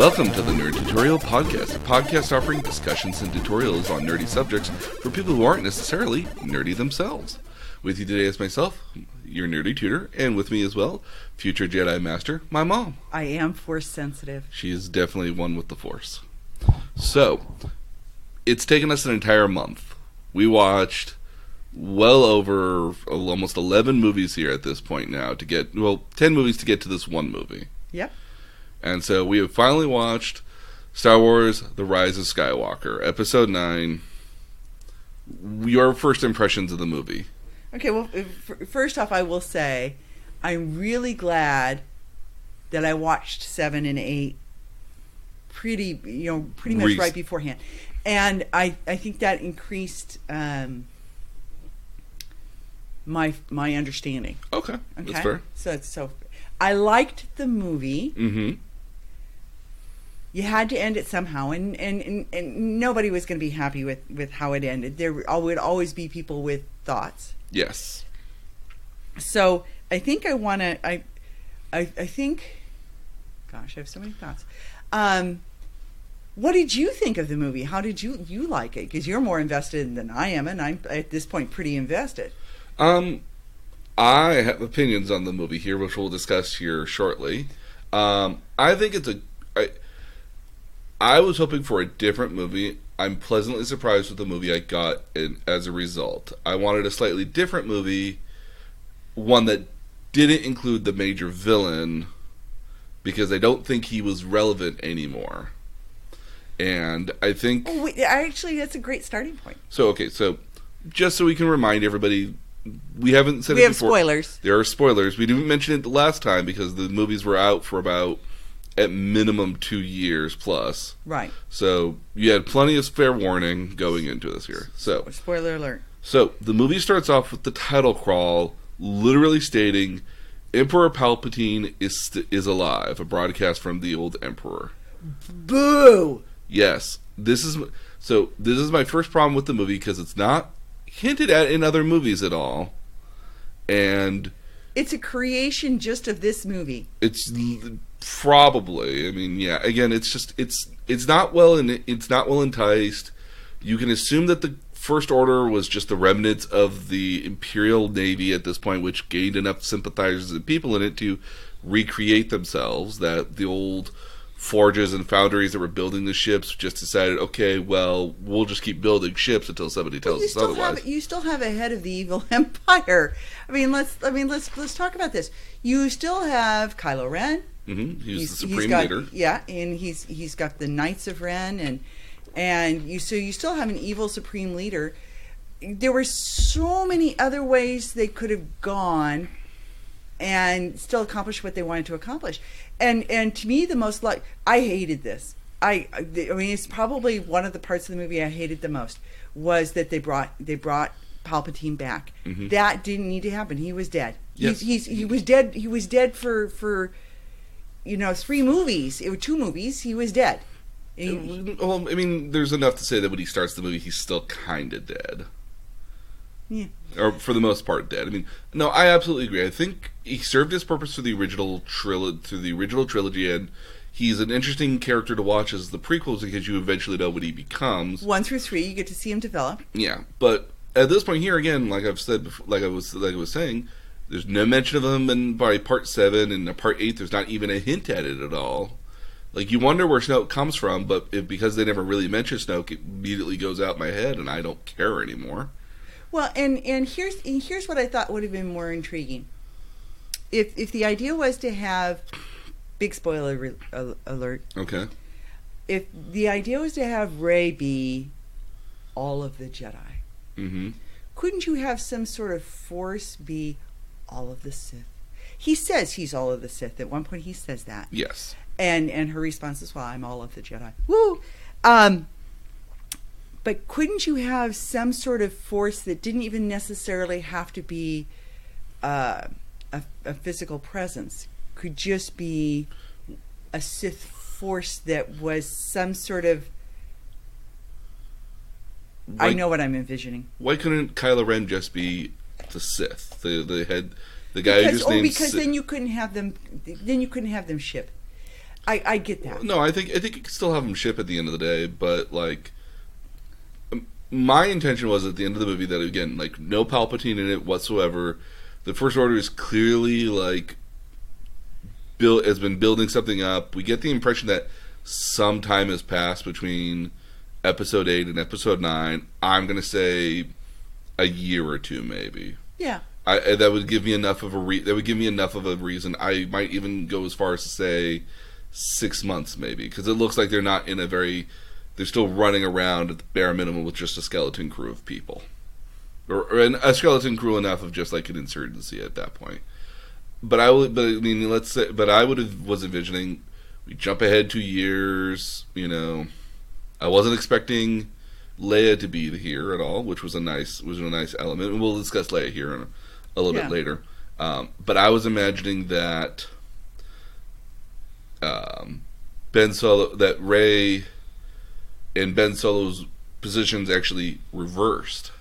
Welcome to the Nerd Tutorial Podcast, a podcast offering discussions and tutorials on nerdy subjects for people who aren't necessarily nerdy themselves. With you today is myself, your nerdy tutor, and with me as well, future Jedi Master, my mom. I am Force sensitive. She is definitely one with the Force. So, it's taken us an entire month. We watched well over almost 11 movies here at this point now to get, 10 movies to get to this one movie. Yep. And so we have finally watched Star Wars The Rise of Skywalker, Episode 9. Your first impressions of the movie. Okay, well, first off, I will say I'm really glad that I watched 7 and 8 pretty much right beforehand. And I think that increased my understanding. Okay, that's fair. So I liked the movie. Mm-hmm. You had to end it somehow, and nobody was going to be happy with how it ended. There would always be people with thoughts. Yes. So I think I want to. I think. Gosh, I have so many thoughts. What did you think of the movie? How did you like it? Because you're more invested than I am, and I'm at this point pretty invested. I have opinions on the movie here, which we'll discuss here shortly. I think it's I was hoping for a different movie. I'm pleasantly surprised with the movie I got as a result. I wanted a slightly different movie, one that didn't include the major villain, because I don't think he was relevant anymore. And I think... Oh, wait, actually, that's a great starting point. So just so we can remind everybody, we haven't said it before. We have spoilers. There are spoilers. We didn't mention it the last time because the movies were out for about, at minimum, 2 years plus. Right. So you had plenty of fair warning going into this here. So spoiler alert. So the movie starts off with the title crawl literally stating, Emperor Palpatine is alive, a broadcast from the old Emperor. Boo! Yes. This is my first problem with the movie because it's not hinted at in other movies at all. And it's a creation just of this movie. It's probably, I mean, yeah, again, it's just it's not well enticed. You can assume that the First Order was just the remnants of the Imperial Navy at this point, which gained enough sympathizers and people in it to recreate themselves, that the old forges and foundries that were building the ships just decided, okay, well, we'll just keep building ships until somebody tells us otherwise. You still have a head of the evil empire. Let's talk about this. You still have Kylo Ren. Mm-hmm. He's the supreme leader. Yeah, and he's got the Knights of Ren, and you still have an evil supreme leader. There were so many other ways they could have gone and still accomplish what they wanted to accomplish. And to me, the most I hated this. I mean, it's probably one of the parts of the movie I hated the most was that they brought Palpatine back. Mm-hmm. That didn't need to happen. He was dead. Yes. He was dead. He was dead for 3 movies. It were 2 movies. He was dead. Well, I mean, there's enough to say that when he starts the movie, he's still kind of dead. Yeah. Or for the most part, dead. I mean, no, I absolutely agree. I think he served his purpose through the original trilogy, and he's an interesting character to watch as the prequels because you eventually know what he becomes. 1 through 3, you get to see him develop. Yeah, but at this point here, again, like I've said before, like I was saying, there's no mention of him by Part 7, and Part 8, there's not even a hint at it at all. Like, you wonder where Snoke comes from, but because they never really mention Snoke, it immediately goes out my head, and I don't care anymore. Well, and here's what I thought would have been more intriguing. If the idea was to have, big spoiler alert. Okay. If the idea was to have Rey be all of the Jedi, mm-hmm. couldn't you have some sort of Force be all of the Sith? He says he's all of the Sith. At one point he says that. Yes. And her response is, well, I'm all of the Jedi. Woo! But couldn't you have some sort of Force that didn't even necessarily have to be a physical presence? Could just be a Sith Force that was some sort of... I know what I'm envisioning. Why couldn't Kylo Ren just be the Sith, the head, the guy who's named Sith? Then you couldn't have them. Then you couldn't have them ship. I get that. No, I think you can still have them ship at the end of the day, but like, my intention was at the end of the movie that, again, like, no Palpatine in it whatsoever. The First Order is clearly like has been building something up. We get the impression that some time has passed between Episode 8 and Episode 9. I'm gonna say a year or two, maybe. Yeah. That would give me enough of a reason. I might even go as far as to say 6 months, maybe, because it looks like they're not in a very. They're still running around at the bare minimum with just a skeleton crew of people, or a skeleton crew enough of just like an insurgency at that point. But I would was envisioning we jump ahead 2 years. You know, I wasn't expecting Leia to be here at all, which was a nice element. And we'll discuss Leia here in a little bit later. But I was imagining that that Rey and Ben Solo's positions actually reversed.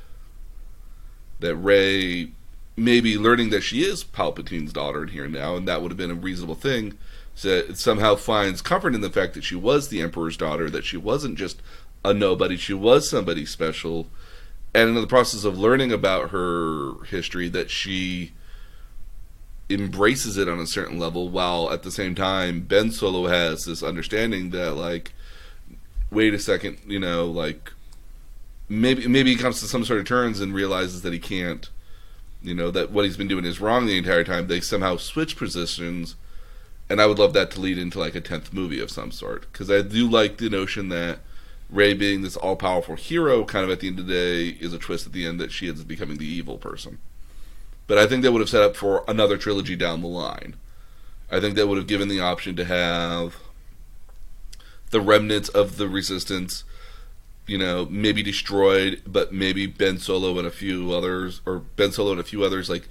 That Rey, maybe learning that she is Palpatine's daughter in here now, and that would have been a reasonable thing, so it somehow finds comfort in the fact that she was the Emperor's daughter, that she wasn't just a nobody, she was somebody special, and in the process of learning about her history, that she embraces it on a certain level, while at the same time Ben Solo has this understanding that, like, wait a second, you know, like, maybe he comes to some sort of turns and realizes that he can't, you know, that what he's been doing is wrong the entire time. They somehow switch positions, and I would love that to lead into like a 10th movie of some sort, because I do like the notion that Rey being this all-powerful hero kind of at the end of the day is a twist at the end that she is becoming the evil person. But I think that would have set up for another trilogy down the line. I think that would have given the option to have the remnants of the Resistance, you know, maybe destroyed, but maybe Ben Solo and a few others, like,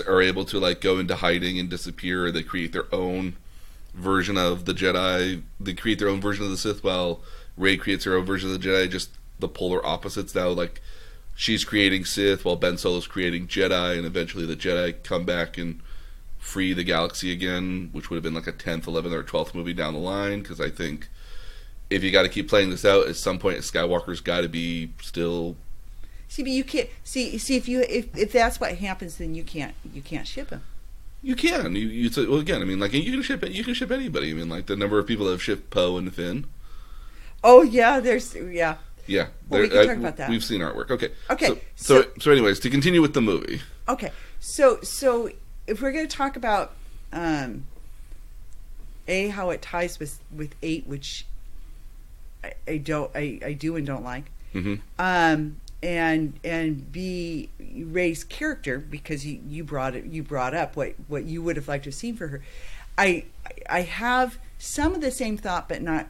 are able to, like, go into hiding and disappear, or they create their own version of the Jedi. They create their own version of the Sith, while Rey creates her own version of the Jedi, just the polar opposites now. Like, she's creating Sith while Ben Solo's creating Jedi, and eventually the Jedi come back and free the galaxy again, which would have been like a 10th, 11th, or 12th movie down the line, because I think if you got to keep playing this out, at some point Skywalker's got to be still. See, but you can't see if that's what happens, then you can't ship him. You can. Well, again, I mean, like, you can ship anybody. I mean, like, the number of people that have shipped Poe and Finn. Oh yeah, yeah. Yeah, well, we can talk about that. We've seen artwork. Okay. So anyways, to continue with the movie. Okay. So if we're going to talk about how it ties with 8, which I do and don't like. Mm-hmm. And B, Rey's character, because you brought up what you would have liked to have seen for her. I have some of the same thought, but not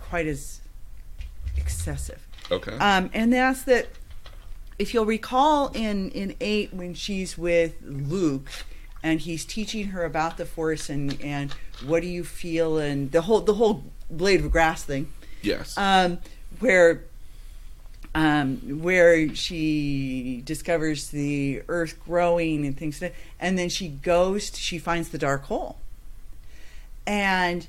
quite as excessive. Okay. And that's that. If you'll recall in 8, when she's with Luke and he's teaching her about the Force and what do you feel, and the whole blade of grass thing. Yes. Where she discovers the Earth growing and things, and then she finds the dark hole, and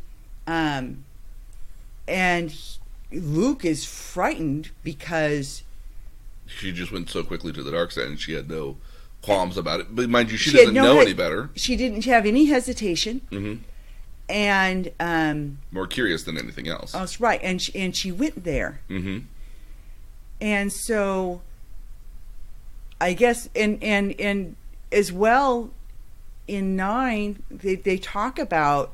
Luke is frightened because she just went so quickly to the dark side and she had no qualms about it. But mind you, she doesn't know any better. She didn't have any hesitation. Mm-hmm. And more curious than anything else. Oh, that's right. And she went there. Mm-hmm. And so I guess and as well in 9 they talk about,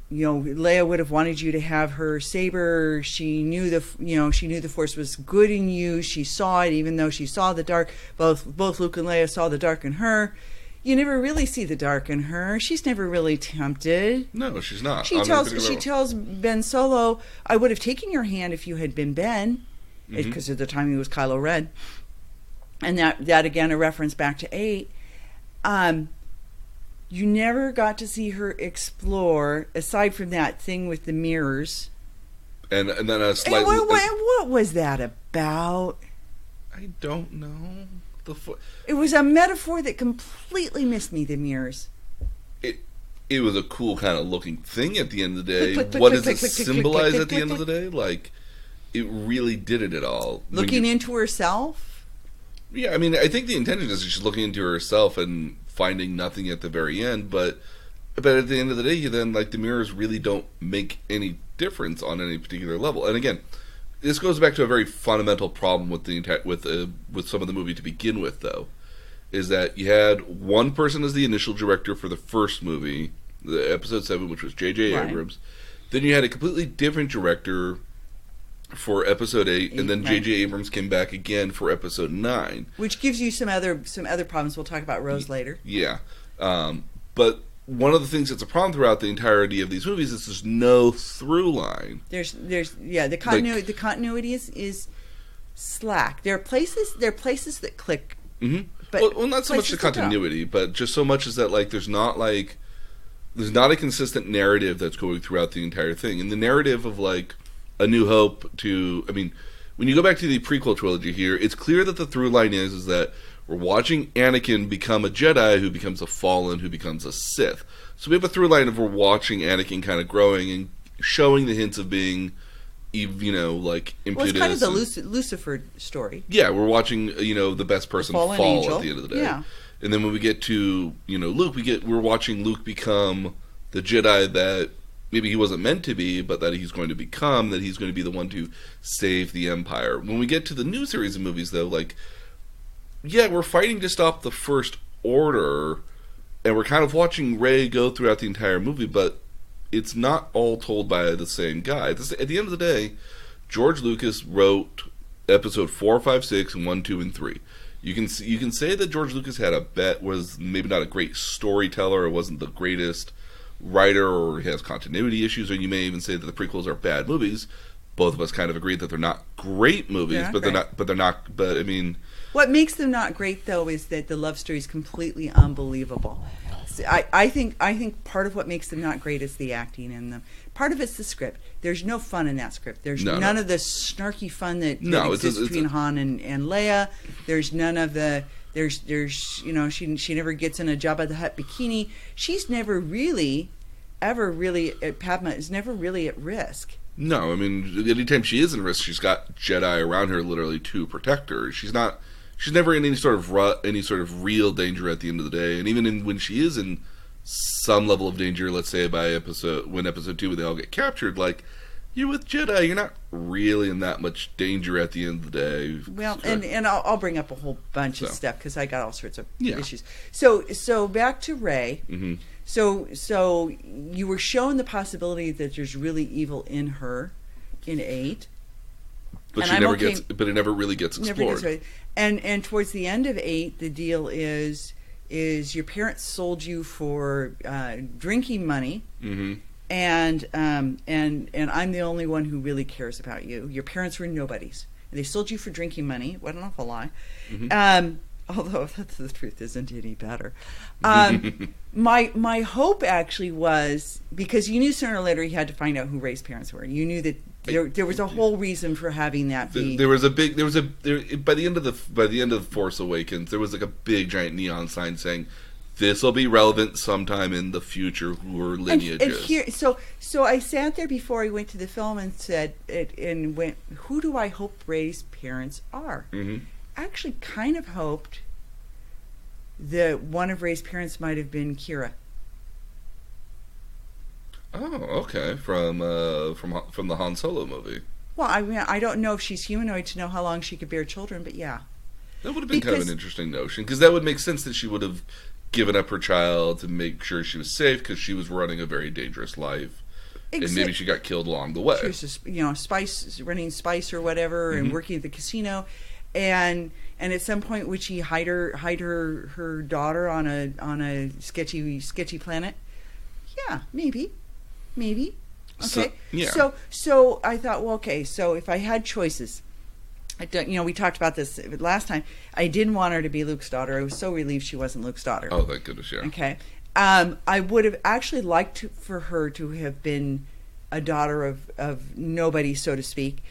you know, Leia would have wanted you to have her saber. She knew the Force was good in you. She saw it, even though she saw the dark. Both Luke and Leia saw the dark in her. You never really see the dark in her. She's never really tempted. No, she's not. She tells Ben Solo, "I would have taken your hand if you had been Ben," because mm-hmm. at the time he was Kylo Ren, and that again a reference back to 8. You never got to see her explore, aside from that thing with the mirrors. And then a slight. What was that about? I don't know. It was a metaphor that completely missed me. The mirrors. it was a cool kind of looking thing at the end of the day. Click, click, What click, does it click, click, symbolize click, at the click, end of the day? Like, it really did it at all. Looking into herself? Yeah, I mean, I think the intention is she's looking into herself and finding nothing at the very end, but at the end of the day, then, like, the mirrors really don't make any difference on any particular level. And again, this goes back to a very fundamental problem with with some of the movie to begin with, though, is that you had one person as the initial director for the first movie, the episode 7, which was J.J. Right. Abrams. Then you had a completely different director for episode 8, and then right. J.J. Abrams came back again for episode 9. Which gives you some other problems. We'll talk about Rose later. Yeah. But one of the things that's a problem throughout the entirety of these movies is there's no through line. The continuity is slack. There are places that click. Mm-hmm. But well, not so much the continuity, but just so much as that, like, there's not a consistent narrative that's going throughout the entire thing. And the narrative of, like, A New Hope to, I mean, when you go back to the prequel trilogy here, it's clear that the through line is that we're watching Anakin become a Jedi who becomes a fallen, who becomes a Sith. So we have a through line of we're watching Anakin kind of growing and showing the hints of being, like, impetus. Well, it's kind of the Lucifer story. Yeah, we're watching, the best person fall angel. at the end of the day. Yeah. And then when we get to, Luke, we're watching Luke become the Jedi that maybe he wasn't meant to be, but that he's going to become, that he's going to be the one to save the Empire. When we get to the new series of movies, though, like, yeah, we're fighting to stop the First Order, and we're kind of watching Rey go throughout the entire movie, but it's not all told by the same guy. At the end of the day, George Lucas wrote episode 4, 5, 6, and 1, 2, and 3. You can say that George Lucas was maybe not a great storyteller, or wasn't the greatest writer, or has continuity issues, or you may even say that the prequels are bad movies. Both of us kind of agree that they're not great movies, but I mean, what makes them not great, though, is that the love story is completely unbelievable. I think part of what makes them not great is the acting in them. Part of it's the script. There's no fun in that script. There's none of the snarky fun that exists between Han and Leia. There's none of the she never gets in a Jabba the Hutt bikini. She's never really, ever really, Padma is never really at risk. No, I mean, anytime she is in risk, she's got Jedi around her literally to protect her. She's never in any sort of real danger at the end of the day. And even when she is in some level of danger, let's say by episode 2 when they all get captured, like, you're with Jedi, you're not really in that much danger at the end of the day. Well, and I'll bring up a whole bunch of stuff because I got all sorts of issues. So back to Rey. Mm-hmm. So you were shown the possibility that there's really evil in her in 8. But it never really gets explored. And towards the end of 8, the deal is your parents sold you for drinking money. Mm-hmm. And I'm the only one who really cares about you. Your parents were nobodies. They sold you for drinking money. What an awful lie. Mm-hmm. Although the truth isn't any better. My hope actually was, because you knew sooner or later you had to find out who Rey's parents were. You knew that there was a whole reason for having that be. By the end of the Force Awakens, there was like a big giant neon sign saying, "This will be relevant sometime in the future." Who are lineages? So I sat there before I went to the film and said, "Who do I hope Rey's parents are?" Mm-hmm. I actually kind of hoped that one of Rey's parents might have been Kira. Oh, okay. From the Han Solo movie. Well, I mean, I don't know if she's humanoid to know how long she could bear children, but yeah. That would have been kind of an interesting notion, because that would make sense that she would have given up her child to make sure she was safe, because she was running a very dangerous life. And maybe she got killed along the way. She was running spice or whatever, mm-hmm. and working at the casino. And at some point, would she hide her daughter on a sketchy planet? Yeah, maybe. Okay. So I thought, well, okay. So if I had choices, we talked about this last time. I didn't want her to be Luke's daughter. I was so relieved she wasn't Luke's daughter. Oh, thank goodness, yeah. Okay. I would have actually liked for her to have been a daughter of nobody, so to speak.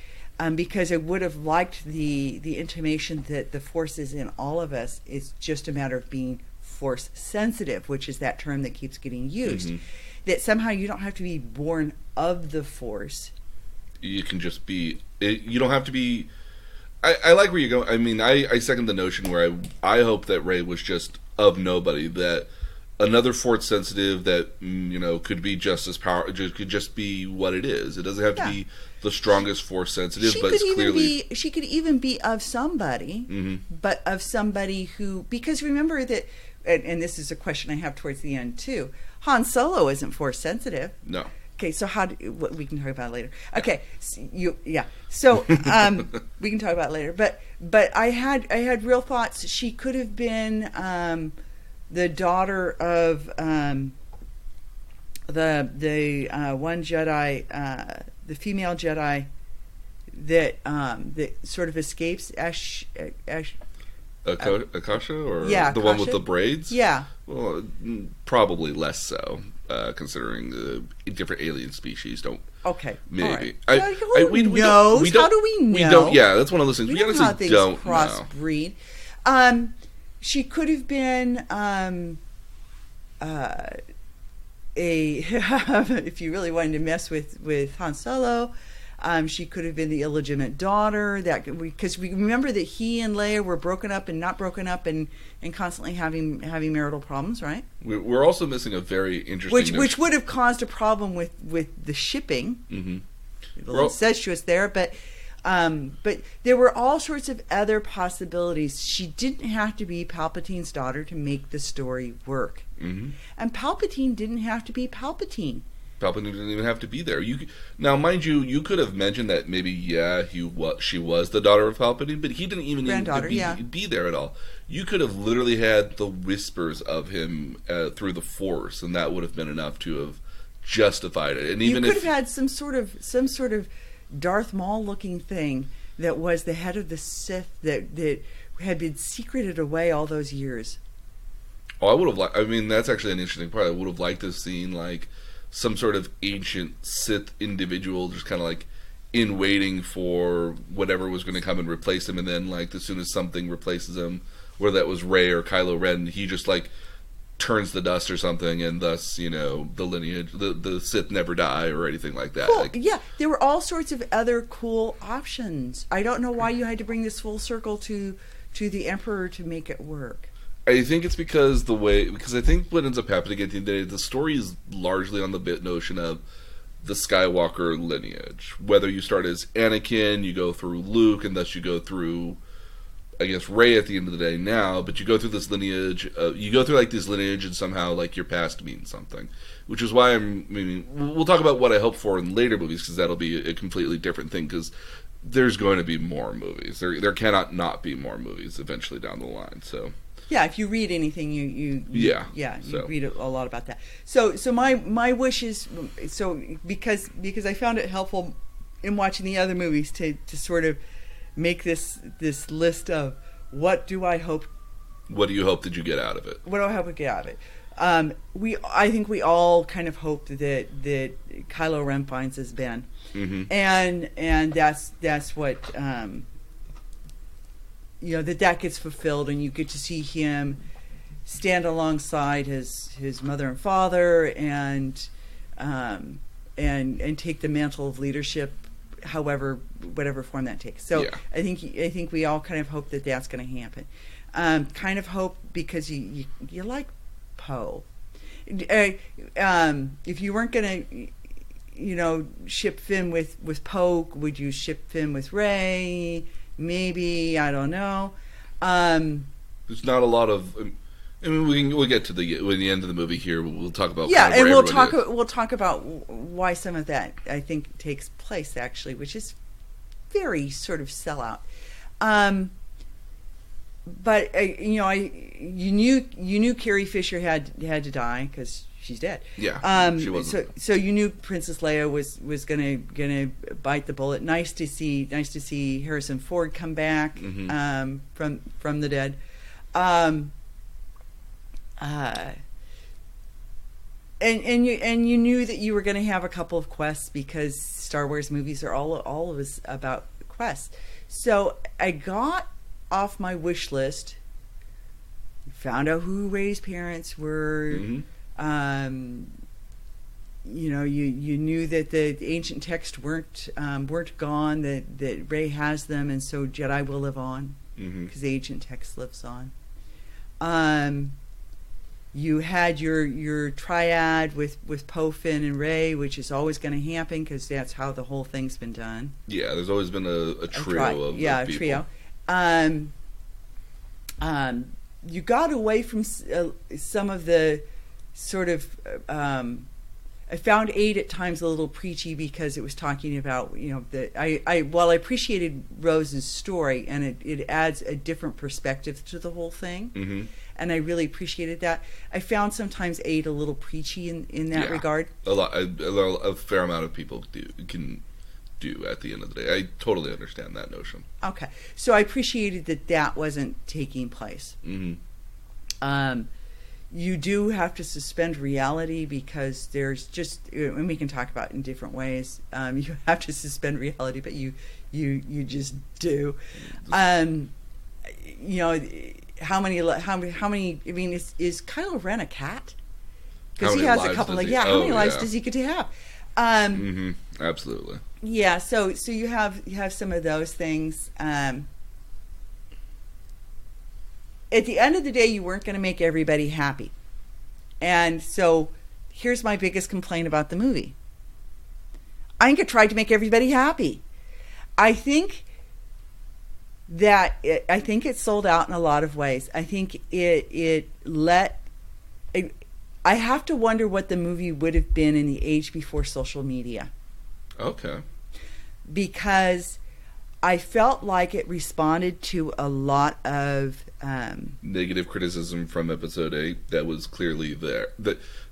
Because I would have liked the intimation that the Force is in all of us. It's just a matter of being force sensitive, which is that term that keeps getting used. Mhm. That somehow you don't have to be born of the force. You can just be. You don't have to be. I like where you're going. I mean, I second the notion where I hope that Rey was just of nobody. That another force sensitive that could be just as power. Could just be what it is. It doesn't have to be the strongest force sensitive, but it's clearly she could even be of somebody, but of somebody who, because remember that, and this is a question I have towards the end too. Han Solo isn't force sensitive. No. Okay, so we can talk about it later. Okay, so we can talk about it later. But I had real thoughts. She could have been the daughter of the one Jedi, the female Jedi that sort of escapes Akasha, or the one with Akasha? the braids. Yeah. Well, probably less so, considering the different alien species. Don't. Okay. Maybe. All right. Who knows? How do we know? We don't. Yeah, that's one of those things. We don't know how honestly things don't crossbreed. She could have been if you really wanted to mess with Han Solo, she could have been the illegitimate daughter. Because we remember that he and Leia were broken up and not broken up and constantly having marital problems, right? We're also missing a very interesting which would have caused a problem with the shipping. Mm-hmm. A little incestuous there, but there were all sorts of other possibilities. She didn't have to be Palpatine's daughter to make the story work. Mm-hmm. And Palpatine didn't have to be Palpatine. Palpatine didn't even have to be there. Now, mind you, you could have mentioned that maybe, she was the daughter of Palpatine, but he didn't even need to be there at all. You could have literally had the whispers of him through the Force, and that would have been enough to have justified it. And even you could have had some sort of Darth Maul looking thing that was the head of the Sith that had been secreted away all those years. Oh, I would have liked. I mean, that's actually an interesting part. I would have liked to have seen like some sort of ancient Sith individual, just kind of like in waiting for whatever was going to come and replace him, and then like as soon as something replaces him, whether that was Rey or Kylo Ren, he just like turns the dust or something, and thus the lineage, the Sith never die or anything like that. Cool. Yeah, there were all sorts of other cool options. I don't know why you had to bring this full circle to the Emperor to make it work. I think it's because I think what ends up happening at the end of the day, the story is largely on the bit notion of the Skywalker lineage. Whether you start as Anakin, you go through Luke, and thus you go through, I guess, Rey at the end of the day now, but you go through this lineage, this lineage, and somehow, like, your past means something. Which is why we'll talk about what I hope for in later movies, because that'll be a completely different thing, because there's going to be more movies. There cannot not be more movies eventually down the line, so... Yeah, if you read anything, you read a lot about that. So my wish is, because I found it helpful in watching the other movies to sort of make this list of what do I hope. What do you hope that you get out of it? What do I hope we get out of it? I think we all kind of hope that Kylo Ren finds his Ben, mm-hmm. and that's what. That gets fulfilled, and you get to see him stand alongside his mother and father, and take the mantle of leadership, whatever form that takes. So yeah. I think we all kind of hope that that's going to happen. Kind of hope because you like Poe. If you weren't going to, ship Finn with Poe, would you ship Finn with Rey? Maybe, I don't know. There's not a lot of. I mean, we'll get to the end of the movie here. We'll talk about and we'll talk about why some of that I think takes place actually, which is very sort of sellout. But you knew Carrie Fisher had to die because she's dead. Yeah, she wasn't. So you knew Princess Leia was gonna bite the bullet. Nice to see Harrison Ford come back mm-hmm. From the dead. And you knew that you were going to have a couple of quests because Star Wars movies are all of us about quests. So I got off my wish list found out who Rey's parents were. You know, you knew that the ancient texts weren't gone, that Rey has them, and so Jedi will live on because the ancient text lives on. You had your triad with Poe, Finn, and Rey, which is always going to happen because that's how the whole thing's been done. Yeah, there's always been a trio of people. Trio. You got away from some of the sort of. I found 8 at times a little preachy because it was talking about, you know, while I appreciated Rose's story and it adds a different perspective to the whole thing, and I really appreciated that. I found sometimes 8 a little preachy in that regard. A fair amount of people can do at the end of the day. I totally understand that notion. Okay, so I appreciated that wasn't taking place. You do have to suspend reality because there's just, and we can talk about it in different ways. You have to suspend reality, but you just do. You know, how many? I mean, is Kylo Ren a cat? Because he has a couple of how many lives does he get to have? Absolutely. Yeah. So you have some of those things. At the end of the day, you weren't going to make everybody happy. And so here's my biggest complaint about the movie. I think it tried to make everybody happy. I think it sold out in a lot of ways. I think I have to wonder what the movie would have been in the age before social media. Okay. Because I felt like it responded to a lot of negative criticism from Episode 8 that was clearly there.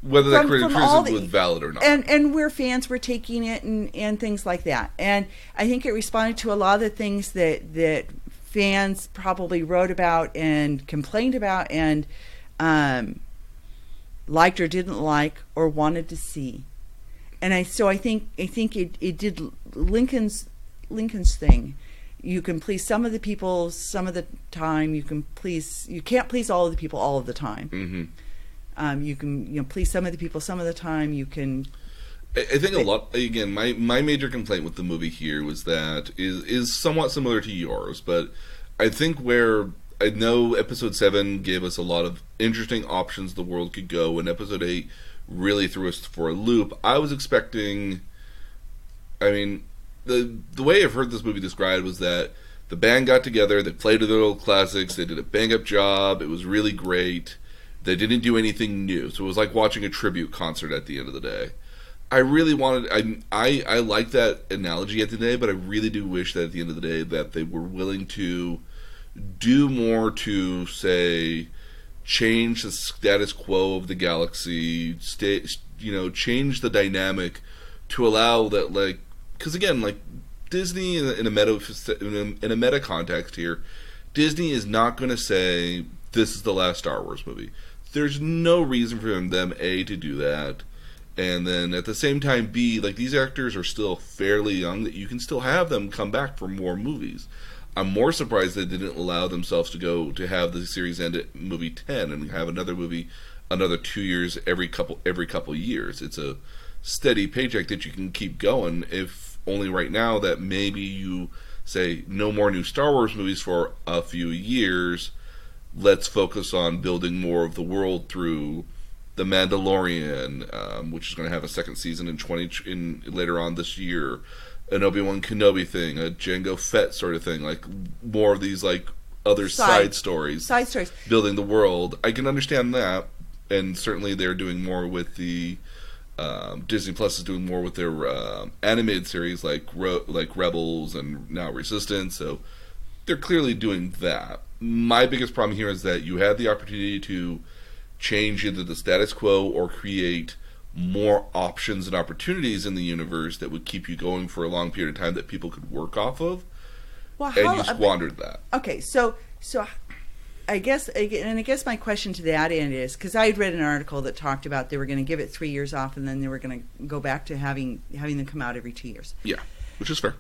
Whether that criticism was valid or not. And where fans were taking it and things like that. And I think it responded to a lot of the things that fans probably wrote about and complained about and liked or didn't like or wanted to see. And I think it did Lincoln's thing. You can please some of the people some of the time. You can't please all of the people all of the time. You can please some of the people some of the time. You can. I think a lot. Again, my major complaint with the movie here was that is somewhat similar to yours, but I think where I know Episode 7 gave us a lot of interesting options the world could go, and Episode 8 really threw us for a loop. I was expecting. I mean. The way I've heard this movie described was that the band got together, they played their old classics, they did a bang-up job, it was really great, they didn't do anything new, so it was like watching a tribute concert at the end of the day. I really wanted, I like that analogy at the end of the day, but I really do wish that at the end of the day that they were willing to do more to, say, change the status quo of the galaxy, change the dynamic to allow that, like, because again, like Disney in a meta context here, Disney is not going to say this is the last Star Wars movie. There's no reason for them A, to do that, and then at the same time B, like these actors are still fairly young that you can still have them come back for more movies. I'm more surprised they didn't allow themselves to go to have the series end at movie 10 and have another movie another 2 years every couple years. It's a steady paycheck that you can keep going. If only right now that maybe you say no more new Star Wars movies for a few years, let's focus on building more of the world through The Mandalorian, which is going to have a second season in later on this year, an Obi-Wan Kenobi thing, a Jango Fett sort of thing, like more of these like other side stories, building the world. I can understand that, and certainly they're doing more with the Disney Plus is doing more with their animated series like Rebels and now Resistance, so they're clearly doing that. My biggest problem here is that you had the opportunity to change either the status quo or create more options and opportunities in the universe that would keep you going for a long period of time that people could work off of, and you squandered that. Okay, so I guess my question to that end is, because I had read an article that talked about they were going to give it 3 years off, and then they were going to go back to having them come out every 2 years. Yeah, which is fair.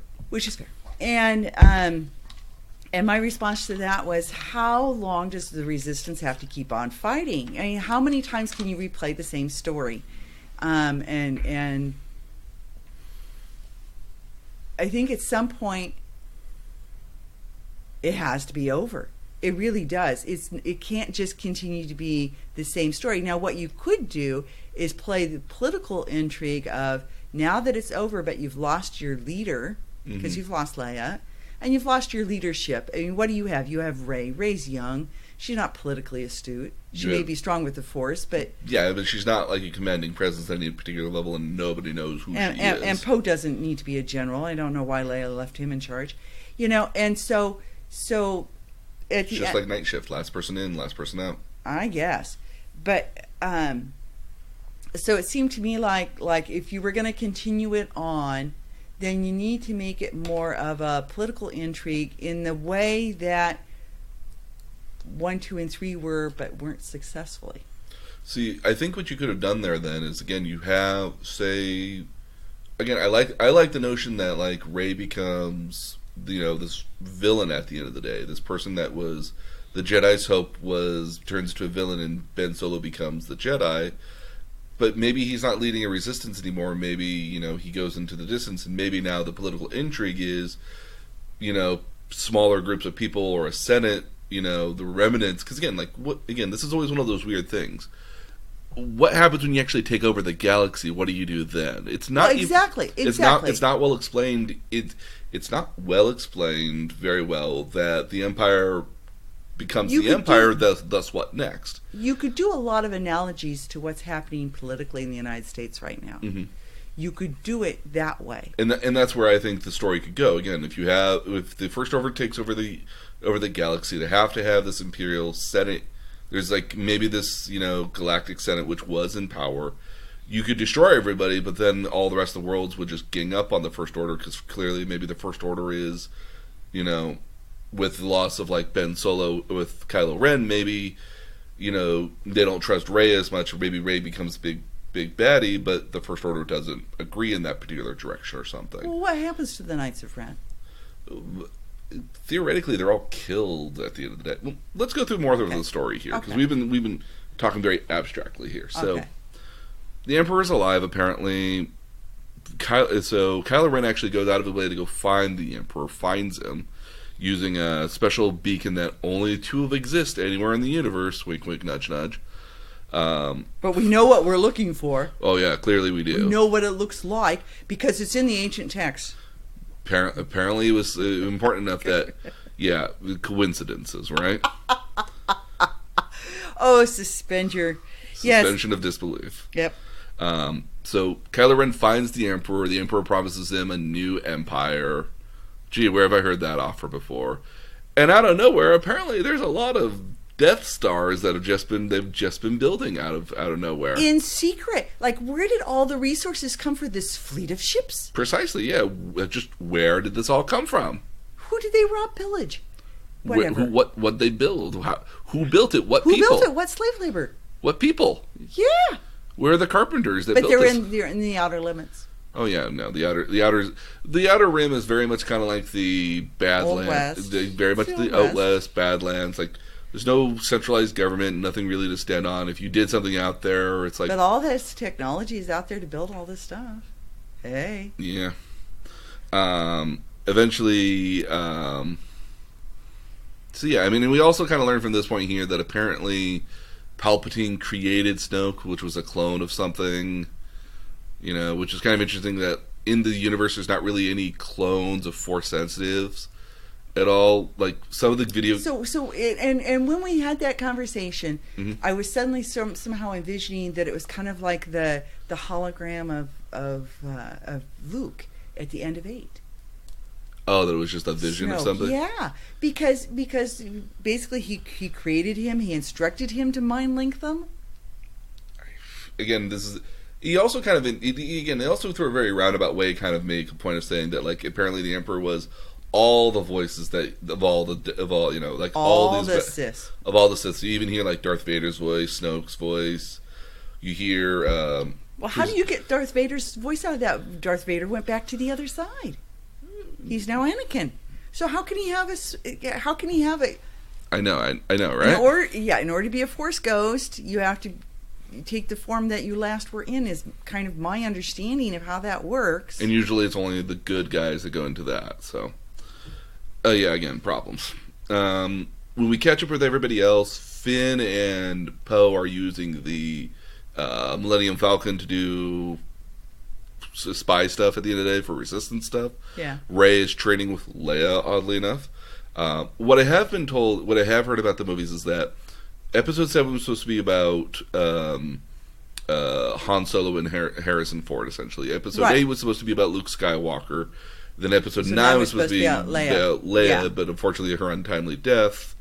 And And my response to that was, how long does the Resistance have to keep on fighting? I mean, how many times can you replay the same story? And I think at some point it has to be over. It really does. It can't just continue to be the same story. Now, what you could do is play the political intrigue of, now that it's over, but you've lost your leader, because you've lost Leia, and you've lost your leadership. I mean, what do you have? You have Rey. Rey's young. She's not politically astute. She may be strong with the Force, but... Yeah, but she's not like a commanding presence at any particular level, and nobody knows who she is. And Poe doesn't need to be a general. I don't know why Leia left him in charge. And so it's just like Night Shift. Last person in, last person out. I guess. But, so it seemed to me like if you were going to continue it on, then you need to make it more of a political intrigue in the way that 1, 2, and 3 were, but weren't successfully. See, I think what you could have done there then is, again, you have, say, again, I like the notion that like Rey becomes, this villain at the end of the day, this person that was the Jedi's hope turns to a villain, and Ben Solo becomes the Jedi. But maybe he's not leading a resistance anymore. Maybe, he goes into the distance, and maybe now the political intrigue is, smaller groups of people or a Senate, the remnants. Because again, this is always one of those weird things. What happens when you actually take over the galaxy? What do you do then? It's not exactly. It's not well explained. It's not well explained very well that the Empire becomes the Empire, thus what next? You could do a lot of analogies to what's happening politically in the United States right now. Mm-hmm. You could do it that way. And that's where I think the story could go. Again, if the First Order takes over the galaxy, they have to have this Imperial Senate. There's maybe this, Galactic Senate, which was in power. You could destroy everybody, but then all the rest of the worlds would just gang up on the First Order, because clearly maybe the First Order is, with the loss of Ben Solo with Kylo Ren, maybe they don't trust Rey as much, or maybe Rey becomes big baddie, but the First Order doesn't agree in that particular direction or something. Well, what happens to the Knights of Ren? Theoretically, they're all killed at the end of the day. Well, let's go through more of the story here, because we've been talking very abstractly here. So the Emperor's alive apparently. So Kylo Ren actually goes out of his way to go find the Emperor, finds him, using a special beacon that only 2 exist anywhere in the universe. Wink, wink, nudge, nudge. But we know what we're looking for. Oh, yeah, clearly we do. We know what it looks like, because it's in the ancient text. Apparently it was important enough that, coincidences, right? Oh, suspension of disbelief. Yep. So Kylo Ren finds the Emperor. The Emperor promises him a new empire. Gee, where have I heard that offer before? And out of nowhere, apparently there's a lot of Death Stars that they've just been building out of nowhere. In secret. Where did all the resources come for this fleet of ships? Precisely, yeah. Just where did this all come from? Who did they rob, pillage? Whatever. What they build? Who built it? What people? Who built it? What slave labor? What people? Yeah. Where are the carpenters that built this? But they're in the outer limits. Oh yeah, no. The outer rim is very much kind of like the Badlands, very much the Out West, Badlands. There's no centralized government, nothing really to stand on. If you did something out there, it's But all this technology is out there to build all this stuff. Hey. Yeah. Eventually. So yeah, I mean, we also kind of learn from this point here that apparently Palpatine created Snoke, which was a clone of something. Which is kind of interesting that in the universe there's not really any clones of Force sensitives at all. Some of the videos. And when we had that conversation, I was suddenly somehow envisioning that it was kind of like the hologram of Luke at the end of 8. Oh, that it was just a vision of something. Yeah, because basically he created him, he instructed him to mind link them. Again, this is. He also kind of, they also through a very roundabout way kind of make a point of saying that apparently the Emperor was all the voices of all the Sith. Of all the Sith. So you even hear Darth Vader's voice, Snoke's voice. You hear. Well, how do you get Darth Vader's voice out of that? Darth Vader went back to the other side. He's now Anakin. So how can he have how can he have a... I know, right? In order to be a Force ghost, you have to take the form that you last were in, is kind of my understanding of how that works. And usually it's only the good guys that go into that, so... again, problems. When we catch up with everybody else, Finn and Poe are using the Millennium Falcon to do spy stuff at the end of the day for Resistance stuff. Yeah. Rey is training with Leia, oddly enough. What I have been told, what I have heard about the movies is that Episode 7 was supposed to be about Han Solo and Harrison Ford, essentially. Episode 8 was supposed to be about Luke Skywalker. Then Episode 9 was supposed to be about Leia, but unfortunately her untimely death,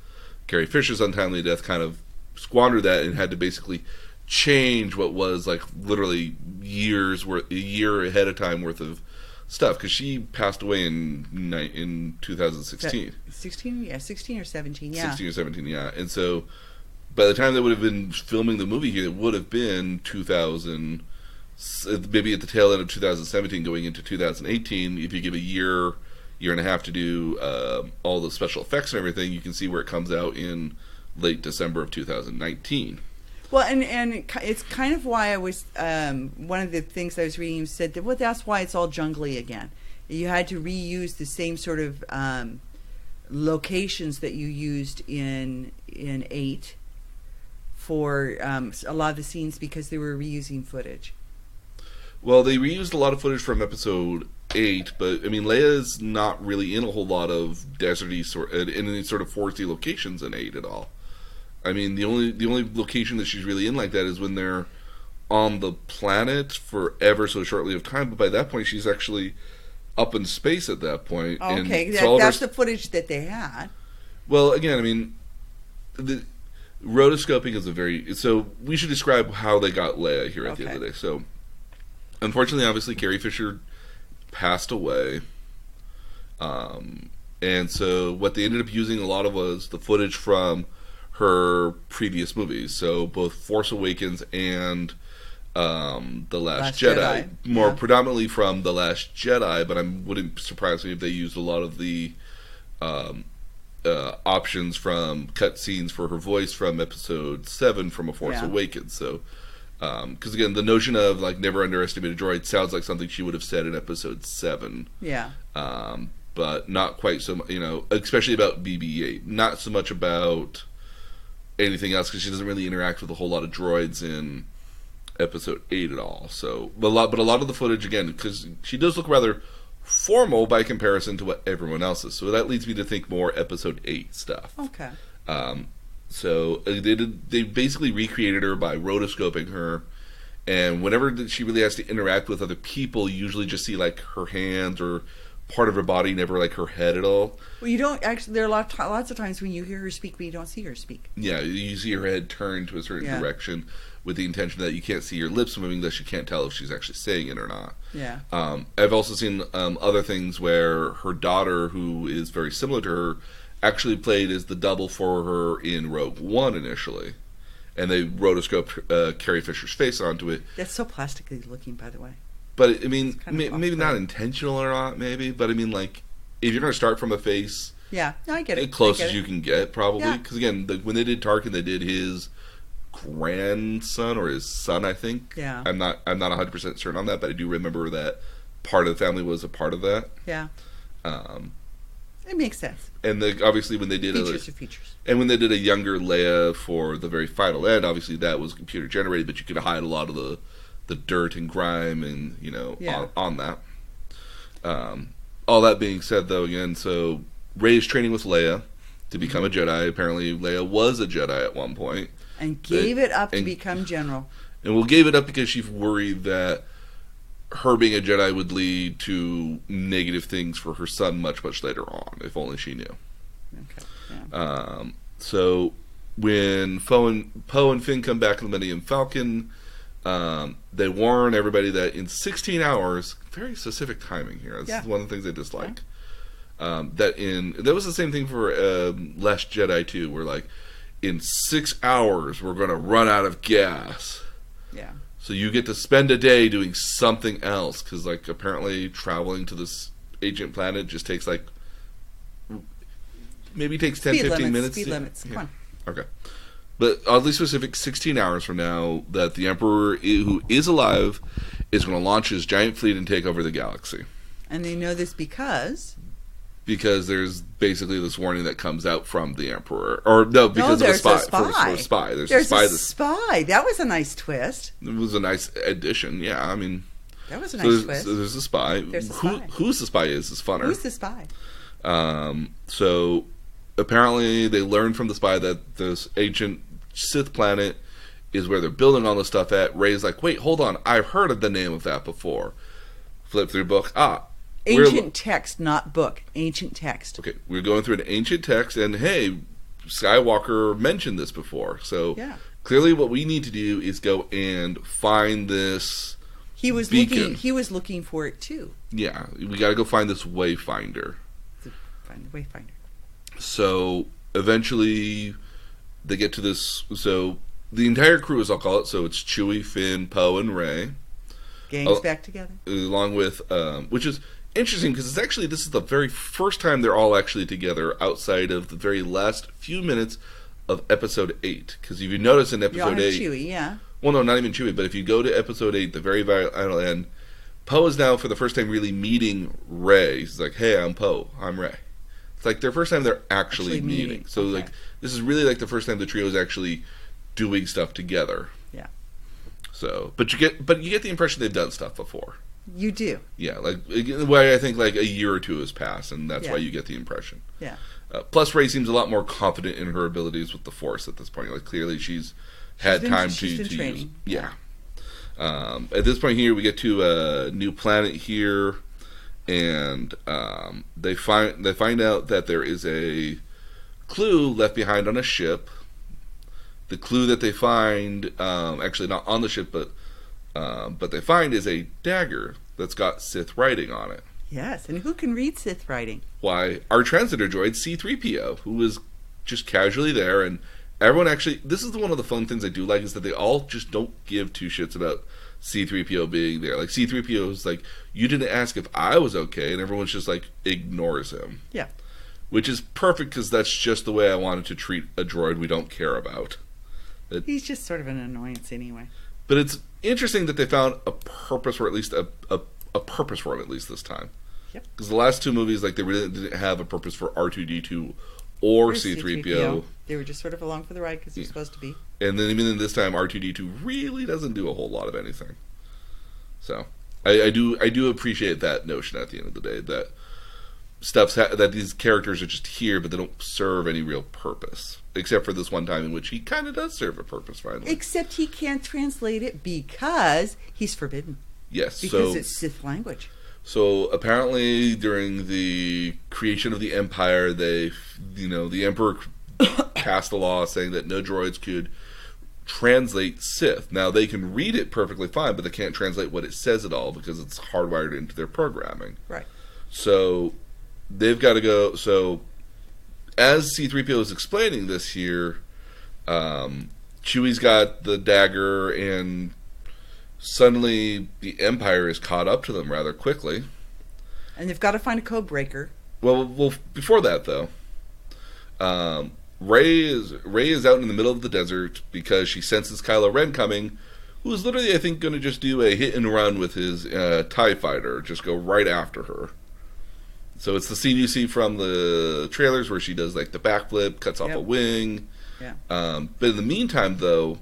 Carrie Fisher's untimely death, kind of squandered that and had to basically change what was like literally a year ahead of time worth of stuff, because she passed away in 2016. 16 or 17, 16 or 17, yeah. And so by the time they would have been filming the movie here, it would have been 2000, maybe at the tail end of 2017 going into 2018. If you give a year and a half to do all the special effects and everything, you can see where it comes out in late December of 2019. Well, and it's kind of why I was, one of the things I was reading said that, well, that's why it's all jungly again. You had to reuse the same sort of locations that you used in 8 for a lot of the scenes, because they were reusing footage. Well, they reused a lot of footage from Episode 8, but I mean, Leia's not really in a whole lot of deserty in any sort of foresty locations in 8 at all. I mean, the only location that she's really in like that is when they're on the planet for ever so shortly of time. But by that point, she's actually up in space at that point. Okay, that's the footage that they had. Well, again, I mean, the rotoscoping is so we should describe how they got Leia here at the end of the day. So, unfortunately, obviously, Carrie Fisher passed away. And so what they ended up using a lot of was the footage from her previous movies, so both Force Awakens and The Last Jedi. More predominantly from The Last Jedi, but I wouldn't surprise me if they used a lot of the options from cutscenes for her voice from Episode 7 from A Force Awakens. So, because again, the notion of like never underestimate a droid sounds like something she would have said in Episode 7. Yeah. But not quite so much, especially about BB-8. Not so much about anything else, because she doesn't really interact with a whole lot of droids in Episode 8 at all. So, but a lot of the footage, again, because she does look rather formal by comparison to what everyone else is. So that leads me to think more Episode 8 stuff. Okay. So they basically recreated her by rotoscoping her, and whenever she really has to interact with other people, you usually just see like her hands or part of her body, never like her head at all. Well, you don't actually. There are lots of times when you hear her speak, but you don't see her speak. Yeah, you see her head turn to a certain direction with the intention that you can't see her lips moving, thus you can't tell if she's actually saying it or not. Yeah. I've also seen other things where her daughter, who is very similar to her, actually played as the double for her in Rogue One initially, and they rotoscoped Carrie Fisher's face onto it. That's so plastically looking, by the way. But, I mean, maybe not intentional or not, maybe. But, I mean, like, if you're going to start from a face... Yeah, no, I get it. As close as you can get, probably. Because, again, when they did Tarkin, they did his grandson, or his son, I think. Yeah. I'm not 100% certain on that, but I do remember that part of the family was a part of that. Yeah. It makes sense. And obviously when they did... Features. And when they did a younger Leia for the very final end, obviously that was computer generated, but you could hide a lot of the dirt and grime and on that. All that being said, though, again, so Rey is training with Leia to become a Jedi. Apparently Leia was a Jedi at one point and gave it up to become General. And gave it up because she's worried that her being a Jedi would lead to negative things for her son much later on, if only she knew. Okay. Yeah. So when Poe and Finn come back in the Millennium Falcon, they warn everybody that in 16 hours, very specific timing here. This is one of the things I dislike. That was the same thing for Last Jedi too, where like in 6 hours we're going to run out of gas. Yeah. So you get to spend a day doing something else, because like apparently traveling to this ancient planet just takes like maybe takes 10, 15 minutes. Speed limits. Come on. Okay. But oddly specific, 16 hours from now, that the Emperor, who is alive, is going to launch his giant fleet and take over the galaxy. And they know this because there's basically this warning that comes out from the Emperor. Or, no, because of a spy. For a spy. There's a spy. That was a nice twist. It was a nice addition, yeah. I mean... That was a nice twist. So there's a spy. Who's the spy is funner. Who's the spy? So apparently they learned from the spy that this ancient Sith planet is where they're building all this stuff at. Rey's like, wait, hold on. I've heard of the name of that before. Flip through book. Ancient text, not book. Ancient text. Okay, we're going through an ancient text, and hey, Skywalker mentioned this before. So clearly what we need to do is go and find this beacon. He was looking for it too. Yeah, we got to go find this wayfinder. Find the wayfinder. So eventually they get to this. So the entire crew, as I'll call it, so it's Chewy, Finn, Poe, and Rey. Gang's back together. Along with, which is interesting because this is the very first time they're all actually together outside of the very last few minutes of Episode 8. Because if you notice in Episode 8, Chewy, yeah. Well, no, not even Chewy, but if you go to Episode 8, the very final end, Poe is now for the first time really meeting Rey. He's like, "Hey, I'm Poe. I'm Rey." It's like their first time they're actually meeting. So like this is really like the first time the trio is actually doing stuff together. Yeah. So, but you get the impression they've done stuff before. You do. Yeah, like why I think like a year or two has passed, and that's why you get the impression. Yeah. Plus, Rey seems a lot more confident in her abilities with the Force at this point. Like clearly, she's had time to use. Yeah. At this point here, we get to a new planet here, and they find out that there is a clue left behind on a ship. The clue that they find, actually not on the ship, but they find is a dagger that's got Sith writing on it. Yes, and who can read Sith writing? Why, our translator droid C-3PO, who was just casually there, and everyone actually, this is one of the fun things I do like, is that they all just don't give two shits about C-3PO being there. Like, C-3PO is like, you didn't ask if I was okay, and everyone's just like, ignores him. Yeah. Which is perfect, because that's just the way I wanted to treat a droid we don't care about. He's just sort of an annoyance anyway. But it's interesting that they found a purpose, or at least a purpose for him, at least this time. Yep. Because the last two movies, like, they really didn't have a purpose for R2-D2 or C-3PO. They were just sort of along for the ride because they're supposed to be. And then even this time, R2-D2 really doesn't do a whole lot of anything. So I do appreciate that notion at the end of the day, that that these characters are just here, but they don't serve any real purpose. Except for this one time in which he kind of does serve a purpose, finally. Except he can't translate it because he's forbidden. Yes. Because it's Sith language. So apparently during the creation of the Empire, the Emperor passed a law saying that no droids could translate Sith. Now, they can read it perfectly fine, but they can't translate what it says at all because it's hardwired into their programming. Right. So they've got to go. So as C-3PO is explaining this here, Chewie's got the dagger, and suddenly the Empire is caught up to them rather quickly. And they've got to find a code breaker. Well, before that, though, Rey is out in the middle of the desert because she senses Kylo Ren coming, who is literally, I think, going to just do a hit and run with his TIE fighter, just go right after her. So it's the scene you see from the trailers where she does like the backflip, cuts off a wing. Yeah. But in the meantime, though,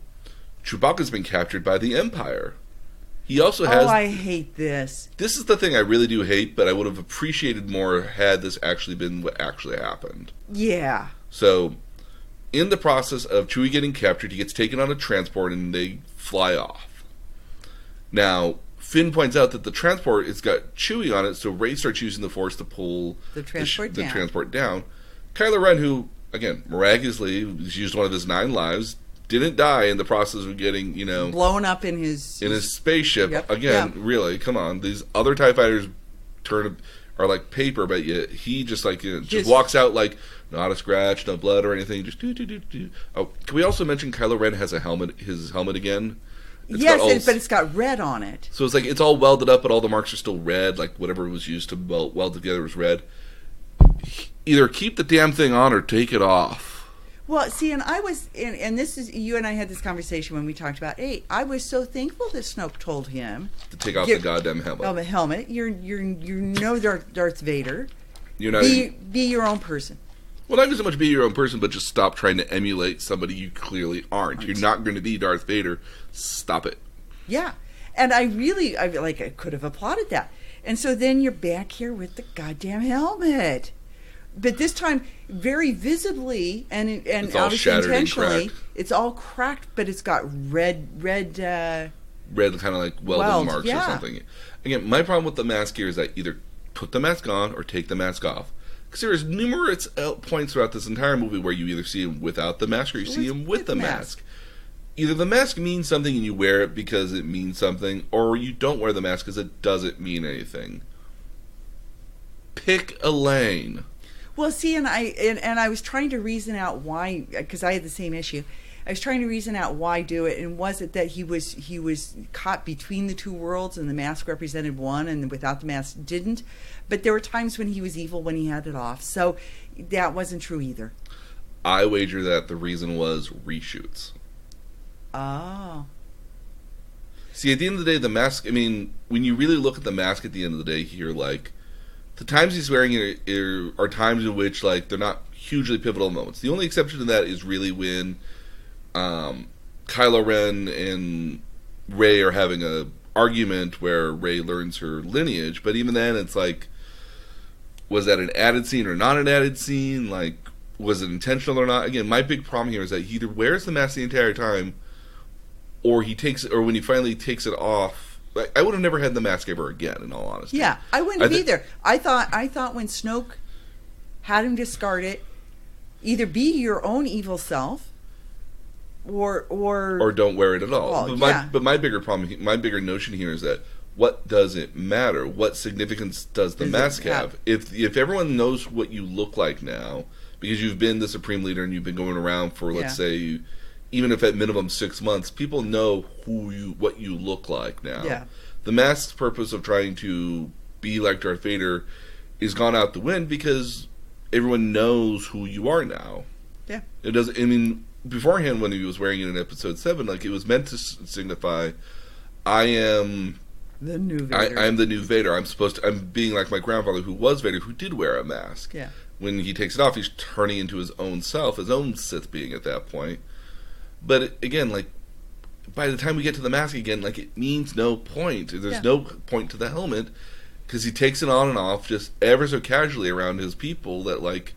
Chewbacca's been captured by the Empire. He also has... Oh, I hate this. This is the thing I really do hate, but I would have appreciated more had this actually been what actually happened. Yeah. So, in the process of Chewie getting captured, he gets taken on a transport and they fly off. Now, Finn points out that the transport has got Chewie on it, so Rey starts using the Force to pull the transport down. Kylo Ren, who, again, miraculously used one of his 9 lives, didn't die in the process of getting, blown up in his spaceship. Yep. Again, really, come on. These other TIE fighters are like paper, but yet he just just walks out like not a scratch, no blood or anything. Just do. Oh, can we also mention Kylo Ren has a helmet? His helmet again. But it's got red on it. So it's like it's all welded up, but all the marks are still red. Like whatever was used to weld together was red. either keep the damn thing on or take it off. Well, see, and this is, you and I had this conversation when we talked about 8. I was so thankful that Snoke told him to take off the goddamn helmet. Oh, the helmet. You're no Darth Vader. You're not be your own person. Well, not even so much be your own person, but just stop trying to emulate somebody you clearly aren't. You're not going to be Darth Vader. Stop it. Yeah. And I could have applauded that. And so then you're back here with the goddamn helmet. But this time, very visibly and obviously intentionally, it's all cracked, but it's got red kind of like welded marks or something. Again, my problem with the mask here is that either put the mask on or take the mask off. Because there's numerous points throughout this entire movie where you either see him without the mask or you see him with the mask. Either the mask means something and you wear it because it means something, or you don't wear the mask because it doesn't mean anything. Pick a lane. Well, see, and I was trying to reason out why, because I had the same issue. I was trying to reason out why do it, and was it that he was caught between the two worlds, and the mask represented one, and without the mask didn't? But there were times when he was evil when he had it off, so that wasn't true either. I wager that the reason was reshoots. Oh. See, at the end of the day, the mask, I mean, when you really look at the mask at the end of the day here, like, the times he's wearing it are times in which, like, they're not hugely pivotal moments. The only exception to that is really when Kylo Ren and Rey are having a argument where Rey learns her lineage, but even then, it's like, was that an added scene or not an added scene? Like, was it intentional or not? Again, my big problem here is that he either wears the mask the entire time, or when he finally takes it off. Like, I would have never had the mask ever again, in all honesty. Yeah, I wouldn't have either. I thought when Snoke had him discard it, either be your own evil self, or don't wear it at all. But my bigger problem, my bigger notion here is that what does it matter? What significance does the mask have? If everyone knows what you look like now, because you've been the Supreme Leader and you've been going around for, let's say, even if at minimum 6 months, people know what you look like now. Yeah. The mask's purpose of trying to be like Darth Vader is gone out the wind because everyone knows who you are now. Yeah. It does. I mean, beforehand when he was wearing it in Episode 7, like, it was meant to signify, I am the new Vader. I am the new Vader. I'm being like my grandfather who was Vader, who did wear a mask. Yeah. When he takes it off, he's turning into his own self, his own Sith being at that point. But again, like, by the time we get to the mask again, like, it means no point. There's no point to the helmet because he takes it on and off just ever so casually around his people that, like,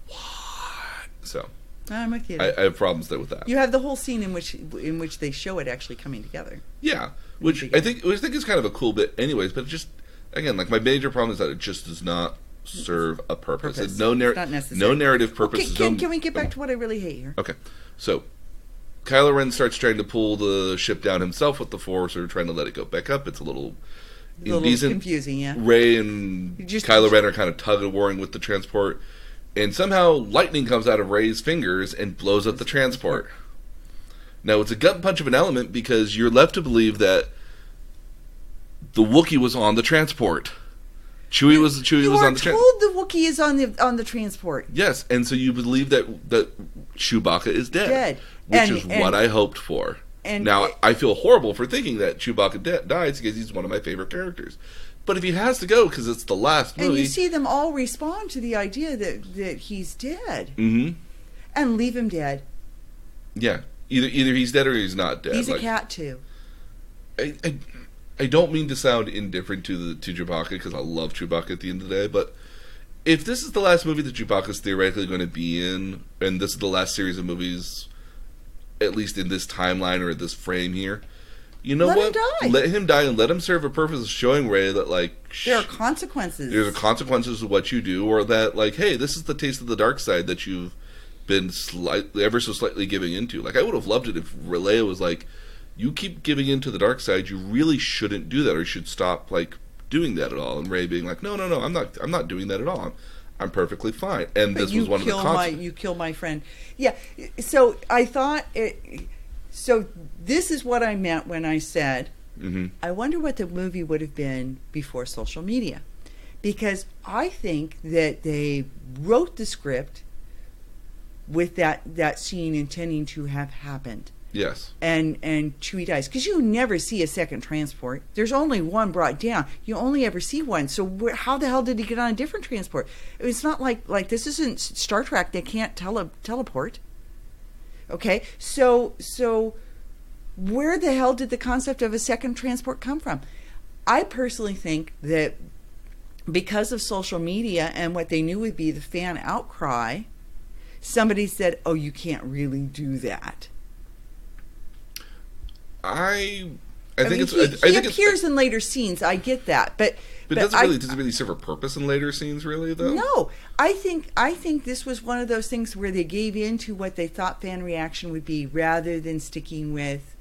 what? So I'm with you. I have problems there with that. You have the whole scene in which they show it actually coming together. Yeah, which I think is kind of a cool bit, anyways. But just again, like, my major problem is that it just does not serve a purpose. It's no not necessary. No narrative purpose. Okay, can we get back to what I really hate here? Okay, so Kylo Ren starts trying to pull the ship down himself with the Force, or trying to let it go back up. It's a little indecent. Confusing, yeah. Rey and Kylo Ren are kind of tug-of-warring with the transport, and somehow lightning comes out of Rey's fingers and blows up the transport. Now, it's a gut punch of an element because you're left to believe that the Wookiee was on the transport. Chewy was on the transport. You are told the Wookiee is on the transport. Yes, and so you believe that Chewbacca is dead. Which is what I hoped for. Now, I feel horrible for thinking that Chewbacca dies because he's one of my favorite characters. But if he has to go because it's the last movie... And you see them all respond to the idea that he's dead. Mm-hmm. And leave him dead. Yeah. Either he's dead or he's not dead. He's a cat, too. I don't mean to sound indifferent to Chewbacca because I love Chewbacca at the end of the day, but if this is the last movie that Chewbacca's theoretically going to be in, and this is the last series of movies, at least in this timeline or this frame here, you know what? Let him die and let him serve a purpose of showing Rey that, like, there are consequences. There's consequences of what you do, or that, like, hey, this is the taste of the dark side that you've been ever so slightly giving into. Like, I would have loved it if Leia was like, you keep giving into the dark side, you really shouldn't do that, or you should stop, like, doing that at all. And Rey being like, no, I'm not doing that at all. I'm perfectly fine. And this was one of the consequences. You kill my friend. Yeah. So I thought so this is what I meant when I said, I wonder what the movie would have been before social media. because I think that they wrote the script with that scene intending to have happened. Yes. And Chewie dies. Because you never see a second transport. There's only one brought down. You only ever see one. So how the hell did he get on a different transport? It's not like this isn't Star Trek. They can't teleport. Okay? So where the hell did the concept of a second transport come from? I personally think that because of social media and what they knew would be the fan outcry, somebody said, oh, you can't really do that. I I think mean, it's. he appears in later scenes. I get that, but does it really serve a purpose in later scenes? Really, though. No, I think this was one of those things where they gave in to what they thought fan reaction would be, rather than sticking with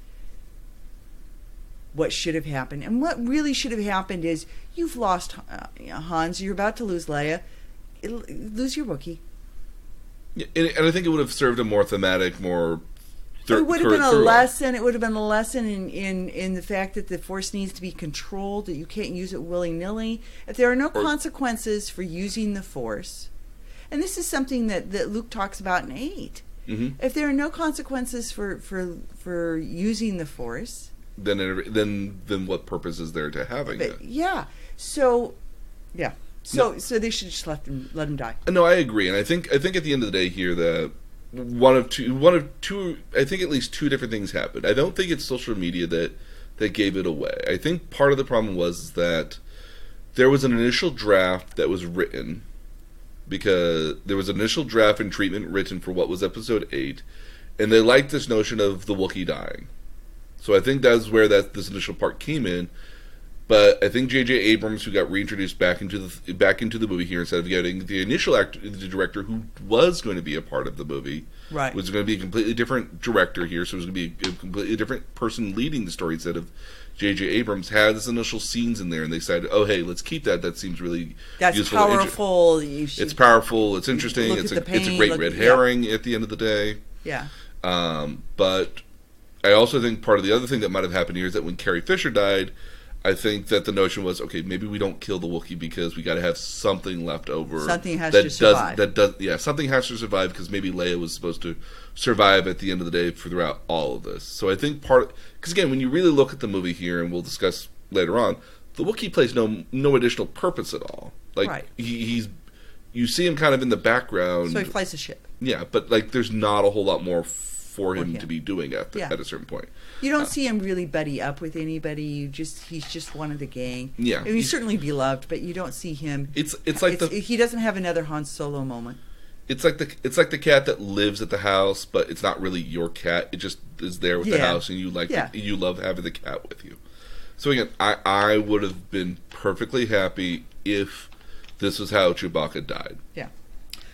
what should have happened. And what really should have happened is you've lost Hans. You're about to lose Leia. Lose your Wookiee. Yeah, and I think it would have served a more thematic, more. It would have been a lesson. It would have been a lesson in the fact that the Force needs to be controlled, that you can't use it willy-nilly. If there are no consequences for using the Force, and this is something that Luke talks about in 8. Mm-hmm. If there are no consequences for using the Force, then what purpose is there to having it? Yeah. So they should just let him die. No, I agree, and I think at the end of the day here that one of two. I think at least two different things happened. I don't think it's social media that gave it away. I think part of the problem was that there was an initial draft that was written, because there was an initial draft and treatment written for what was Episode 8, and they liked this notion of the Wookiee dying. So I think that's where this initial part came in. But I think J.J. Abrams, who got reintroduced back into the movie here, instead of getting the initial the director who was going to be a part of the movie, right, was going to be a completely different director here. So it was going to be a completely different person leading the story instead of J.J. Abrams. Had this initial scenes in there, and they decided, "Oh, hey, let's keep that. That seems really useful, powerful. It's powerful. It's interesting. It's a great red herring at the end of the day." Yeah. But I also think part of the other thing that might have happened here is that when Carrie Fisher died, I think that the notion was, okay, maybe we don't kill the Wookiee because we got to have something left over. Something has to survive. Something has to survive, because maybe Leia was supposed to survive at the end of the day throughout all of this. So I think because again, when you really look at the movie here, and we'll discuss later on, the Wookiee plays no additional purpose at all. Like, right. You see him kind of in the background. So he flies a ship. Yeah, but like there's not a whole lot more for him to be doing at a certain point. You don't see him really buddy up with anybody. He's just one of the gang. Yeah, I mean, he's certainly beloved, but you don't see him. It's like he doesn't have another Han Solo moment. It's like the cat that lives at the house, but it's not really your cat. It just is there with the house, and you you love having the cat with you. So again, I would have been perfectly happy if this was how Chewbacca died. Yeah.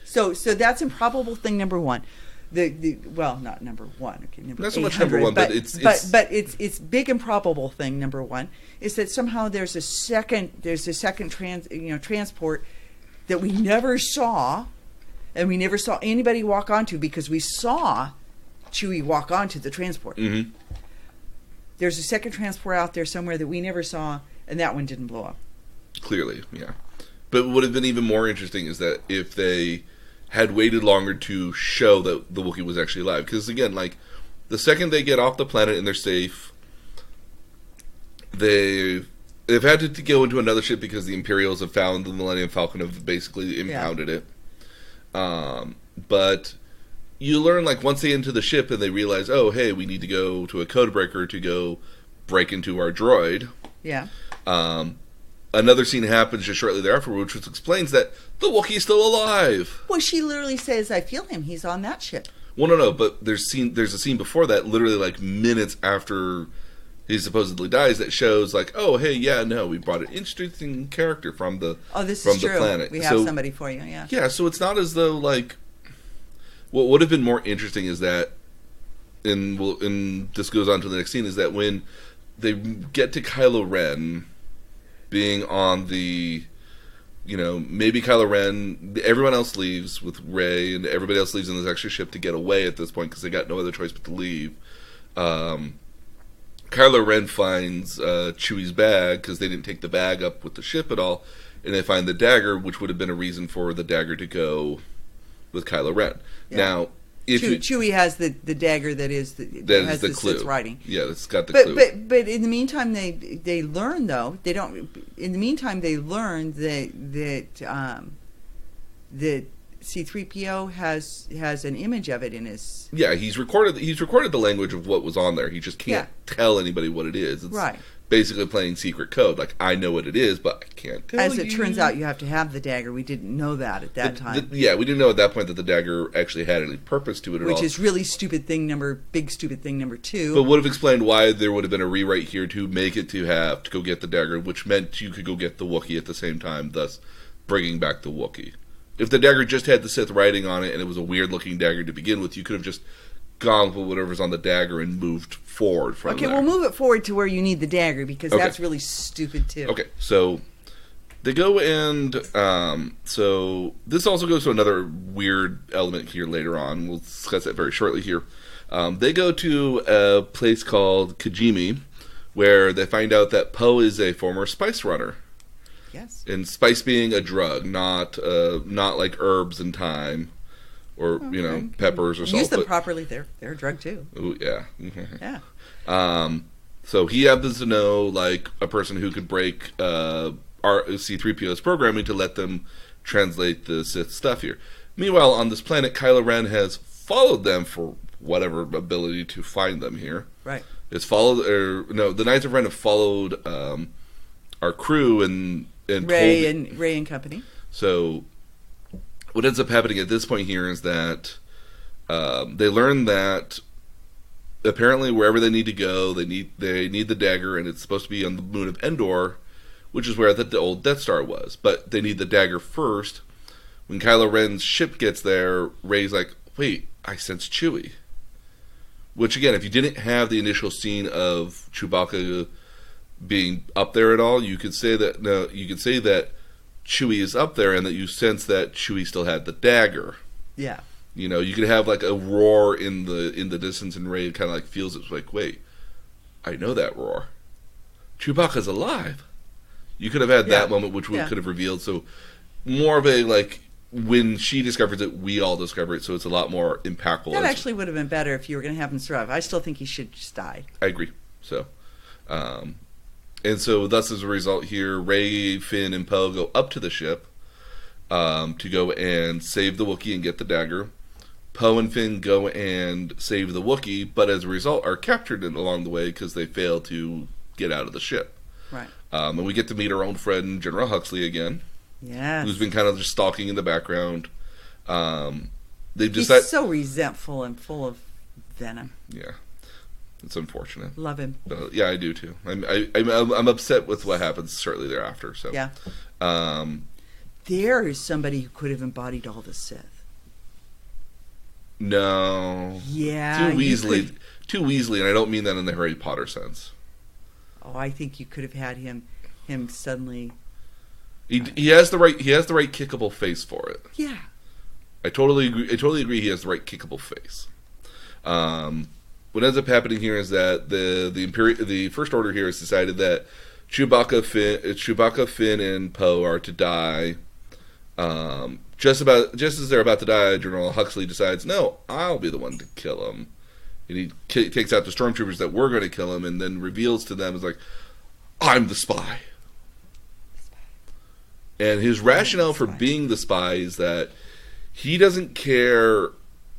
So that's improbable thing number one. Well, not number one. Okay, not so much number one, but it's big improbable thing. Number one is that somehow there's a second transport that we never saw, and we never saw anybody walk onto, because we saw Chewie walk onto the transport. Mm-hmm. There's a second transport out there somewhere that we never saw, and that one didn't blow up. Clearly, yeah. But what would have been even more interesting is that if they had waited longer to show that the Wookiee was actually alive. Because again, like, the second they get off the planet and they're safe, they've had to go into another ship because the Imperials have found the Millennium Falcon, have basically impounded it. But you learn, like, once they get into the ship and they realize, oh, hey, we need to go to a code breaker to go break into our droid. Yeah. Another scene happens just shortly thereafter, which explains that the Wookiee's still alive. Well, she literally says, "I feel him. He's on that ship." Well, no, but there's a scene before that, literally like minutes after he supposedly dies, that shows like, oh, hey, yeah, no, we brought an interesting character from the planet. We have somebody for you, yeah. Yeah, so it's not as though like what would have been more interesting is that, and this goes on to the next scene, is that when they get to Kylo Ren being on the, maybe Kylo Ren, everyone else leaves with Rey, and everybody else leaves in this extra ship to get away at this point because they got no other choice but to leave. Kylo Ren finds Chewie's bag, because they didn't take the bag up with the ship at all, and they find the dagger, which would have been a reason for the dagger to go with Kylo Ren. Yeah. Now, if Chewy has the dagger that has the clue. Sith's writing. Yeah, it's got the clue. But in the meantime, they learn though they don't. In the meantime, they learn that C-3PO has an image of it in his. Yeah, he's recorded the language of what was on there. He just can't tell anybody what it is. It's right. Basically playing secret code. Like, I know what it is, but I can't tell you. As it turns out, you have to have the dagger. We didn't know that at that time. We didn't know at that point that the dagger actually had any purpose to it at all. Which is really big stupid thing number 2. But would have explained why there would have been a rewrite here to make it to have to go get the dagger, which meant you could go get the Wookiee at the same time, thus bringing back the Wookiee. If the dagger just had the Sith writing on it and it was a weird-looking dagger to begin with, you could have just gone with whatever's on the dagger and moved forward from there. Okay, we'll move it forward to where you need the dagger, because that's really stupid, too. Okay, so they go and... so this also goes to another weird element here later on. We'll discuss that very shortly here. They go to a place called Kijimi, where they find out that Poe is a former spice runner. Yes. And spice being a drug, not like herbs and thyme. Or, peppers or salt. Use them properly, they're a drug too. Ooh, yeah. Yeah. So he happens to know, like, a person who could break C-3PO's programming to let them translate the Sith stuff here. Meanwhile, on this planet, Kylo Ren has followed them for whatever ability to find them here. Right. The Knights of Ren have followed our crew and Rey and company. So what ends up happening at this point here is that they learn that apparently wherever they need to go, they need the dagger, and it's supposed to be on the moon of Endor, which is where the old Death Star was. But they need the dagger first. When Kylo Ren's ship gets there, Rey's like, "Wait, I sense Chewy." Which again, if you didn't have the initial scene of Chewbacca being up there at all, you could say that Chewie is up there and that you sense that Chewie still had the dagger. Yeah. You could have like a roar in the distance, and Rey kind of like feels it's like, wait, I know that roar. Chewbacca's alive. You could have had that moment, which could have revealed. So more of a like when she discovers it, we all discover it. So it's a lot more impactful. That actually would have been better if you were going to have him survive. I still think he should just die. I agree. So. And so, thus, as a result here, Rey, Finn, and Poe go up to the ship to go and save the Wookiee and get the dagger. Poe and Finn go and save the Wookiee, but as a result are captured along the way because they fail to get out of the ship. Right. And we get to meet our own friend, General Huxley, again. Yes. Who's been kind of just stalking in the background. He's so resentful and full of venom. Yeah. It's unfortunate. Love him. Yeah, I do too. I'm upset with what happens shortly thereafter. So yeah. There is somebody who could have embodied all the Sith. No. Yeah. Too Weasley, and I don't mean that in the Harry Potter sense. Oh, I think you could have had him suddenly. He has the right kickable face for it. Yeah. I totally agree. He has the right kickable face. What ends up happening here is that the First Order here has decided that Chewbacca, Finn, and Poe are to die. Just as they're about to die, General Huxley decides, no, I'll be the one to kill him. And he takes out the stormtroopers that were going to kill him, and then reveals to them, is like, I'm the spy. And his rationale for being the spy is that he doesn't care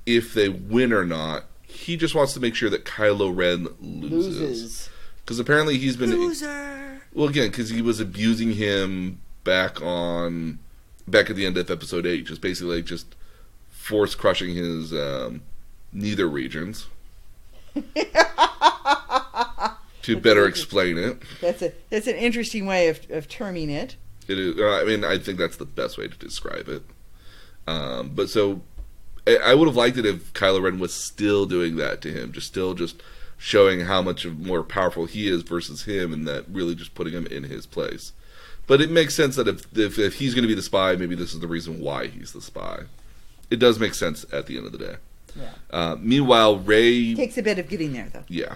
if they win or not. He just wants to make sure that Kylo Ren loses. Because apparently he's been... Loser! Well, again, because he was abusing him back at the end of Episode 8. Just basically just force crushing his nether regions. To better explain it. That's an interesting way of terming it. It is. I think that's the best way to describe it. But so... I would have liked it if Kylo Ren was still doing that to him, just showing how much more powerful he is versus him, and that really just putting him in his place. But it makes sense that if he's going to be the spy, maybe this is the reason why he's the spy. It does make sense at the end of the day. Yeah. Meanwhile, Rey takes a bit of getting there, though. Yeah.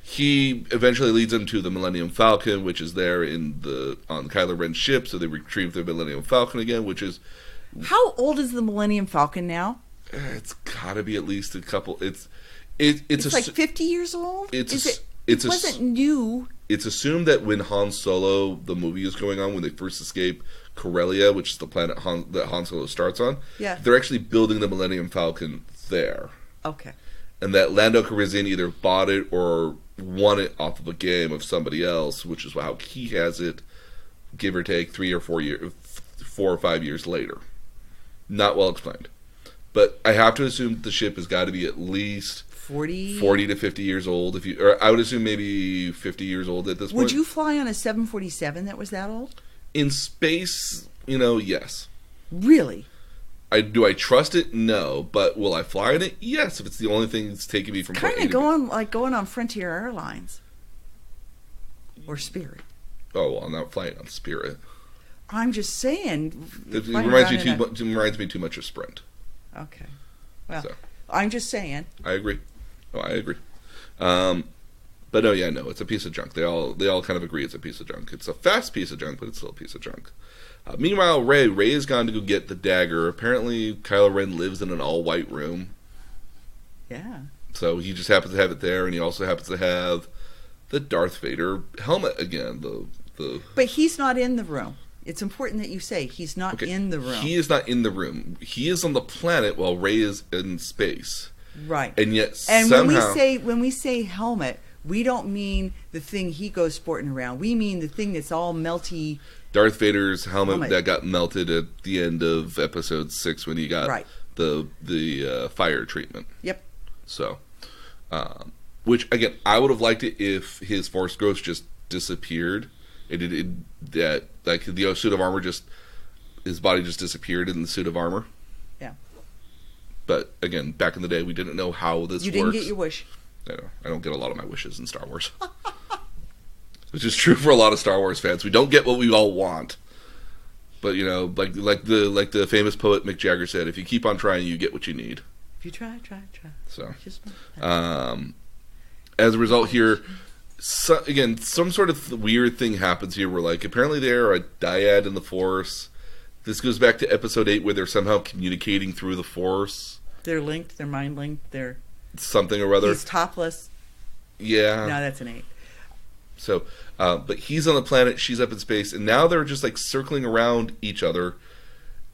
he eventually leads them to the Millennium Falcon, which is there on Kylo Ren's ship. So they retrieve the Millennium Falcon again, which is How old is the Millennium Falcon now? it's got to be at least a couple. It's like 50 years old. It wasn't new. It's assumed that when Han Solo, the movie is going on, when they first escape Corellia, which is the planet that Han Solo starts on, they're actually building the Millennium Falcon there. Okay. And that Lando Calrissian either bought it or won it off of a game of somebody else, which is how he has it, give or take 4 or 5 years later. Not well explained. But I have to assume the ship has got to be at least 40 to 50 years old. Or I would assume maybe 50 years old at this point. Would you fly on a 747 that was that old? In space, yes. Really? Do I trust it? No. But will I fly in it? Yes, if it's the only thing that's taking me from point A to B. Going on Frontier Airlines. Or Spirit. Oh, well, I'm not flying on Spirit. I'm just saying. It reminds me too much of Sprint. Okay. Well, I'm just saying. I agree. Oh, I agree. But no, it's a piece of junk. They all kind of agree it's a piece of junk. It's a fast piece of junk, but it's still a piece of junk. Meanwhile, Rey has gone to go get the dagger. Apparently, Kylo Ren lives in an all-white room. Yeah. So he just happens to have it there, and he also happens to have the Darth Vader helmet again. But he's not in the room. It's important that you say he's not in the room. He is not in the room. He is on the planet while Rey is in space. Right. And yet somehow... when we say helmet, we don't mean the thing he goes sporting around. We mean the thing that's all melty... Darth Vader's helmet that got melted at the end of Episode 6 when he got the fire treatment. Yep. So, which, again, I would have liked it if his Force Ghost just disappeared. Like the suit of armor his body just disappeared in the suit of armor. Yeah. But again, back in the day, we didn't know how this works. You didn't get your wish. I don't get a lot of my wishes in Star Wars. Which is true for a lot of Star Wars fans. We don't get what we all want. But like the famous poet Mick Jagger said, if you keep on trying, you get what you need. If you try. So, as a result here, some sort of weird thing happens here where, apparently they're a dyad in the Force. This goes back to Episode 8 where they're somehow communicating through the Force. They're linked. They're mind linked. They're... something or other. He's topless. Yeah. No, that's an 8. So, but he's on the planet, she's up in space, and now they're just, circling around each other,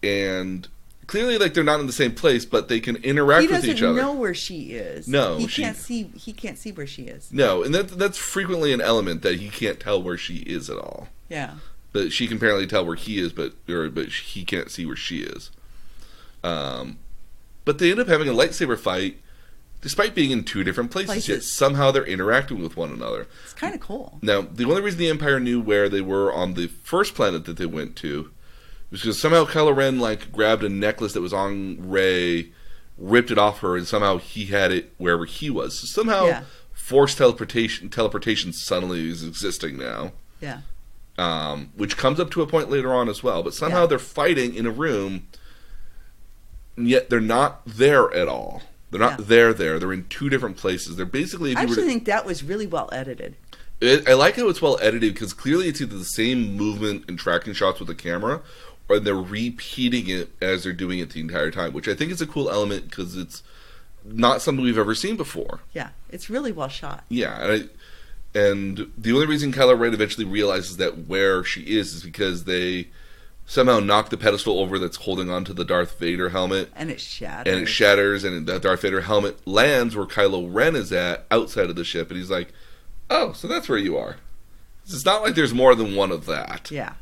and clearly, they're not in the same place, but they can interact with each other. He doesn't know where she is. No. He can't see where she is. No, and that's frequently an element that he can't tell where she is at all. Yeah. But she can apparently tell where he is, but he can't see where she is. But they end up having a lightsaber fight, despite being in 2 different places, yet somehow they're interacting with one another. It's kind of cool. Now, the only reason the Empire knew where they were on the first planet that they went to was because somehow Kylo Ren, grabbed a necklace that was on Rey, ripped it off her, and somehow he had it wherever he was. So somehow, force teleportation suddenly is existing now. Yeah. Which comes up to a point later on as well. But somehow they're fighting in a room, and yet they're not there at all. They're not there. They're in 2 different places. They're basically... I actually think that was really well edited. I like how it's well edited because clearly it's either the same movement and tracking shots with the camera, or they're repeating it as they're doing it the entire time, which I think is a cool element because it's not something we've ever seen before. Yeah, it's really well shot. Yeah, and the only reason Kylo Ren eventually realizes that where she is because they somehow knock the pedestal over that's holding onto the Darth Vader helmet. And it shatters. And the Darth Vader helmet lands where Kylo Ren is at, outside of the ship. And he's like, oh, so that's where you are. It's not like there's more than one of that. Yeah.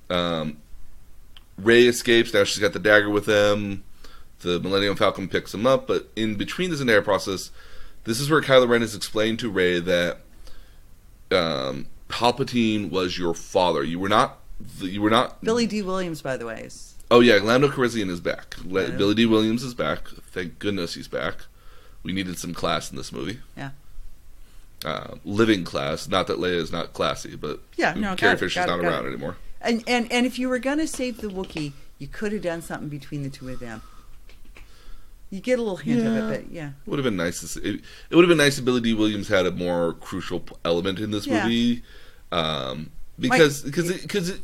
Rey escapes. Now she's got the dagger with him. The Millennium Falcon picks him up. But in between this entire process, this is where Kylo Ren has explained to Rey that Palpatine was your father. You were not... Billy D. Williams, by the way. Oh, yeah, Lando Calrissian is back. Billy D. Williams is back. Thank goodness he's back. We needed some class in this movie. Yeah. Living class. Not that Leia is not classy, but Carrie Fisher's not around anymore. And if you were going to save the Wookiee, you could have done something between the 2 of them. You get a little hint of it, but yeah. It would have been nice to see. It would have been nice if Billy D. Williams had a more crucial element in this movie. Because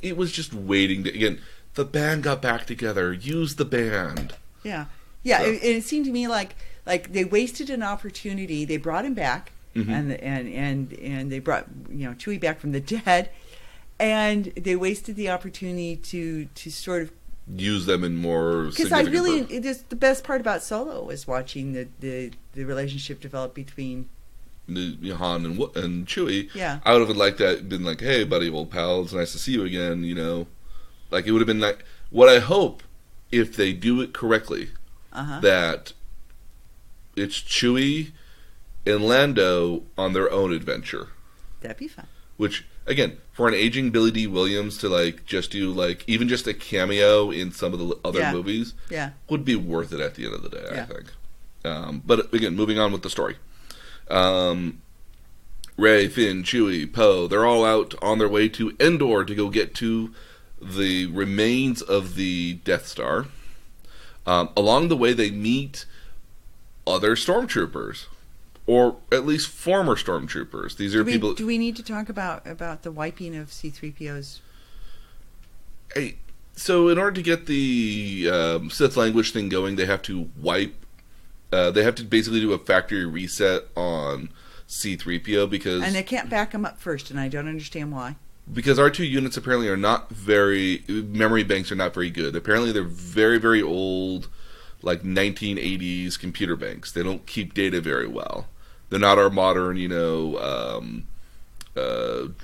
it was just waiting to, again, the band got back together. Use the band. Yeah. Yeah, so. It seemed to me like they wasted an opportunity. They brought him back, and they brought Chewy back from the dead, and they wasted the opportunity to sort of use them in more. Because I really, the best part about Solo was watching the relationship develop between Han and Chewie. Yeah, I would have liked that. Been like, hey, buddy, old pal, it's nice to see you again. Like it would have been like what I hope if they do it correctly. That it's Chewie and Lando on their own adventure. That'd be fun. Which, again, for an aging Billy D. Williams to like just do like even just a cameo in some of the other movies, would be worth it at the end of the day. I think. But again, moving on with the story. Rey, Finn, Chewie, Poe—they're all out on their way to Endor to go get to the remains of the Death Star. Along the way, they meet other stormtroopers, or at least former stormtroopers. These are people. Do we need to talk about the wiping of C-3PO's? Hey, so in order to get the Sith language thing going, they have to wipe. They have to basically do a factory reset on C-3PO because, and they can't back him up first, and I don't understand why. Because R2 units apparently are not memory banks are not very good. Apparently they're very, very old, like 1980s computer banks. They don't keep data very well. They're not our modern,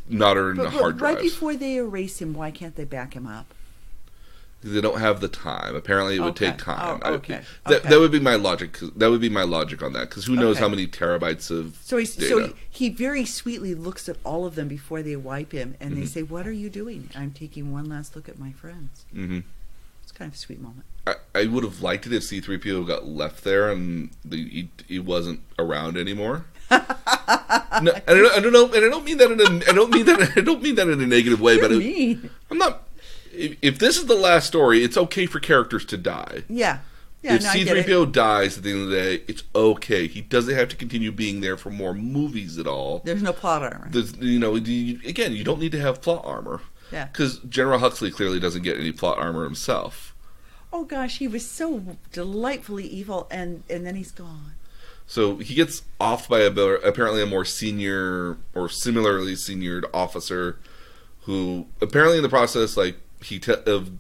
modern hard drives. Right before they erase him, why can't they back him up? Because they don't have the time. Apparently it would take time. Oh, okay. That would be my logic. That would be my logic on that. Because who knows how many terabytes of data. So he very sweetly looks at all of them before they wipe him, and they say, "What are you doing?" "I'm taking one last look at my friends." It's kind of a sweet moment. I would have liked it if C-3PO got left there and he wasn't around anymore. No, I don't know, and I don't mean that in a negative way. But I'm not. If this is the last story, it's okay for characters to die. Yeah. If C-3PO dies at the end of the day, it's okay. He doesn't have to continue being there for more movies at all. There's no plot armor. Again, you don't need to have plot armor. Yeah. Because General Huxley clearly doesn't get any plot armor himself. Oh gosh, he was so delightfully evil, and then he's gone. So he gets off by apparently a more senior or similarly seniored officer, who apparently in the process, like of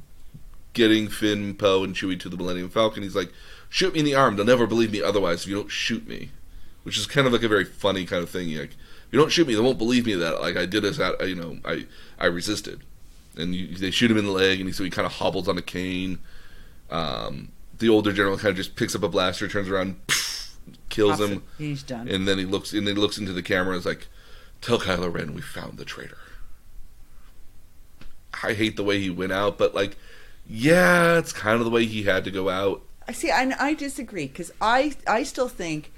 getting Finn, Poe, and Chewie to the Millennium Falcon, he's like, "Shoot me in the arm. They'll never believe me otherwise if you don't shoot me," which is kind of like a very funny kind of thing. Like, if you don't shoot me, they won't believe me that like I did this. I resisted, and they shoot him in the leg, and so he kind of hobbles on a cane. The older general kind of just picks up a blaster, turns around, kills him. He's done. And then he looks into the camera and is like, "Tell Kylo Ren we found the traitor." I hate the way he went out, but like, yeah, it's kind of the way he had to go out. See, I disagree, because I still think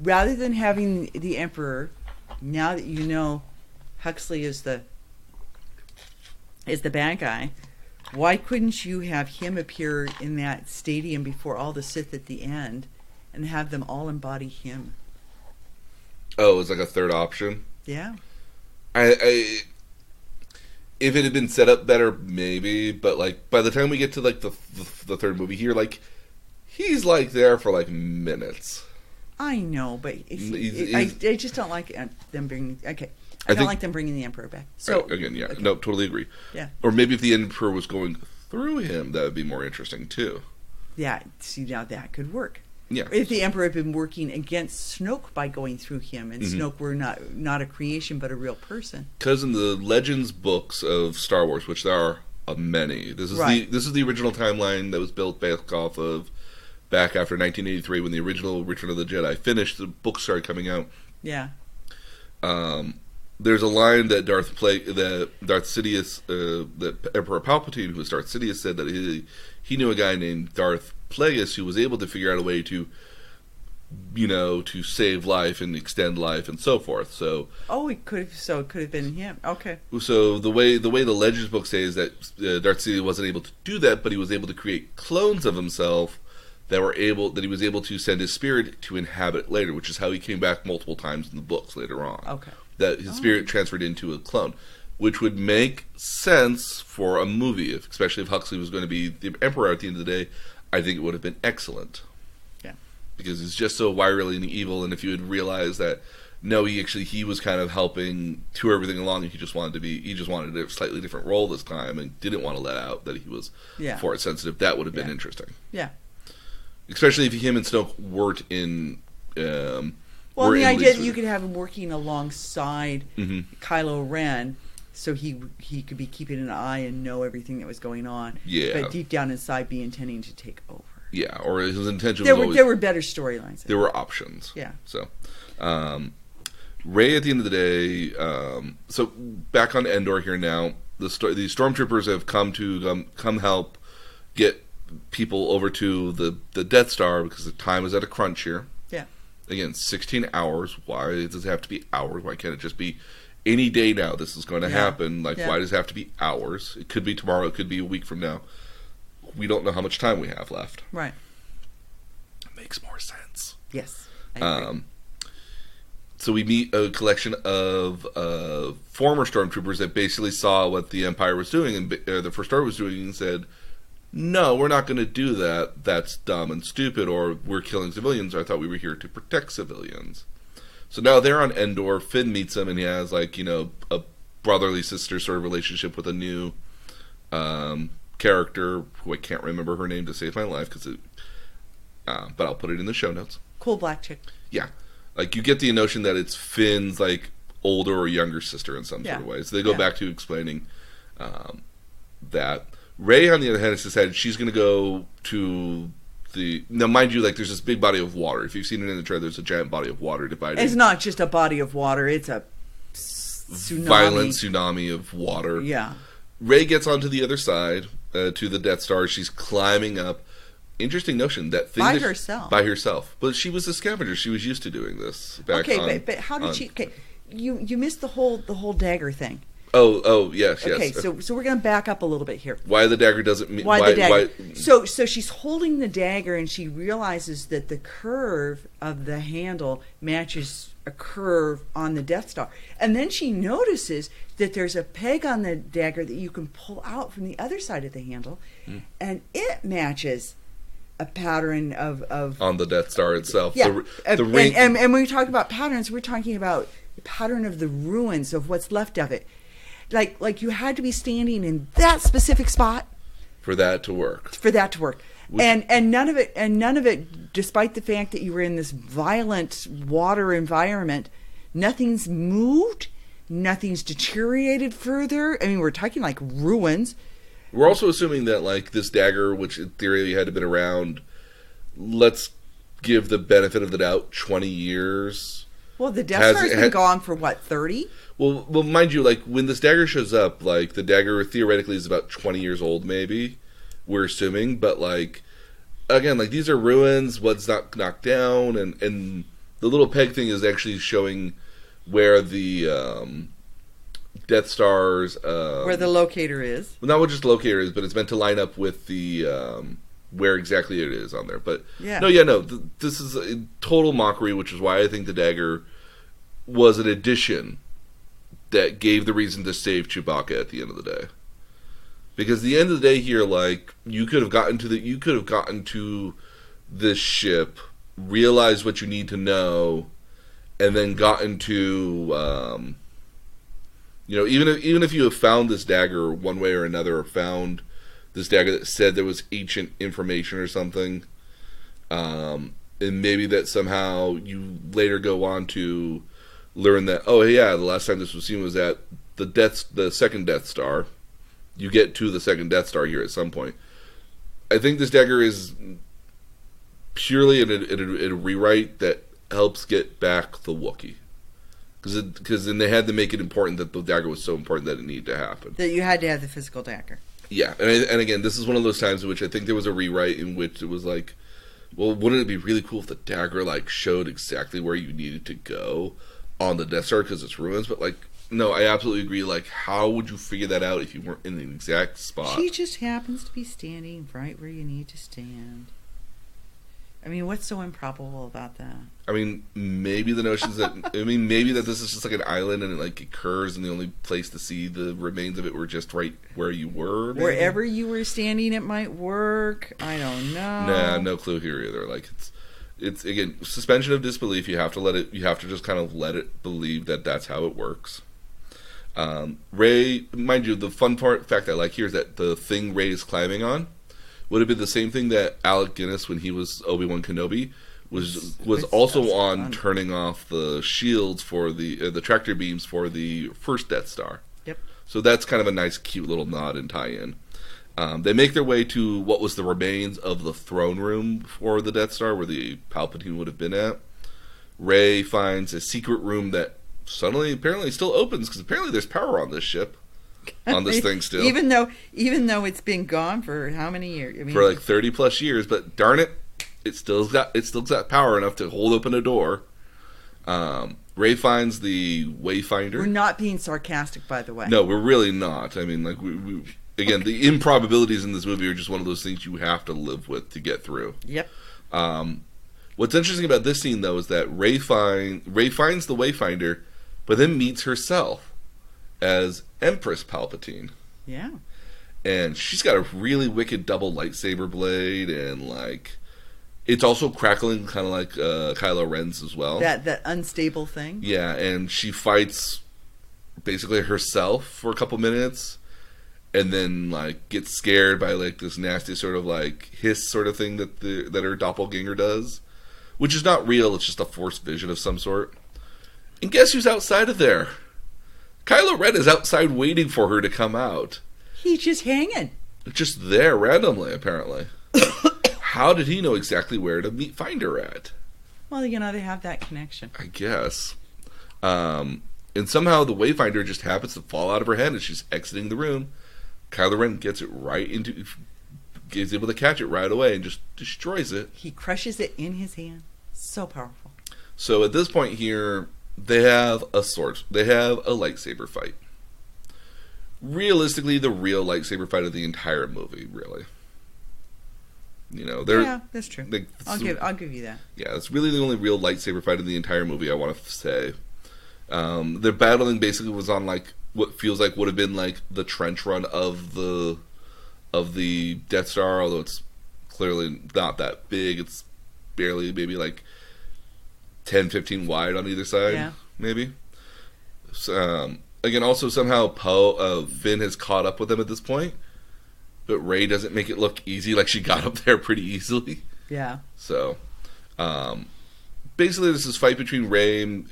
rather than having the Emperor, now that you know Huxley is the bad guy, why couldn't you have him appear in that stadium before all the Sith at the end and have them all embody him? Oh, it's like a third option? Yeah. If it had been set up better, maybe, but like by the time we get to like the third movie here, like he's like there for like minutes. I know, but I just don't like them bringing. Okay, I don't like them bringing the Emperor back. So again, no, totally agree. Yeah, or maybe if the Emperor was going through him, that would be more interesting too. Yeah, see, now that could work. Yeah, if the Emperor had been working against Snoke by going through him, and Snoke were not a creation but a real person. Because in the Legends books of Star Wars, which there are many, this is the original timeline that was built back after 1983 when the original Return of the Jedi finished. The books started coming out. Yeah. There's a line that Darth Sidious, that Emperor Palpatine, who was Darth Sidious, said that he knew a guy named Darth Plagueis who was able to figure out a way to save life and extend life and so forth. So it could have been him. Okay. So the way the Legends books say is that Darth Sidious wasn't able to do that, but he was able to create clones of himself that he was able to send his spirit to inhabit later, which is how he came back multiple times in the books later on. Okay. That his spirit transferred into a clone, which would make sense for a movie, especially if Huxley was going to be the Emperor at the end of the day. I think it would have been excellent. Yeah. Because he's just so wirily and evil, and if you had realized that, no, he was kind of helping to everything along, and he just wanted a slightly different role this time, and didn't want to let out that he was force sensitive. That would have been interesting. Yeah. Especially if him and Snoke weren't in. Well, the idea that you could have him working alongside Kylo Ren, so he could be keeping an eye and know everything that was going on. Yeah. But deep down inside, be intending to take over. Yeah, or his intention there was were there were better storylines. There were options. Yeah. So, Rey at the end of the day. So back on Endor here now. The stormtroopers have come help get people over to the Death Star because the time is at a crunch here. Yeah. Again, 16 hours. Why does it have to be hours? Why can't it just be any day now? This is going to happen. Why does it have to be hours? It could be tomorrow. It could be a week from now. We don't know how much time we have left. Right. It makes more sense. Yes. I agree. So we meet a collection of former stormtroopers that basically saw what the Empire was doing and the First Order was doing and said, no, we're not going to do that. That's dumb and stupid, or we're killing civilians. I thought we were here to protect civilians. So now they're on Endor. Finn meets them, and he has a brotherly sister sort of relationship with a new character who I can't remember her name to save my life, but I'll put it in the show notes. Cool black chick. Yeah. You get the notion that it's Finn's, older or younger sister in some sort of way. So they go back to explaining that. Rey, on the other hand, has decided she's going to go to now, mind you, there's this big body of water. If you've seen it in the trailer, there's a giant body of water dividing. It's not just a body of water. It's a tsunami. Violent tsunami of water. Yeah. Rey gets onto the other side to the Death Star. She's climbing up. Interesting notion. That thing by herself. By herself. But she was a scavenger. She was used to doing this. But how did she... Okay, you missed the whole dagger thing. Oh, yes. Okay, so we're going to back up a little bit here. Why the dagger doesn't mean... Why the dagger? So she's holding the dagger and she realizes that the curve of the handle matches a curve on the Death Star. And then she notices that there's a peg on the dagger that you can pull out from the other side of the handle, and it matches a pattern of on the Death Star itself. Yeah, the ring... and when we talk about patterns, we're talking about the pattern of the ruins of what's left of it. Like you had to be standing in that specific spot for that to work. And none of it, despite the fact that you were in this violent water environment, nothing's moved, nothing's deteriorated further. I mean, we're talking like ruins. We're also assuming that this dagger, which in theory had been around, let's give the benefit of the doubt, 20 years. Well, the Death Star's been gone for what, 30? Well, mind you, when this dagger shows up, the dagger theoretically is about 20 years old, maybe. We're assuming, but again, these are ruins. What's not knocked down, and the little peg thing is actually showing where the Death Star's where the locator is. Well, not what just the locator is, but it's meant to line up with the where exactly it is on there. But this is a total mockery, which is why I think the dagger was an addition that gave the reason to save Chewbacca at the end of the day. Because at the end of the day here, you could have gotten to this ship, realized what you need to know, and then gotten to even if you have found this dagger one way or another, or found this dagger that said there was ancient information or something, and maybe that somehow you later go on to learn that, the last time this was seen was at the second Death Star. You get to the second Death Star here at some point. I think this dagger is purely a rewrite that helps get back the Wookiee. Because then they had to make it important that the dagger was so important that it needed to happen. That you had to have the physical dagger. Yeah, and again, this is one of those times in which I think there was a rewrite in which it was well, wouldn't it be really cool if the dagger showed exactly where you needed to go on the Death Star because it's ruins? But no, I absolutely agree. How would you figure that out if you weren't in the exact spot? She just happens to be standing right where you need to stand. I mean, what's so improbable about that? I mean, maybe the notions that maybe that this is just like an island and it like occurs, and the only place to see the remains of it were just right where you were. Maybe? Wherever you were standing, it might work. I don't know. Nah, no clue here either. Like it's again suspension of disbelief. You have to let it. You have to just kind of let it believe that that's how it works. Rey, mind you, the fun fact I like here is that the thing Rey is climbing on would have been the same thing that Alec Guinness, when he was Obi-Wan Kenobi, was also on fun. Turning off the shields for the tractor beams for the first Death Star. Yep. So that's kind of a nice, cute little nod and tie-in. They make their way to what was the remains of the throne room for the Death Star, where the Palpatine would have been at. Rey finds a secret room that suddenly apparently still opens, because apparently there's power on this ship. On this thing still. Even though it's been gone for how many years? I mean, for like 30 plus years, but darn it, it still's got power enough to hold open a door. Rey finds the Wayfinder. We're not being sarcastic, by the way. No, we're really not. I mean, like we again, the improbabilities in this movie are just one of those things you have to live with to get through. Yep. What's interesting about this scene, though, is that Rey finds the Wayfinder, but then meets herself as Empress Palpatine. Yeah. And she's got a really wicked double lightsaber blade, and like it's also crackling, kind of like Kylo Ren's as well. That unstable thing. Yeah, and she fights basically herself for a couple minutes, and then like gets scared by like this nasty sort of like hiss sort of thing that her doppelganger does, which is not real. It's just a forced vision of some sort. And guess who's outside of there? Kylo Ren is outside waiting for her to come out. He's just hanging. Just there randomly, apparently. How did he know exactly where to find her at? Well, they have that connection. I guess. And somehow the Wayfinder just happens to fall out of her hand as she's exiting the room. Kylo Ren is able to catch it right away and just destroys it. He crushes it in his hand. So powerful. So at this point here, they have a lightsaber fight. Realistically, the real lightsaber fight of the entire movie, really. Yeah, that's true. I'll give you that. Yeah, it's really the only real lightsaber fight in the entire movie, I want to say. Their battling basically was on like what feels like would have been like the trench run of the Death Star, although it's clearly not that big. It's barely maybe like 10, 15 wide on either side, yeah. Maybe. So, again, also somehow Finn has caught up with them at this point, but Rey doesn't make it look easy, like she got up there pretty easily. Yeah. So, basically, this is a fight between Rey and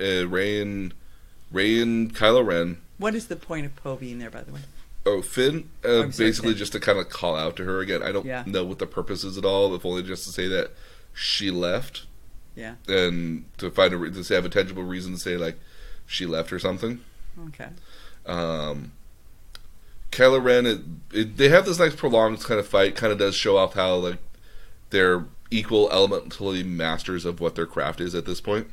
Kylo Ren. What is the point of Poe being there, by the way? Oh, Finn? Basically, just to kind of call out to her again. I don't know what the purpose is at all, if only just to say that she left. Yeah. And to have a tangible reason to say, like, she left or something. Okay. Kylo Ren, they have this nice prolonged kind of fight. Kind of does show off how like they're equal elementally masters of what their craft is at this point.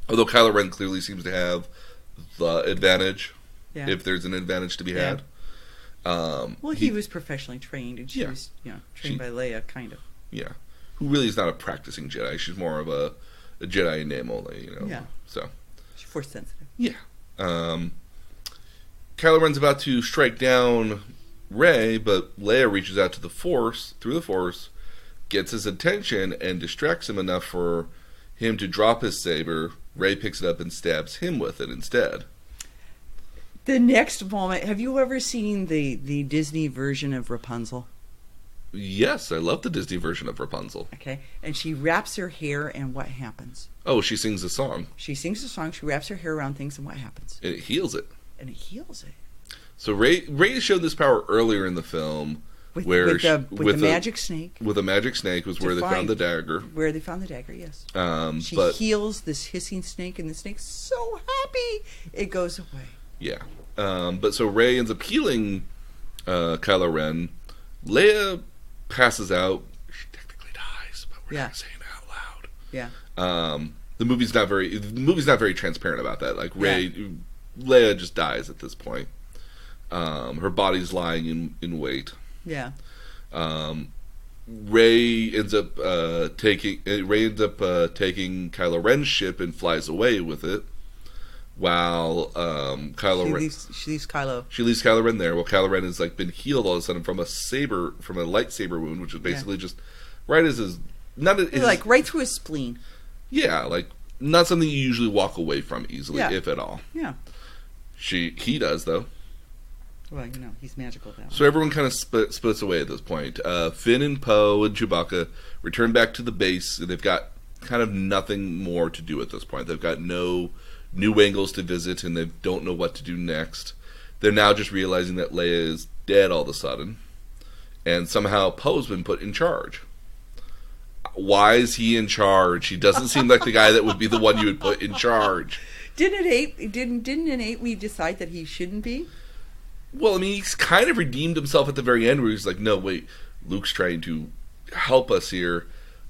Although Kylo Ren clearly seems to have the advantage, if there's an advantage to be had. Well, he was professionally trained, and she was trained by Leia, kind of. Yeah. Who really is not a practicing Jedi. She's more of a Jedi in name only, Yeah. So. She's force sensitive. Yeah. Kylo Ren's about to strike down Rey, but Leia reaches out to the Force, through the Force, gets his attention, and distracts him enough for him to drop his saber. Rey picks it up and stabs him with it instead. The next moment, have you ever seen the Disney version of Rapunzel? Yes, I love the Disney version of Rapunzel. Okay, and she wraps her hair, and what happens? Oh, she sings a song. She sings a song, she wraps her hair around things, and what happens? And it heals it. And it heals it. So Rey showed this power earlier in the film, with the magic snake. With a magic snake was where they found the dagger. Where they found the dagger, yes. She heals this hissing snake, and the snake's so happy it goes away. Yeah. But so Rey ends up healing Kylo Ren. Leia passes out. She technically dies, but we're not saying it out loud. Yeah. The movie's not very transparent about that. Like Leia just dies at this point. Her body's lying in wait. Yeah. Rey ends up taking Kylo Ren's ship and flies away with it, while she leaves Kylo. She leaves Kylo Ren there. Well, Kylo Ren has been healed all of a sudden from a lightsaber wound, which is basically just right as his right through his spleen. Yeah, not something you usually walk away from easily, if at all. Yeah. He does though. Well, he's magical now. So everyone kind of splits away at this point. Finn and Poe and Chewbacca return back to the base, and they've got kind of nothing more to do at this point. They've got no new angles to visit, and they don't know what to do next. They're now just realizing that Leia is dead all of a sudden, and somehow Poe's been put in charge. Why is he in charge? He doesn't seem like the guy that would be the one you would put in charge. Didn't in 8 we decide that he shouldn't be? Well, I mean, he's kind of redeemed himself at the very end where he's like, no, wait, Luke's trying to help us here.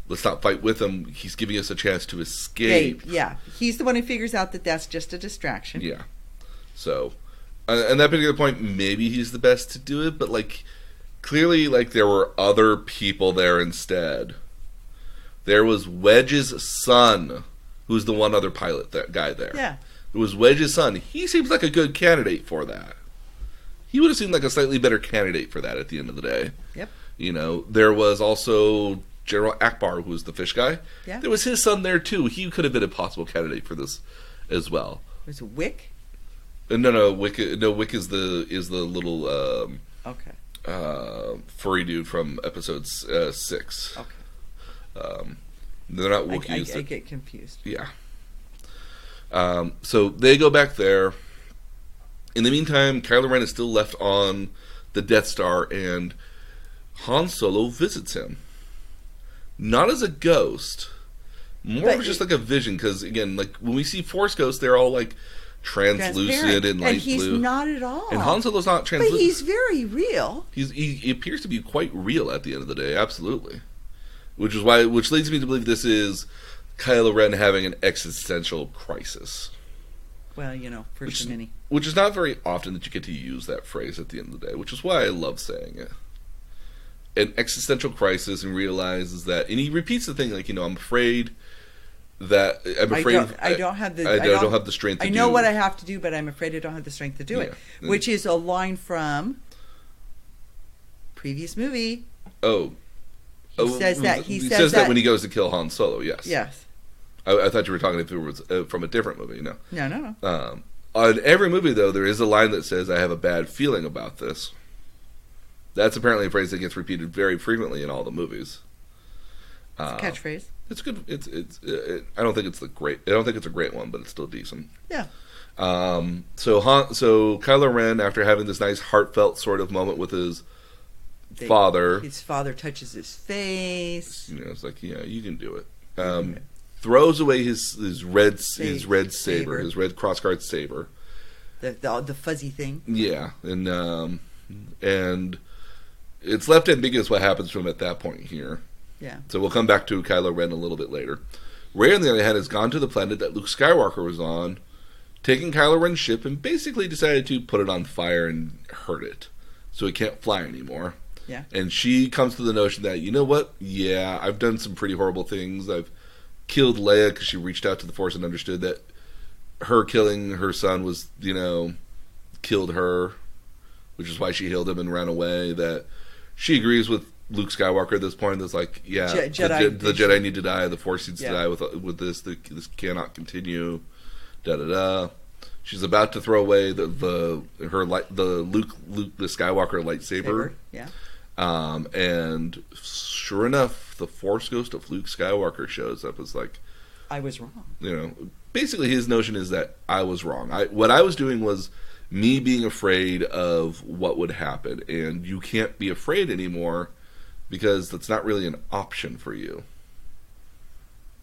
Let's not fight with him. He's giving us a chance to escape. Yeah. He's the one who figures out that that's just a distraction. Yeah. So, at that particular point, maybe he's the best to do it, but, clearly, there were other people there instead. There was Wedge's son, who's the one other pilot, that guy there. Yeah. It was Wedge's son. He seems like a good candidate for that. He would have seemed like a slightly better candidate for that at the end of the day. Yep. There was also General Akbar, who was the fish guy. Yeah. There was his son there, too. He could have been a possible candidate for this as well. Was it Wick? No, Wick is the little furry dude from episode 6. Okay. They're not Wookiees. I get confused. Yeah. So they go back there. In the meantime, Kylo Ren is still left on the Death Star, and Han Solo visits him. Not as a ghost, more of just like a vision, because, again, when we see Force ghosts, they're all, translucent and light he's blue. And he's not at all. And Han Solo's not translucent. But he's very real. He appears to be quite real at the end of the day, absolutely. Which leads me to believe this is Kylo Ren having an existential crisis. Well, first of many. Which is not very often that you get to use that phrase at the end of the day, which is why I love saying it. An existential crisis, and realizes that, and he repeats the thing I'm afraid that I don't have the strength to do it. I know what I have to do, but I'm afraid I don't have the strength to do it. Which is a line from previous movie. Oh. He says that when he goes to kill Han Solo, yes. Yes. I thought you were talking if it was from a different movie. No. No. On every movie, though, there is a line that says, I have a bad feeling about this. That's apparently a phrase that gets repeated very frequently in all the movies. It's a catchphrase. It's good. I don't think it's a great one, but it's still decent. Yeah. So Kylo Ren, after having this nice heartfelt sort of moment with his father, his father touches his face. It's like, yeah, you can do it. Throws away his red saber, his red crossguard saber, the fuzzy thing. Yeah, and it's left ambiguous what happens to him at that point here. Yeah. So we'll come back to Kylo Ren a little bit later. Rey, on the other hand, has gone to the planet that Luke Skywalker was on, taken Kylo Ren's ship, and basically decided to put it on fire and hurt it, so it can't fly anymore. Yeah. And she comes to the notion that, you know what? Yeah, I've done some pretty horrible things. I've killed Leia because she reached out to the Force and understood that her killing her son was, killed her, which is why she healed him and ran away. That she agrees with Luke Skywalker at this point. That's like, yeah, the Jedi need to die. The Force needs to die with this. This cannot continue. She's about to throw away the Luke the Skywalker lightsaber. Yeah. And sure enough, the Force ghost of Luke Skywalker shows up as like, I was wrong. Basically his notion is that I was wrong. What I was doing was me being afraid of what would happen, and you can't be afraid anymore because that's not really an option for you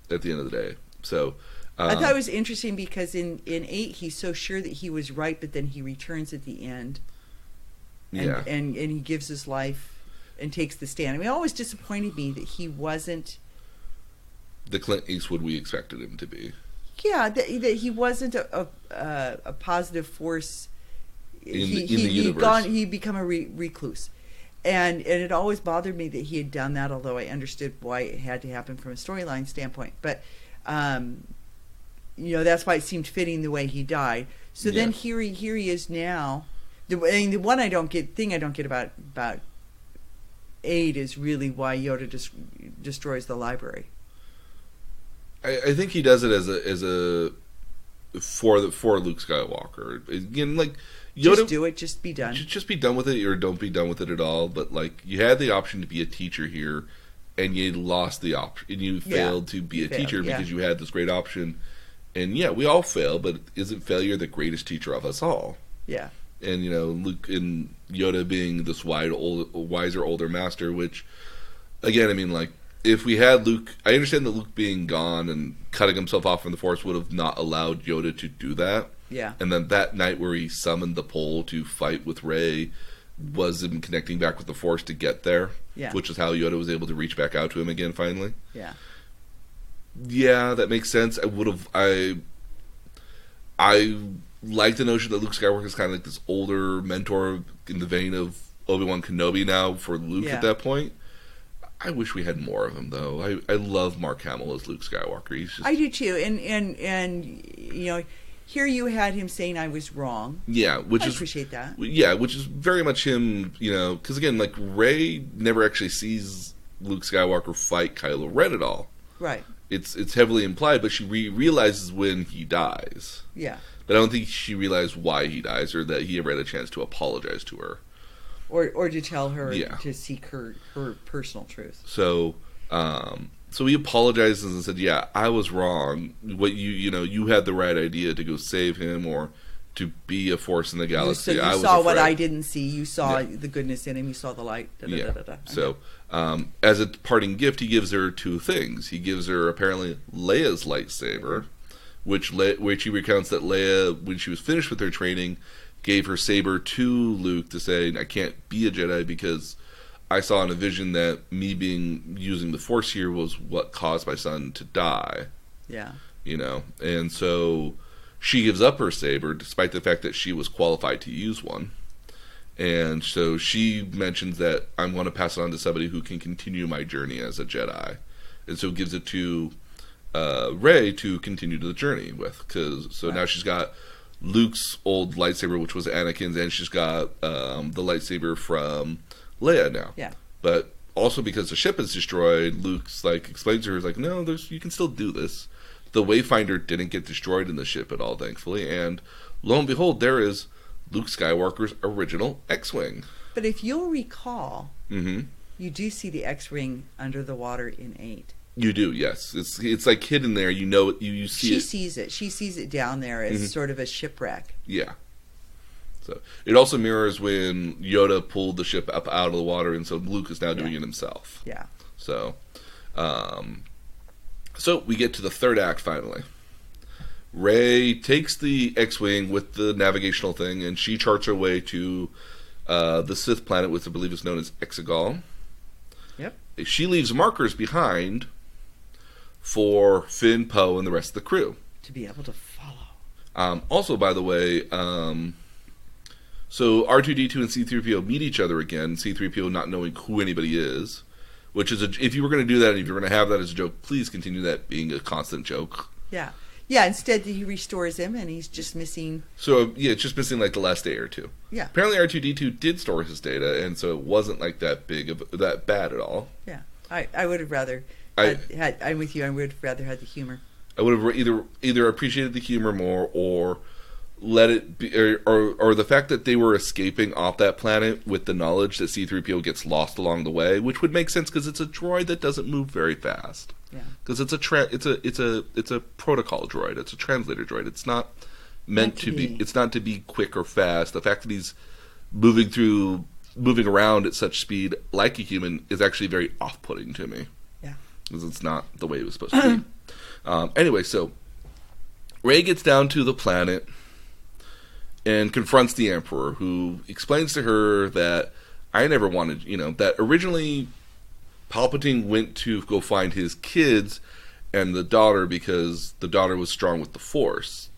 at the end of the day. So I thought it was interesting because in 8 he's so sure that he was right, but then he returns at the end. And he gives his life and takes the stand. I mean, it always disappointed me that he wasn't the Clint Eastwood we expected him to be. Yeah, that he wasn't a positive force in the universe. He'd become a recluse. and it always bothered me that he had done that, although I understood why it had to happen from a storyline standpoint. But that's why it seemed fitting the way he died. So then here he is now. The one I don't get about 8 is really why Yoda destroys the library. I think he does it as a for Luke Skywalker. Again, like Yoda, just do it, just be done. Just be done with it, or don't be done with it at all. But like, you had the option to be a teacher here, and you lost the option, and you failed to be a teacher because you had this great option. And we all fail, but isn't failure the greatest teacher of us all? Yeah. And Luke and Yoda being this wiser, older master, which, again, I mean, like, if we had Luke, I understand that Luke being gone and cutting himself off from the Force would have not allowed Yoda to do that. Yeah. And then that night where he summoned the pole to fight with Rey was him connecting back with the Force to get there. Yeah. Which is how Yoda was able to reach back out to him again finally. Yeah. Yeah, that makes sense. I like the notion that Luke Skywalker is kind of like this older mentor in the vein of Obi-Wan Kenobi now for Luke at that point. I wish we had more of him, though. I love Mark Hamill as Luke Skywalker. I do too, and here you had him saying I was wrong. Yeah, I appreciate that. Yeah, which is very much him. Because again, like Rey never actually sees Luke Skywalker fight Kylo Ren at all. Right. It's heavily implied, but she realizes when he dies. Yeah. But I don't think she realized why he dies, or that he ever had a chance to apologize to her. Or to tell her to seek her personal truth. So he apologizes and said, "Yeah, I was wrong. What you had the right idea to go save him or to be a force in the galaxy. You saw what I didn't see. You saw the goodness in him. You saw the light." So as a parting gift, he gives her 2 things. He gives her apparently Leia's lightsaber, which he recounts that Leia, when she was finished with her training, gave her saber to Luke to say, "I can't be a Jedi because I saw in a vision that me using the Force here was what caused my son to die." Yeah. And so she gives up her saber despite the fact that she was qualified to use one. And so she mentions that I'm going to pass it on to somebody who can continue my journey as a Jedi. And so gives it to Rey to continue the journey with. Now she's got Luke's old lightsaber, which was Anakin's, and she's got the lightsaber from Leia now. Yeah. But also because the ship is destroyed, Luke's explains to her, no, you can still do this. The Wayfinder didn't get destroyed in the ship at all, thankfully, and lo and behold, there is Luke Skywalker's original X-Wing. But if you'll recall, you do see the X-Wing under the water in 8. You do, yes. It's like hidden there. You see it. She sees it. She sees it down there as sort of a shipwreck. Yeah. So it also mirrors when Yoda pulled the ship up out of the water, and so Luke is now doing it himself. Yeah. So we get to the third act finally. Rey takes the X-Wing with the navigational thing, and she charts her way to the Sith planet, which I believe is known as Exegol. Yep. She leaves markers behind for Finn, Poe, and the rest of the crew to be able to follow. Also, by the way, so R2-D2 and C-3PO meet each other again. C-3PO not knowing who anybody is, which is if you were going to do that, and if you're going to have that as a joke, please continue that being a constant joke. Yeah. Yeah, instead he restores him, and he's just missing... So, it's just missing, the last day or 2. Yeah. Apparently R2-D2 did store his data, and so it wasn't, that bad at all. Yeah. I would have rather... I'm with you. I would have rather had the humor. I would have either appreciated the humor more, or let it be... Or the fact that they were escaping off that planet with the knowledge that C-3PO gets lost along the way, which would make sense, because it's a droid that doesn't move very fast. Yeah, because it's a protocol droid. It's a translator droid. It's not meant to be. It's not to be quick or fast. The fact that he's moving around at such speed like a human is actually very off-putting to me. Yeah, because it's not the way it was supposed to be. Anyway, so Rey gets down to the planet and confronts the Emperor, who explains to her that I never wanted, that originally Palpatine went to go find his kids and the daughter because the daughter was strong with the Force.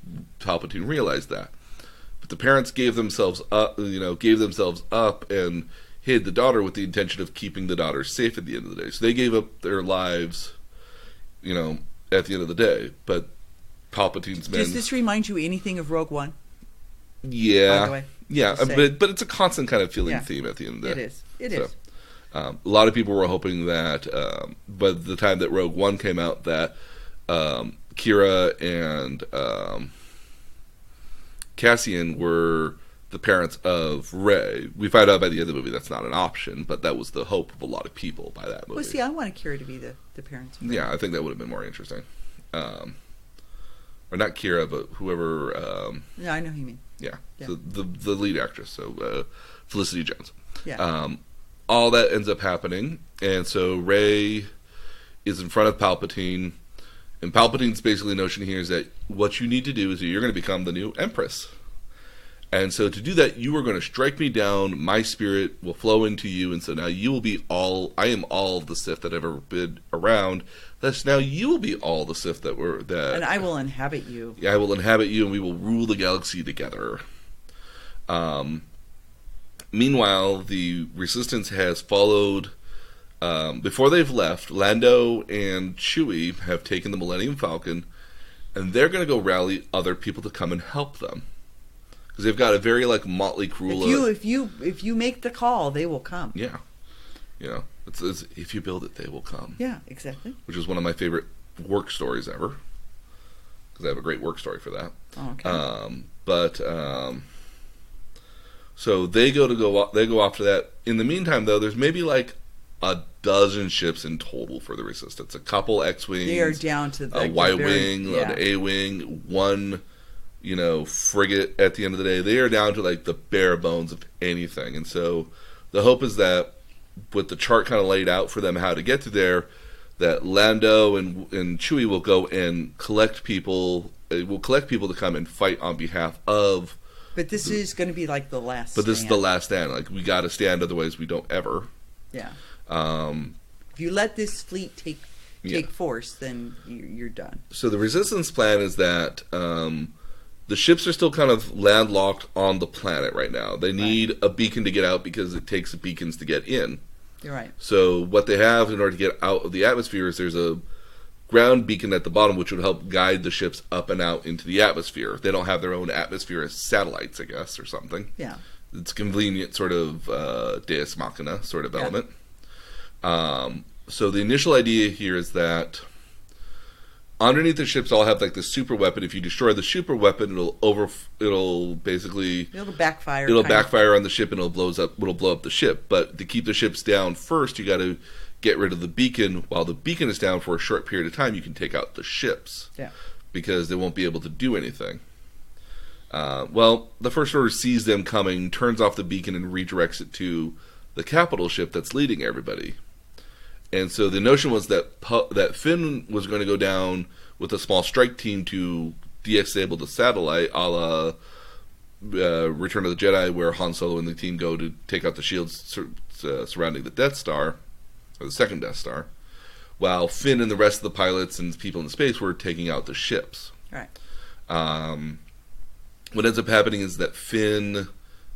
Palpatine realized that. But the parents gave themselves up, and hid the daughter with the intention of keeping the daughter safe at the end of the day. So they gave up their lives, you know, at the end of the day. But Palpatine's men... Does this remind you anything of Rogue One? Yeah. By the way, yeah, but it's a constant kind of feeling theme at the end of the day. It is. A lot of people were hoping that by the time that Rogue One came out, that Kira and Cassian were the parents of Rey. We find out by the end of the movie that's not an option, but that was the hope of a lot of people by that movie. Well, see, I wanted Kira to be the parents of Rey. Yeah, I think that would have been more interesting. Or not Kira, but whoever... Yeah, I know who you mean. Yeah. So the lead actress, so Felicity Jones. Yeah. All that ends up happening, and so Rey is in front of Palpatine, and Palpatine's basically notion here is that what you need to do is that you're going to become the new Empress. And so to do that, you are going to strike me down, my spirit will flow into you, and so now you will be all, I am all of the Sith that have ever been around, thus now you will be all the Sith that were, that... And I will inhabit you. Yeah, I will inhabit you, and we will rule the galaxy together. Meanwhile, the Resistance has followed, before they've left, Lando and Chewy have taken the Millennium Falcon, and they're going to go rally other people to come and help them. Because they've got a very, like, motley crew. If you make the call, they will come. Yeah. You know, it's if you build it, they will come. Yeah, exactly. Which is one of my favorite work stories ever. Because I have a great work story for that. Oh, okay. So they go off to that. In the meantime, though, there's maybe like a dozen ships in total for the Resistance. A couple X-wings. They are down to a Y-wing, an A-wing, one, you know, frigate. At the end of the day, they are down to like the bare bones of anything. And so the hope is that with the chart kind of laid out for them how to get to there, that Lando and Chewie will go and collect people. Will collect people to come and fight on behalf of. But this is going to be like the last. But this is the last stand. Like, we got to stand, otherwise we don't ever. Yeah. If you let this fleet take force, then you're done. So the Resistance plan is that the ships are still kind of landlocked on the planet right now. They need a beacon to get out because it takes beacons to get in. You're right. So what they have in order to get out of the atmosphere is there's a ground beacon at the bottom, which would help guide the ships up and out into the atmosphere. They don't have their own atmosphere as satellites, I guess, or something. Yeah. It's convenient sort of Deus Machina sort of element. So the initial idea here is that underneath the ships all have like the super weapon. If you destroy the super weapon, it'll backfire on the ship, and it'll blow up the ship. But to keep the ships down first, you got to get rid of the beacon. While the beacon is down for a short period of time, you can take out the ships. Yeah. Because they won't be able to do anything. Well, the First Order sees them coming, turns off the beacon, and redirects it to the capital ship that's leading everybody. And so the notion was that Finn was going to go down with a small strike team to disable the satellite, a la Return of the Jedi, where Han Solo and the team go to take out the shields surrounding the Death Star, or the second Death Star, while Finn and the rest of the pilots and people in space were taking out the ships. Right. What ends up happening is that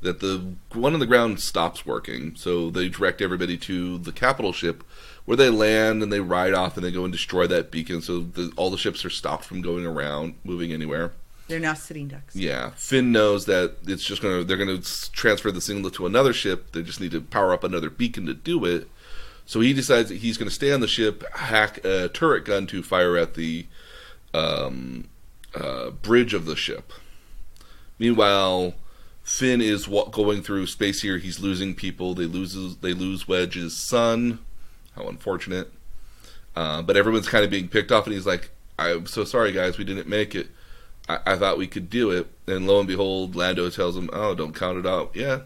the one on the ground stops working, so they direct everybody to the capital ship, where they land and they ride off and they go and destroy that beacon, so all the ships are stopped from going around, moving anywhere. They're now sitting ducks. Yeah. Finn knows that they're going to transfer the signal to another ship. They just need to power up another beacon to do it. So he decides that he's going to stay on the ship, hack a turret gun to fire at the bridge of the ship. Meanwhile, Finn is going through space here. He's losing people. They lose Wedge's son. How unfortunate. But everyone's kind of being picked off, and he's like, I'm so sorry, guys, we didn't make it. I thought we could do it. And lo and behold, Lando tells him, oh, don't count it out yet.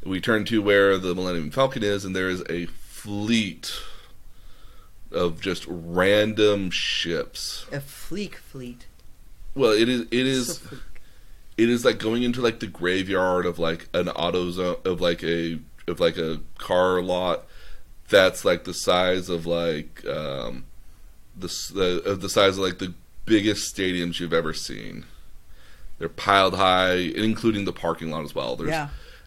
We turn to where the Millennium Falcon is, and there is a fleet of just random ships. A fleet. Well, it is like going into like the graveyard of like an auto zone, of like a car lot that's like the size of like the size of like the biggest stadiums you've ever seen. They're piled high, including the parking lot as well.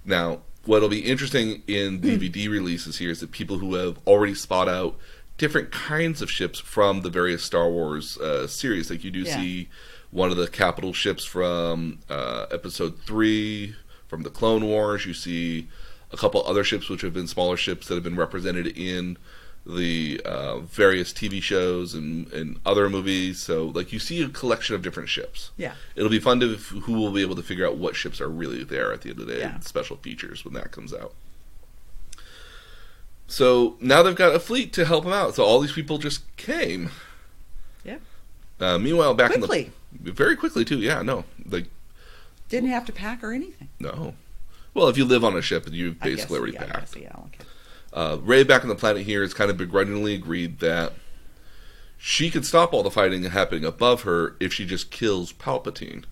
Now, what'll be interesting in DVD releases here is that people who have already spot out different kinds of ships from the various Star Wars series. Like you do see one of the capital ships from Episode 3, from the Clone Wars. You see a couple other ships which have been smaller ships that have been represented in the various TV shows and other movies. So, like, you see a collection of different ships. Yeah. It'll be fun to who will be able to figure out what ships are really there at the end of the day. Yeah. Special features when that comes out. So now they've got a fleet to help them out. So all these people just came. Yeah. Meanwhile, back quickly. Very quickly too. Yeah. No. Like. Didn't have to pack or anything. No. Well, if you live on a ship, you've basically already packed. I guess, okay. Rey back on the planet here has kind of begrudgingly agreed that she could stop all the fighting happening above her if she just kills Palpatine.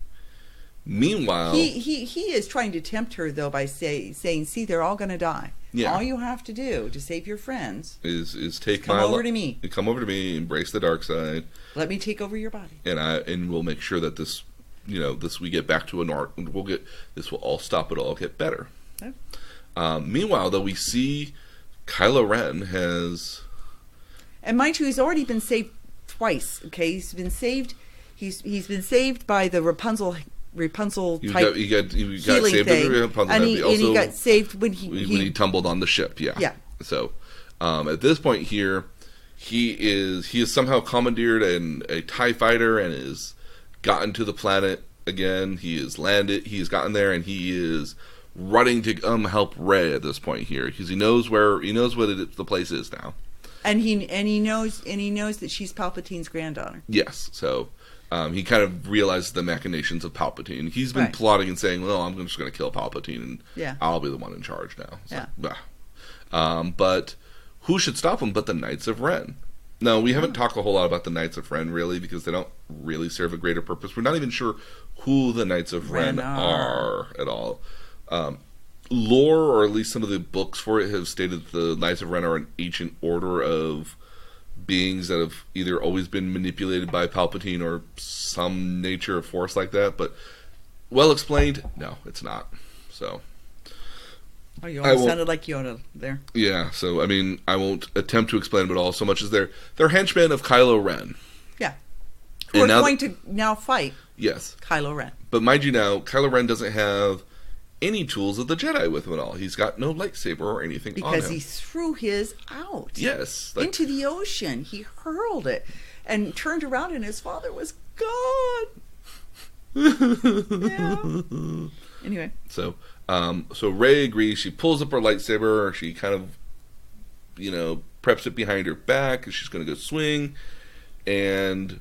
Meanwhile, he is trying to tempt her though by saying, "See, they're all going to die. Yeah. All you have to do to save your friends is take come over to me. Come over to me, embrace the dark side. Let me take over your body, and we'll make sure that this, we get back to this will all stop. It'll all get better." Okay. Meanwhile, though, we see Kylo Ren has, and mind you, he's already been saved twice. Okay, he's been saved. He's been saved by the Rapunzel type he got healing saved thing, Rapunzel, and he got saved when he tumbled on the ship. Yeah. So at this point here, he is somehow commandeered a TIE fighter and is gotten to the planet again. He has landed. He's gotten there, and he is running to help Rey at this point here because he knows what the place is now. And he knows that she's Palpatine's granddaughter. Yes. So. He kind of realizes the machinations of Palpatine. He's been plotting and saying, "Well, I'm just going to kill Palpatine, and I'll be the one in charge now." So, but who should stop him but the Knights of Ren? No, we haven't talked a whole lot about the Knights of Ren, really, because they don't really serve a greater purpose. We're not even sure who the Knights of Ren are at all. Lore, or at least some of the books for it, have stated that the Knights of Ren are an ancient order of beings that have either always been manipulated by Palpatine or some nature of force like that, but well explained, no, it's not. So you almost sounded like Yoda there. Yeah, so I mean, I won't attempt to explain it all so much as they're henchmen of Kylo Ren. Yeah. Who are going to now fight Kylo Ren. But mind you now, Kylo Ren doesn't have any tools of the Jedi with him at all. He's got no lightsaber or anything on him. Because he threw his out. Yes. Into the ocean. He hurled it and turned around and his father was gone. Yeah. Anyway. So Rey agrees. She pulls up her lightsaber. She kind of, preps it behind her back and she's going to go swing. And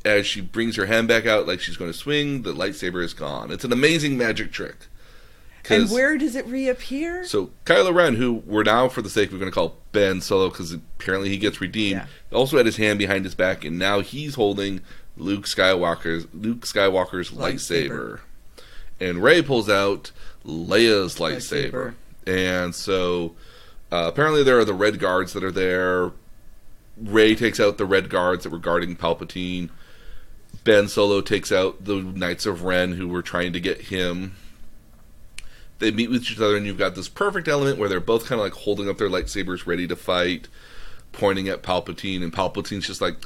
as she brings her hand back out like she's going to swing, the lightsaber is gone. It's an amazing magic trick. And where does it reappear? So Kylo Ren, who we're now, for the sake, we're going to call Ben Solo because apparently he gets redeemed, also had his hand behind his back, and now he's holding Luke Skywalker's lightsaber. And Rey pulls out Leia's lightsaber. And so apparently there are the Red Guards that are there. Rey takes out the Red Guards that were guarding Palpatine. Ben Solo takes out the Knights of Ren who were trying to get him. They meet with each other, and you've got this perfect element where they're both kind of like holding up their lightsabers ready to fight, pointing at Palpatine, and Palpatine's just like,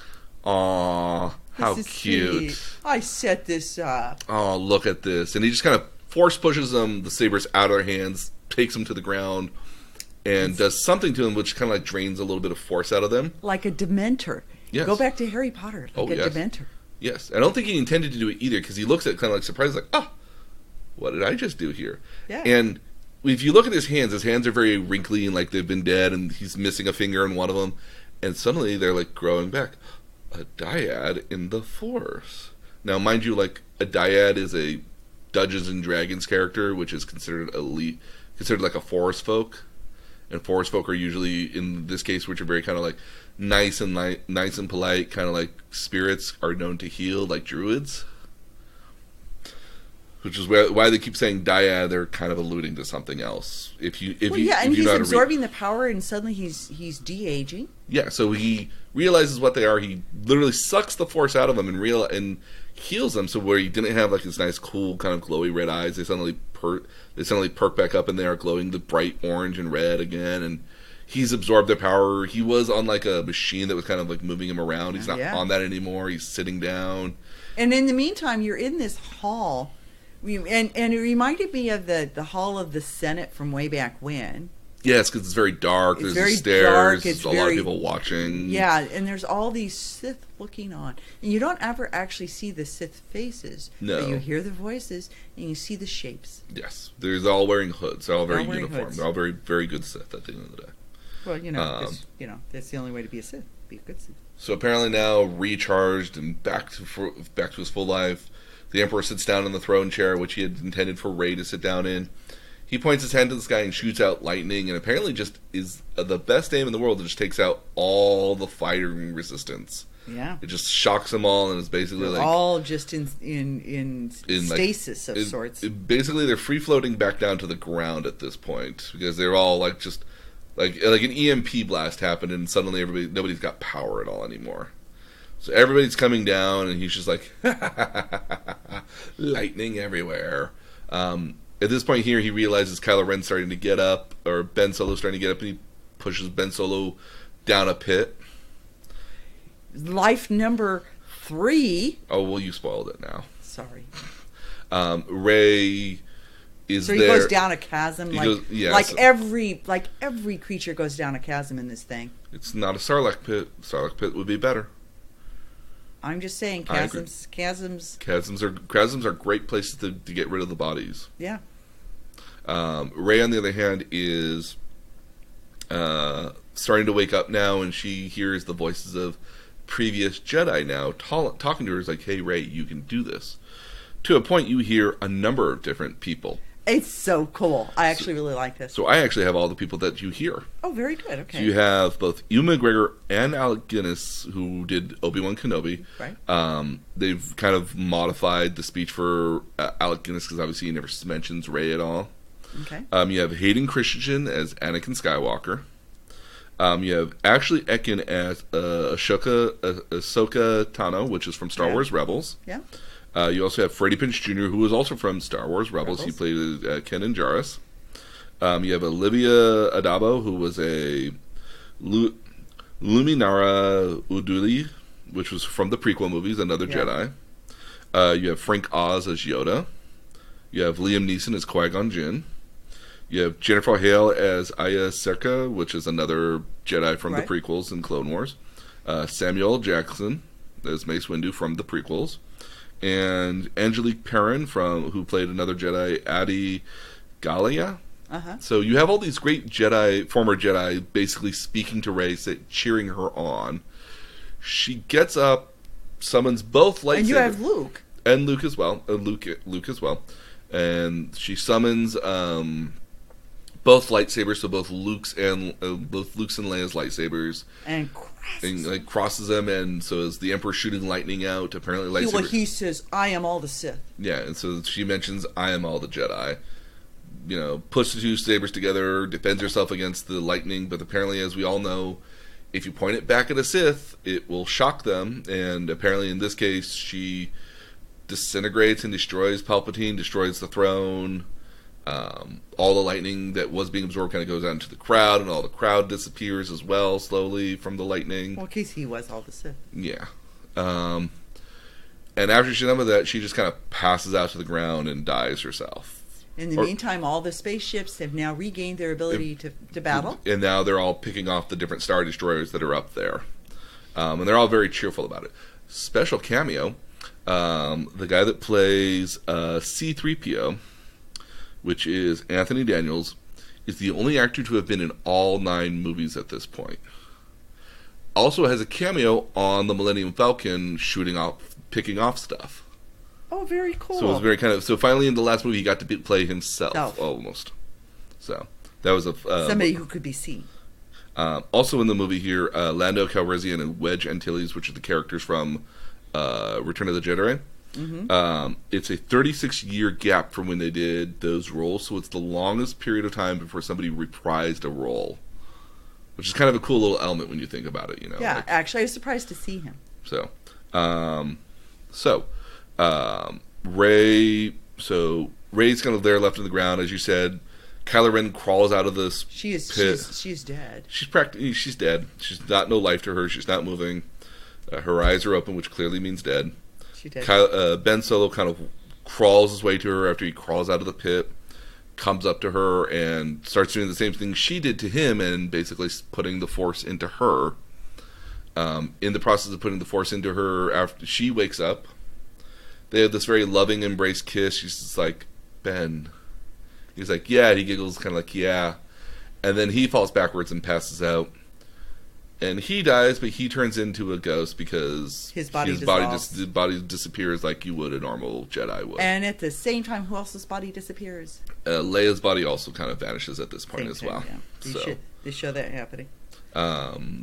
"Aw, how cute. Sweet. I set this up. Oh, look at this." And he just kind of force pushes them, the sabers out of their hands, takes them to the ground, and does something to them which kind of like drains a little bit of force out of them. Like a Dementor. Yes. Go back to Harry Potter. Like a Dementor. Yes. I don't think he intended to do it either, because he looks at it kind of like surprised, like, "Oh, what did I just do here?" Yeah. And if you look at his hands are very wrinkly and like they've been dead, and he's missing a finger in one of them, and suddenly they're like growing back. A dyad in the Force. Now, mind you, like a dyad is a Dungeons and Dragons character, which is considered elite, considered like a forest folk, and forest folk are usually, in this case, which are very kind of like nice and polite, kind of like spirits, are known to heal, like druids. Which is why they keep saying dyad. They're kind of alluding to something else. And he's absorbing the power, and suddenly he's de-aging. Yeah, so he realizes what they are. He literally sucks the force out of them and heals them. So where he didn't have like his nice, cool, kind of glowy red eyes, they suddenly they suddenly perk back up and they are glowing the bright orange and red again, and he's absorbed their power. He was on like a machine that was kind of like moving him around. He's not on that anymore. He's sitting down. And in the meantime, you're in this hall, and it reminded me of the hall of the Senate from way back when. Yes, because it's very dark. There's the stairs. There's a lot of people watching. Yeah, and there's all these Sith looking on. And you don't ever actually see the Sith faces. No. But you hear the voices, and you see the shapes. Yes. They're all wearing hoods. They're all very uniform. They're all very, very good Sith at the end of the day. Well, that's the only way to be a Sith. Be a good Sith. So apparently now, recharged and back to his full life, the Emperor sits down in the throne chair, which he had intended for Rey to sit down in. He points his hand to the sky and shoots out lightning, and apparently just is the best aim in the world. It just takes out all the firing resistance. Yeah. It just shocks them all, and it's basically they're like... all just in stasis of sorts. Basically, they're free-floating back down to the ground at this point, because they're all like just... Like an EMP blast happened, and suddenly nobody's got power at all anymore. So everybody's coming down, and he's just like... lightning everywhere. At this point here, he realizes Kylo Ren's starting to get up, or Ben Solo's starting to get up, and he pushes Ben Solo down a pit. Life number 3. Oh, well, you spoiled it now. Sorry. Rey is there. So he goes down a chasm, every creature goes down a chasm in this thing. It's not a Sarlacc pit. Sarlacc pit would be better. I'm just saying, chasms are great places to get rid of the bodies. Yeah. Rey, on the other hand, is starting to wake up now, and she hears the voices of previous Jedi now talking to her. It's like, hey, Rey, you can do this. To a point, you hear a number of different people. It's so cool. I actually really like this. So I actually have all the people that you hear. Oh, very good. Okay. So you have both Ewan McGregor and Alec Guinness, who did Obi-Wan Kenobi. Right. They've kind of modified the speech for Alec Guinness, because obviously he never mentions Rey at all. Okay. You have Hayden Christensen as Anakin Skywalker. You have Ashley Ekin as Ahsoka Tano, which is from Star Wars Rebels. Yeah. You also have Freddie Prinze Jr., who is also from Star Wars Rebels. He played Kenan Jarrus. You have Olivia Adabo, who was a Luminara Unduli, which was from the prequel movies, another Jedi. You have Frank Oz as Yoda. You have Liam Neeson as Qui-Gon Jinn. You have Jennifer Hale as Aya Serka, which is another Jedi from the prequels and Clone Wars. Samuel Jackson as Mace Windu from the prequels. And Angelique Perrin, who played another Jedi, Adi Gallia. Uh-huh. So you have all these great former Jedi, basically speaking to Rey, cheering her on. She gets up, summons both lightsabers. And you have Luke. And Luke as well. Luke as well. And she summons both lightsabers, so both Luke's and Leia's lightsabers, and crosses them, and so as the Emperor shooting lightning out, apparently lightsabers. He says, "I am all the Sith." Yeah, and so she mentions, "I am all the Jedi." Puts the two sabers together, defends herself against the lightning, but apparently, as we all know, if you point it back at a Sith, it will shock them, and apparently in this case, she disintegrates and destroys Palpatine, destroys the throne. All the lightning that was being absorbed kind of goes out into the crowd, and all the crowd disappears as well, slowly, from the lightning. Well, in case he was all the Sith. Yeah. And after she's done with that, she just kind of passes out to the ground and dies herself. In the meantime, all the spaceships have now regained their ability to battle. And now they're all picking off the different Star Destroyers that are up there. And they're all very cheerful about it. Special cameo, the guy that plays C-3PO, which is Anthony Daniels, is the only actor to have been in all 9 movies at this point. Also has a cameo on the Millennium Falcon picking off stuff. Oh, very cool. So it was very so finally in the last movie he got to play himself, almost. So that was somebody who could be seen. Also in the movie here, Lando Calrissian and Wedge Antilles, which are the characters from Return of the Jedi. Mm-hmm. It's a 36-year gap from when they did those roles, so it's the longest period of time before somebody reprised a role, which is kind of a cool little element when you think about it. Yeah, actually, I was surprised to see him. Rey. So Rey's kind of there, left on the ground, as you said. Kylo Ren crawls out of this pit. She's dead. She's dead. She's got no life to her. She's not moving. Her eyes are open, which clearly means dead. She dead. Ben Solo kind of crawls his way to her after he crawls out of the pit, comes up to her, and starts doing the same thing she did to him, and basically putting the Force into her. In the process of putting the Force into her, after she wakes up, they have this very loving embrace kiss. She's just like, Ben. He's like, yeah. And he giggles, kind of like, yeah. And then he falls backwards and passes out. And he dies, but he turns into a ghost because his body disappears like you would a normal Jedi would. And at the same time, who else's body disappears? Leia's body also kind of vanishes at this point same as well. Yeah. They show that happening.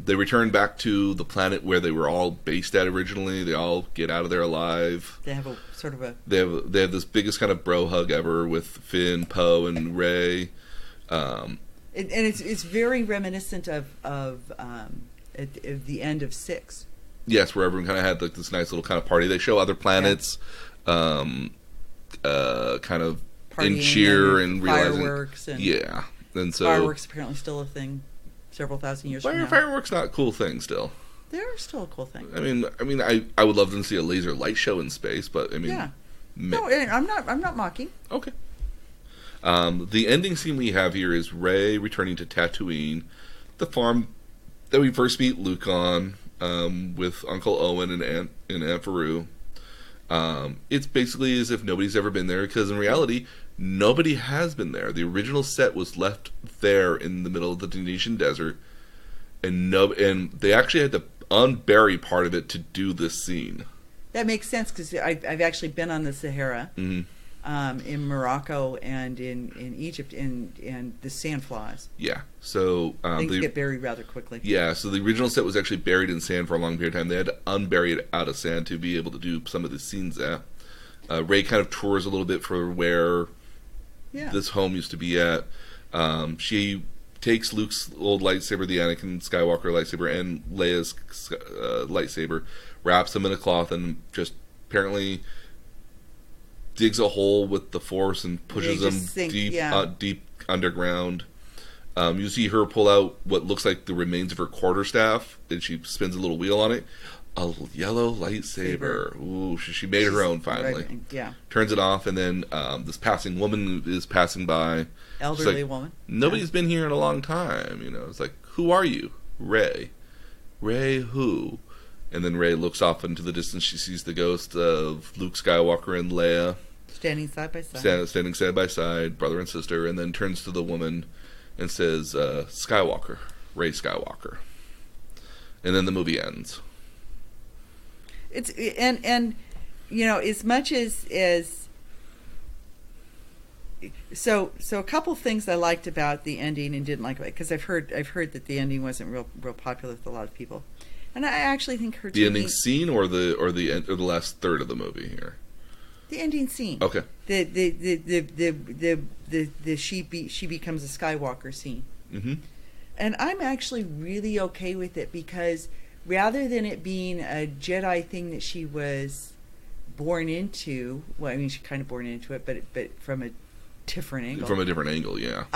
They return back to the planet where they were all based at originally. They all get out of there alive. They have a sort of a... They have this biggest kind of bro hug ever with Finn, Poe, and Rey. And it's very reminiscent of at the end of 6. Yes, where everyone kind of had like this nice little kind of party. They show other planets, kind of Partying in cheer and realizing fireworks and and so fireworks apparently still a thing several thousand years from now. Fireworks not a cool thing still. They're still a cool thing. I mean, I would love to see a laser light show in space, but I mean, no, I'm not mocking. Okay. The ending scene we have here is Rey returning to Tatooine, the farm that we first meet Luke on, with Uncle Owen and Aunt Beru. It's basically as if nobody's ever been there, because in reality, nobody has been there. The original set was left there in the middle of the Tunisian desert, and they actually had to unbury part of it to do this scene. That makes sense, because I've actually been on the Sahara, in Morocco and in Egypt, and the sand flies. Yeah, so things get buried rather quickly. Yeah, so the original set was actually buried in sand for a long period of time. They had to unbury it out of sand to be able to do some of the scenes at. Rey kind of tours a little bit for where this home used to be at. She takes Luke's old lightsaber, the Anakin Skywalker lightsaber, and Leia's lightsaber, wraps them in a cloth, and just apparently digs a hole with the Force and pushes them deep underground. You see her pull out what looks like the remains of her quarterstaff, and she spins a little wheel on it. A yellow lightsaber. Ooh, she made her own finally. Right, yeah. Turns it off, and then this passing woman is passing by. Elderly woman. Nobody's been here in a long time. You know, it's like, who are you? Rey. Rey who? And then Rey looks off into the distance. She sees the ghost of Luke Skywalker and Leia. Standing side by side. Standing side by side, brother and sister, and then turns to the woman and says, Skywalker. Rey Skywalker. And then the movie ends. It's and you know, as much as so a couple of things I liked about the ending and didn't like about it, because I've heard that the ending wasn't real popular with a lot of people, and I actually think her the ending scene or the last third of the movie here. The ending scene. Okay. The she becomes a Skywalker scene. Mm-hmm. And I'm actually really okay with it, because rather than it being a Jedi thing that she was born into, well, I mean, she's kind of born into it, but from a different angle. From a different angle, yeah.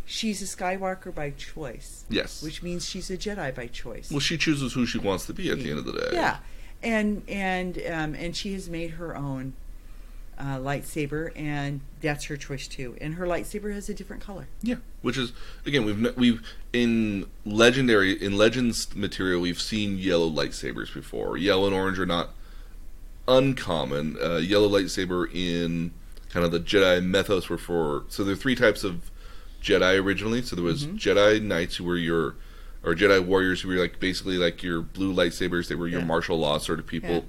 She's a Skywalker by choice. Yes. Which means she's a Jedi by choice. Well, she chooses who she wants to be at the end of the day. Yeah. And she has made her own lightsaber, and that's her choice too. And her lightsaber has a different color. Yeah, which is, again, we've in Legends material, we've seen yellow lightsabers before. Yellow and orange are not uncommon. Yellow lightsaber in kind of the Jedi mythos so there are 3 types of Jedi originally. So there was Jedi Knights, who were or Jedi warriors, who were like basically like your blue lightsabers. They were your martial law sort of people.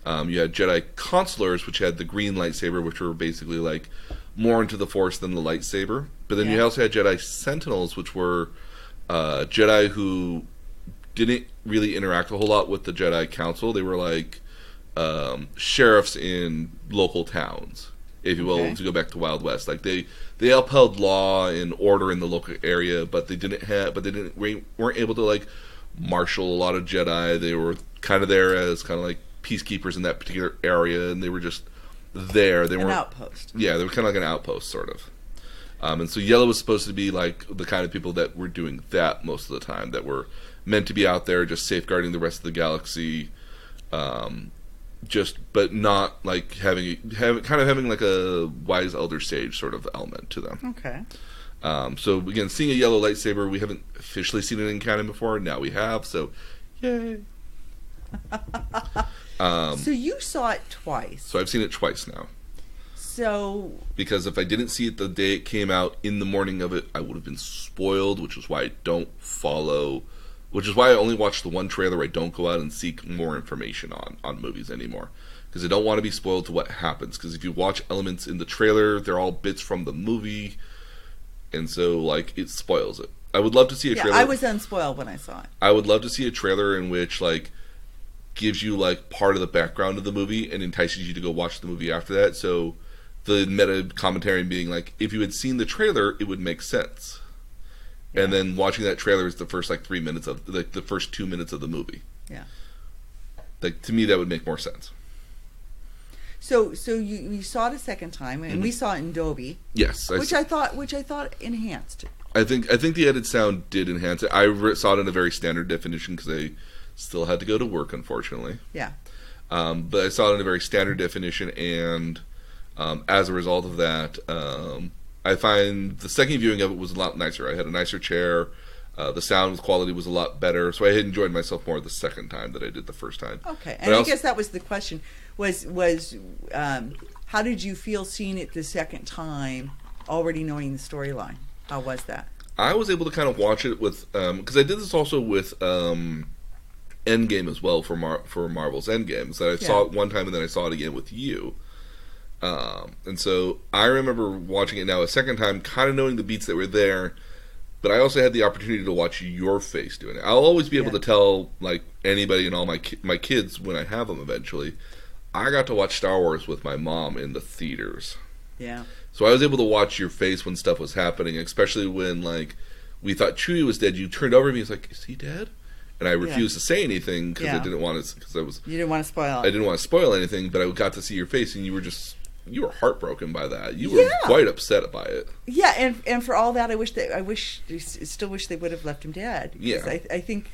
Yeah. You had Jedi Consulars, which had the green lightsaber, which were basically like more into the Force than the lightsaber. But then you also had Jedi Sentinels, which were Jedi who didn't really interact a whole lot with the Jedi Council. They were like sheriffs in local towns, if you will, to go back to Wild West. Like they upheld law and order in the local area, but they weren't able to like marshal a lot of Jedi. They were kind of there as kind of like peacekeepers in that particular area, and they were just there. They An weren't outpost. Yeah, they were kind of like an outpost, sort of. And so Yellow was supposed to be like the kind of people that were doing that most of the time, that were meant to be out there just safeguarding the rest of the galaxy, but not like having like a wise elder sage sort of element to them. Okay. So again, seeing a yellow lightsaber, we haven't officially seen it in canon before. Now we have, so yay. So you saw it twice. So I've seen it twice now. So Because if I didn't see it the day it came out, in the morning of it, I would have been spoiled, which is why I don't follow. Which is why I only watch the one trailer. I don't go out and seek more information on movies anymore. Because I don't want to be spoiled to what happens. Because if you watch elements in the trailer, they're all bits from the movie. And so, like, it spoils it. I would love to see a trailer. I was unspoiled when I saw it. I would love to see a trailer in which, like, gives you, like, part of the background of the movie and entices you to go watch the movie after that. So the meta commentary being, like, if you had seen the trailer, it would make sense. And then watching that trailer is the first, like, 3 minutes of, like, the first 2 minutes of the movie. Yeah. Like, to me, that would make more sense. So you saw it a second time, and we saw it in Dolby. Yes. Which I thought enhanced. I think the added sound did enhance it. I saw it in a very standard definition because I still had to go to work, unfortunately. Yeah. But I saw it in a very standard definition, and as a result of that, I find the second viewing of it was a lot nicer. I had a nicer chair. The sound quality was a lot better, so I had enjoyed myself more the second time than I did the first time. Okay, and I guess that was the question: was how did you feel seeing it the second time, already knowing the storyline? How was that? I was able to kind of watch it with because I did this also with Endgame as well for Marvel's Endgame. So I saw it one time and then I saw it again with you. And so I remember watching it now a second time, kind of knowing the beats that were there, but I also had the opportunity to watch your face doing it. I'll always be able to tell, like, anybody and all my kids when I have them eventually. I got to watch Star Wars with my mom in the theaters. Yeah. So I was able to watch your face when stuff was happening, especially when, like, we thought Chewy was dead. You turned over to me and was like, is he dead? And I refused to say anything because I didn't want to, because I was... You didn't want to spoil it. I didn't want to spoil anything, but I got to see your face and you were heartbroken by that. You were quite upset by it. Yeah, and for all that, I still wish they would have left him dead. Yeah. I think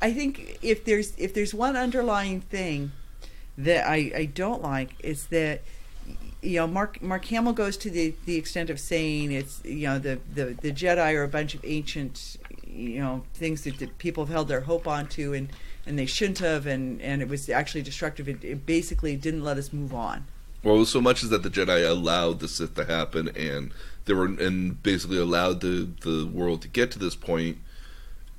if there's one underlying thing that I don't like, is that, you know, Mark Hamill goes to the extent of saying it's, you know, the Jedi are a bunch of ancient, you know, things that people have held their hope onto and they shouldn't have, and it was actually destructive. It basically didn't let us move on. Well, so much as that the Jedi allowed the Sith to happen, and basically allowed the world to get to this point,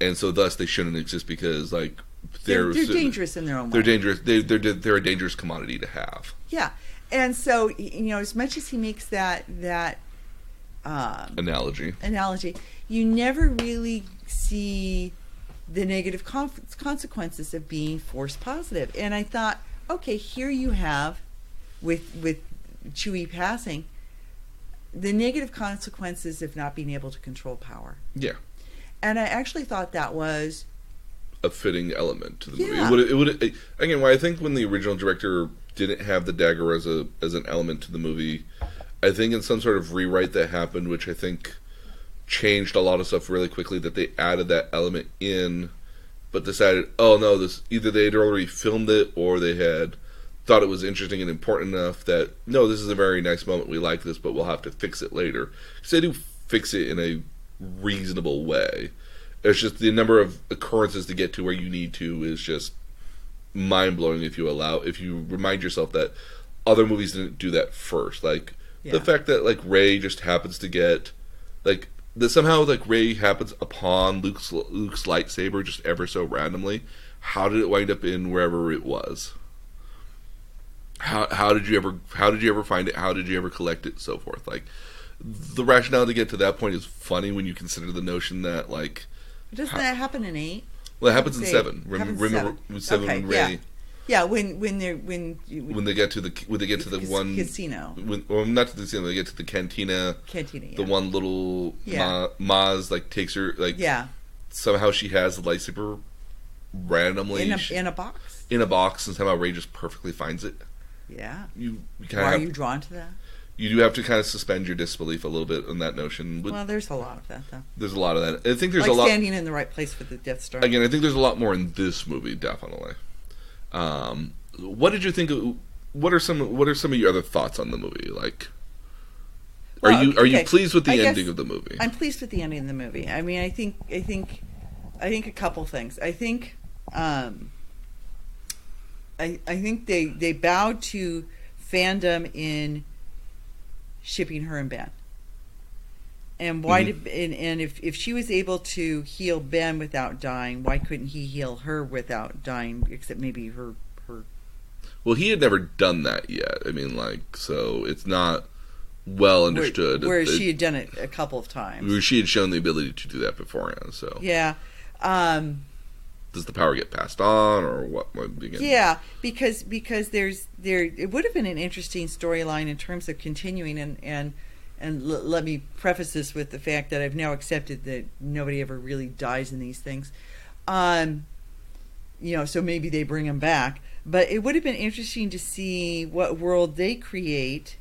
and so thus they shouldn't exist because, like, they're dangerous in their own way. They're dangerous. They're a dangerous commodity to have. Yeah, and so, you know, as much as he makes that analogy, you never really see the negative consequences of being Force positive. And I thought, okay, here you have, with Chewie passing, the negative consequences of not being able to control power. Yeah. And I actually thought that was a fitting element to the movie. Yeah. It would again, I think when the original director didn't have the dagger as an element to the movie, I think in some sort of rewrite that happened, which I think changed a lot of stuff really quickly, that they added that element in, but decided, oh no, this either they had already filmed it or they had thought it was interesting and important enough that, no, this is a very nice moment, we like this, but we'll have to fix it later. Because they do fix it in a reasonable way. It's just the number of occurrences to get to where you need to is just mind-blowing if you remind yourself that other movies didn't do that first. Like, the fact that, like, Rey just happens to get, like, that somehow, like, Rey happens upon Luke's lightsaber just ever so randomly. How did it wind up in wherever it was? How did you ever find it? How did you ever collect it? So forth. Like, the rationale to get to that point is funny when you consider the notion that, like, doesn't that happen in 8? Well, it happens in 7. Remember 7 okay, when Rey. Yeah, when they get to the one casino. Not to the casino. They get to the cantina. Yeah. The one little Maz, like, takes her, like, somehow she has the lightsaber randomly in a box. In a box, and somehow Rey just perfectly finds it. Yeah. You Why are you drawn to that? You do have to kind of suspend your disbelief a little bit on that notion. Well, there's a lot of that, though. There's a lot of that. I think there's like a lot standing in the right place for the Death Star. Again, I think there's a lot more in this movie, definitely. What did you think? What are some of your other thoughts on the movie? Like, are you pleased with the ending of the movie? I'm pleased with the ending of the movie. I mean, I think a couple things. I think they bowed to fandom in shipping her and Ben. And why did if she was able to heal Ben without dying, why couldn't he heal her without dying? Except maybe her. Well, he had never done that yet. I mean, like, so it's not well understood. Whereas she had done it a couple of times. Where she had shown the ability to do that beforehand. So yeah. Does the power get passed on, or what? Yeah, because there it would have been an interesting storyline in terms of continuing and let me preface this with the fact that I've now accepted that nobody ever really dies in these things. So maybe they bring him back, but it would have been interesting to see what world they create.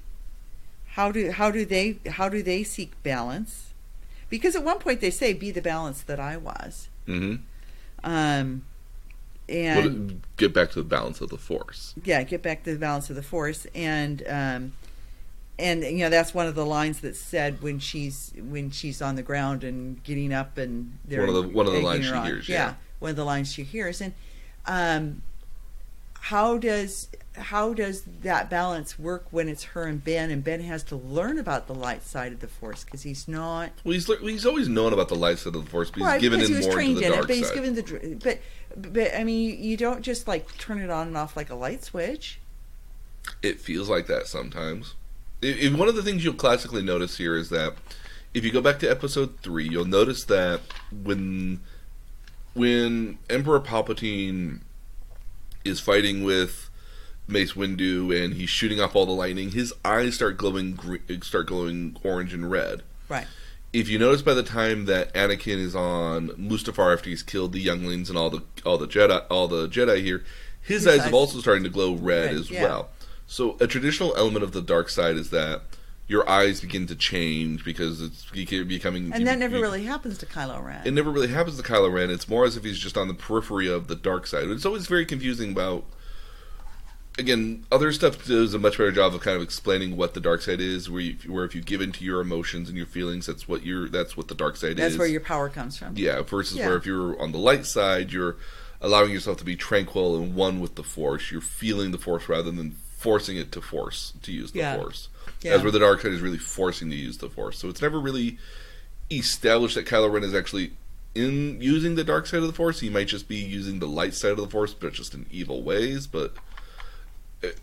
How do they seek balance? Because at one point they say, "Be the balance that I was." Mm-hmm. And get back to the balance of the Force. Yeah, get back to the balance of the Force, and that's one of the lines that's said when she's on the ground and getting up, and one of the lines she hears. Yeah, one of the lines she hears, and how does that balance work when it's her and Ben has to learn about the light side of the Force because he's not. Well, he's always known about the light side of the Force, but he's given in more into the dark side. He's given but I mean, you don't just like turn it on and off like a light switch. It feels like that sometimes. One of the things you'll classically notice here is that if you go back to Episode 3, you'll notice that when Emperor Palpatine is fighting with Mace Windu and he's shooting off all the lightning, his eyes start glowing orange and red. Right. If you notice, by the time that Anakin is on Mustafar after he's killed the younglings and all the Jedi here, his eyes have also starting to glow red as well. So a traditional element of the dark side is that your eyes begin to change because it's becoming. And that never really happens to Kylo Ren. It never really happens to Kylo Ren. It's more as if he's just on the periphery of the dark side. It's always very confusing about. Again, other stuff does a much better job of kind of explaining what the dark side is. Where if you give in to your emotions and your feelings, that's what the dark side is. That's where your power comes from. Yeah. Versus where if you're on the light side, you're allowing yourself to be tranquil and one with the Force. You're feeling the Force rather than forcing it to use the Force. Yeah. As where the dark side is really forcing to use the Force. So it's never really established that Kylo Ren is actually in using the dark side of the Force. He might just be using the light side of the Force, but just in evil ways. But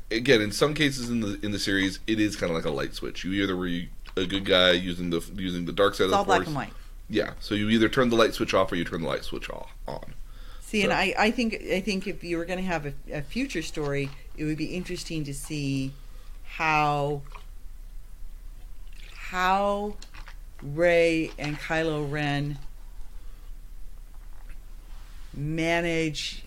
again, in some cases in the series, it is kind of like a light switch. You either were a good guy using the dark side of the Force. It's all black and white. Yeah, so you either turn the light switch off or you turn the light switch on. See, and I think if you were going to have a future story, it would be interesting to see how Rey and Kylo Ren manage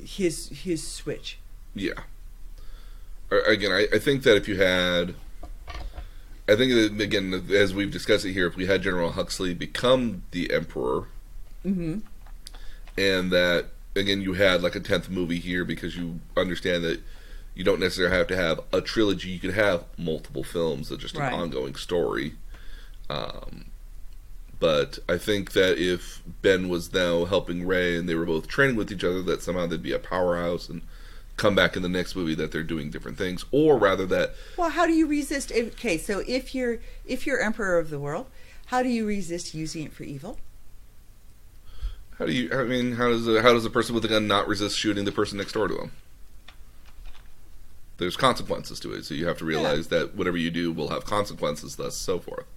his switch. Yeah. Again, I think that if you had... I think that, again, as we've discussed it here, if we had General Huxley become the Emperor, and that, again, you had like a 10th movie here because you understand that you don't necessarily have to have a trilogy. You could have multiple films of just an ongoing story. But I think that if Ben was now helping Rey and they were both training with each other, that somehow they'd be a powerhouse and come back in the next movie that they're doing different things, or rather that. Well, how do you resist? Okay, so if you're Emperor of the world, how do you resist using it for evil? How does a person with a gun not resist shooting the person next door to him? There's consequences to it, so you have to realize that whatever you do will have consequences, thus so forth.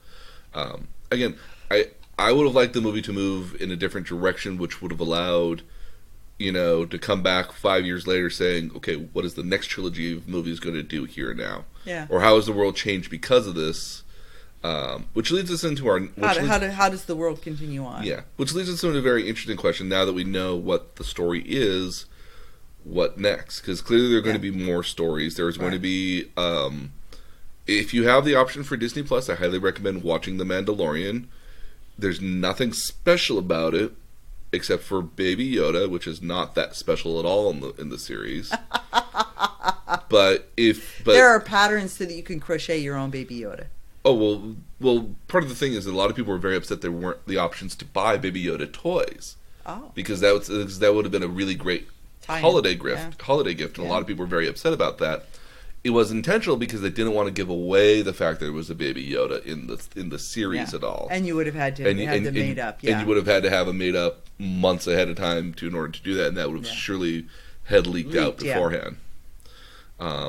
Again, I would have liked the movie to move in a different direction, which would have allowed, to come back 5 years later saying, okay, what is the next trilogy of movies going to do here now? Yeah. Or how has the world changed because of this? Which leads us into our... How does the world continue on? Yeah. Which leads us into a very interesting question. Now that we know what the story is, what next? Because clearly there are going to be more stories. There's going to be, if you have the option for Disney Plus, I highly recommend watching The Mandalorian. There's nothing special about it except for Baby Yoda, which is not that special at all in the series. but there are patterns so that you can crochet your own Baby Yoda. Oh well. Part of the thing is that a lot of people were very upset there weren't the options to buy Baby Yoda toys. Oh, because that would have been a really great holiday gift, and a lot of people were very upset about that. It was intentional because they didn't want to give away the fact that there was a Baby Yoda in the series at all. And you would have had to have them made up. Yeah. And you would have had to have them made up months ahead of time in order to do that, and that would have surely had leaked out beforehand.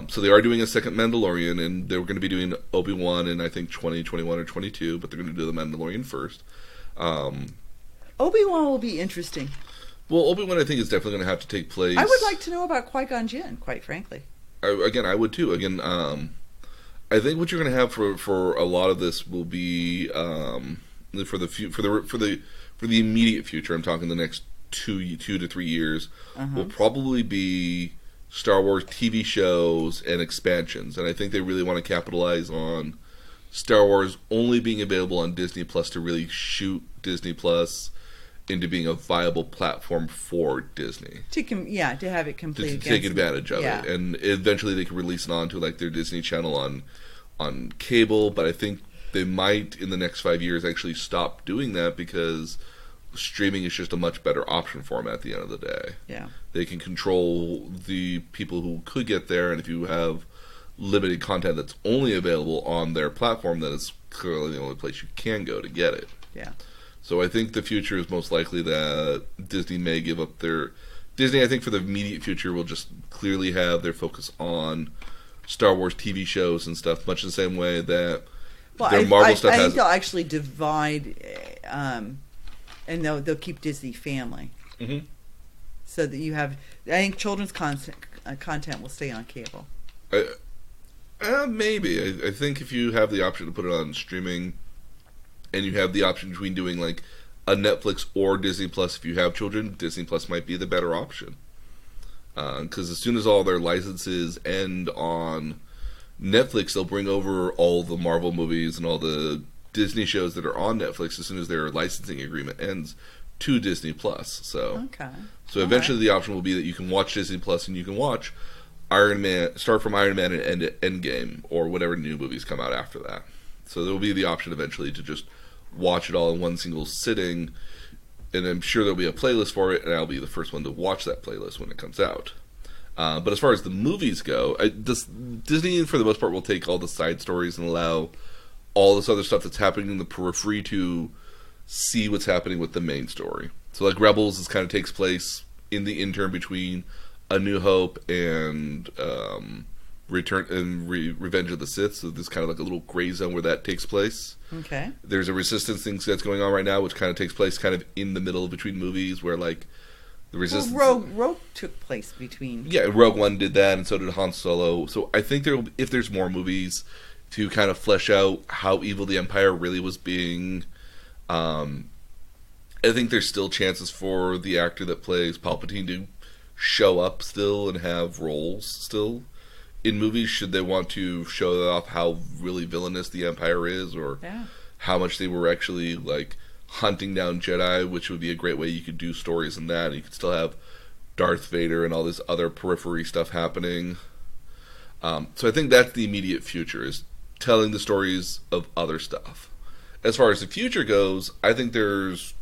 So they are doing a second Mandalorian, and they were going to be doing Obi-Wan in, I think, 2021 or 22, but they're going to do the Mandalorian first. Obi-Wan will be interesting. Well, Obi-Wan, I think, is definitely going to have to take place. I would like to know about Qui-Gon Jinn, quite frankly. I would too. Again, I think what you're going to have for a lot of this will be for the immediate future. I'm talking the next 2 to 3 years. Will probably be Star Wars TV shows and expansions, and I think they really want to capitalize on Star Wars only being available on Disney Plus to really shoot Disney Plus into being a viable platform for Disney. To have it complete. To take advantage of it. And eventually they can release it onto like their Disney Channel on cable, but I think they might in the next 5 years actually stop doing that because streaming is just a much better option for them at the end of the day. Yeah. They can control the people who could get there, and if you have limited content that's only available on their platform, then it's clearly the only place you can go to get it. Yeah. So I think the future is most likely that Disney may give up their... Disney, I think, for the immediate future, will just clearly have their focus on Star Wars TV shows and stuff, much the same way that their Marvel stuff has... I think they'll actually divide, and they'll keep Disney Family. Mm-hmm. So that you have... I think children's content will stay on cable. Maybe. I think if you have the option to put it on streaming... and you have the option between doing like a Netflix or Disney Plus. If you have children, Disney Plus might be the better option. Because as soon as all their licenses end on Netflix, they'll bring over all the Marvel movies and all the Disney shows that are on Netflix as soon as their licensing agreement ends to Disney Plus. So eventually the option will be that you can watch Disney Plus and you can watch Iron Man, start from Iron Man and end at Endgame or whatever new movies come out after that. So there will be the option eventually to just watch it all in one single sitting, and I'm sure there'll be a playlist for it, and I'll be the first one to watch that playlist when it comes out. But as far as the movies go, Disney, for the most part, will take all the side stories and allow all this other stuff that's happening in the periphery to see what's happening with the main story. So like Rebels is kind of takes place in the interim between A New Hope and Return and Revenge of the Sith, so there's kind of like a little gray zone where that takes place. Okay. There's a Resistance thing that's going on right now, which kind of takes place kind of in the middle between movies, where like the Resistance. Rogue took place between. Yeah, Rogue One did that, and so did Han Solo. So I think if there's more movies to kind of flesh out how evil the Empire really was being, I think there's still chances for the actor that plays Palpatine to show up still and have roles still in movies, should they want to show off how really villainous the Empire is, or how much they were actually like hunting down Jedi, which would be a great way you could do stories in that. You could still have Darth Vader and all this other periphery stuff happening. So I think that's the immediate future, is telling the stories of other stuff. As far as the future goes, I think there's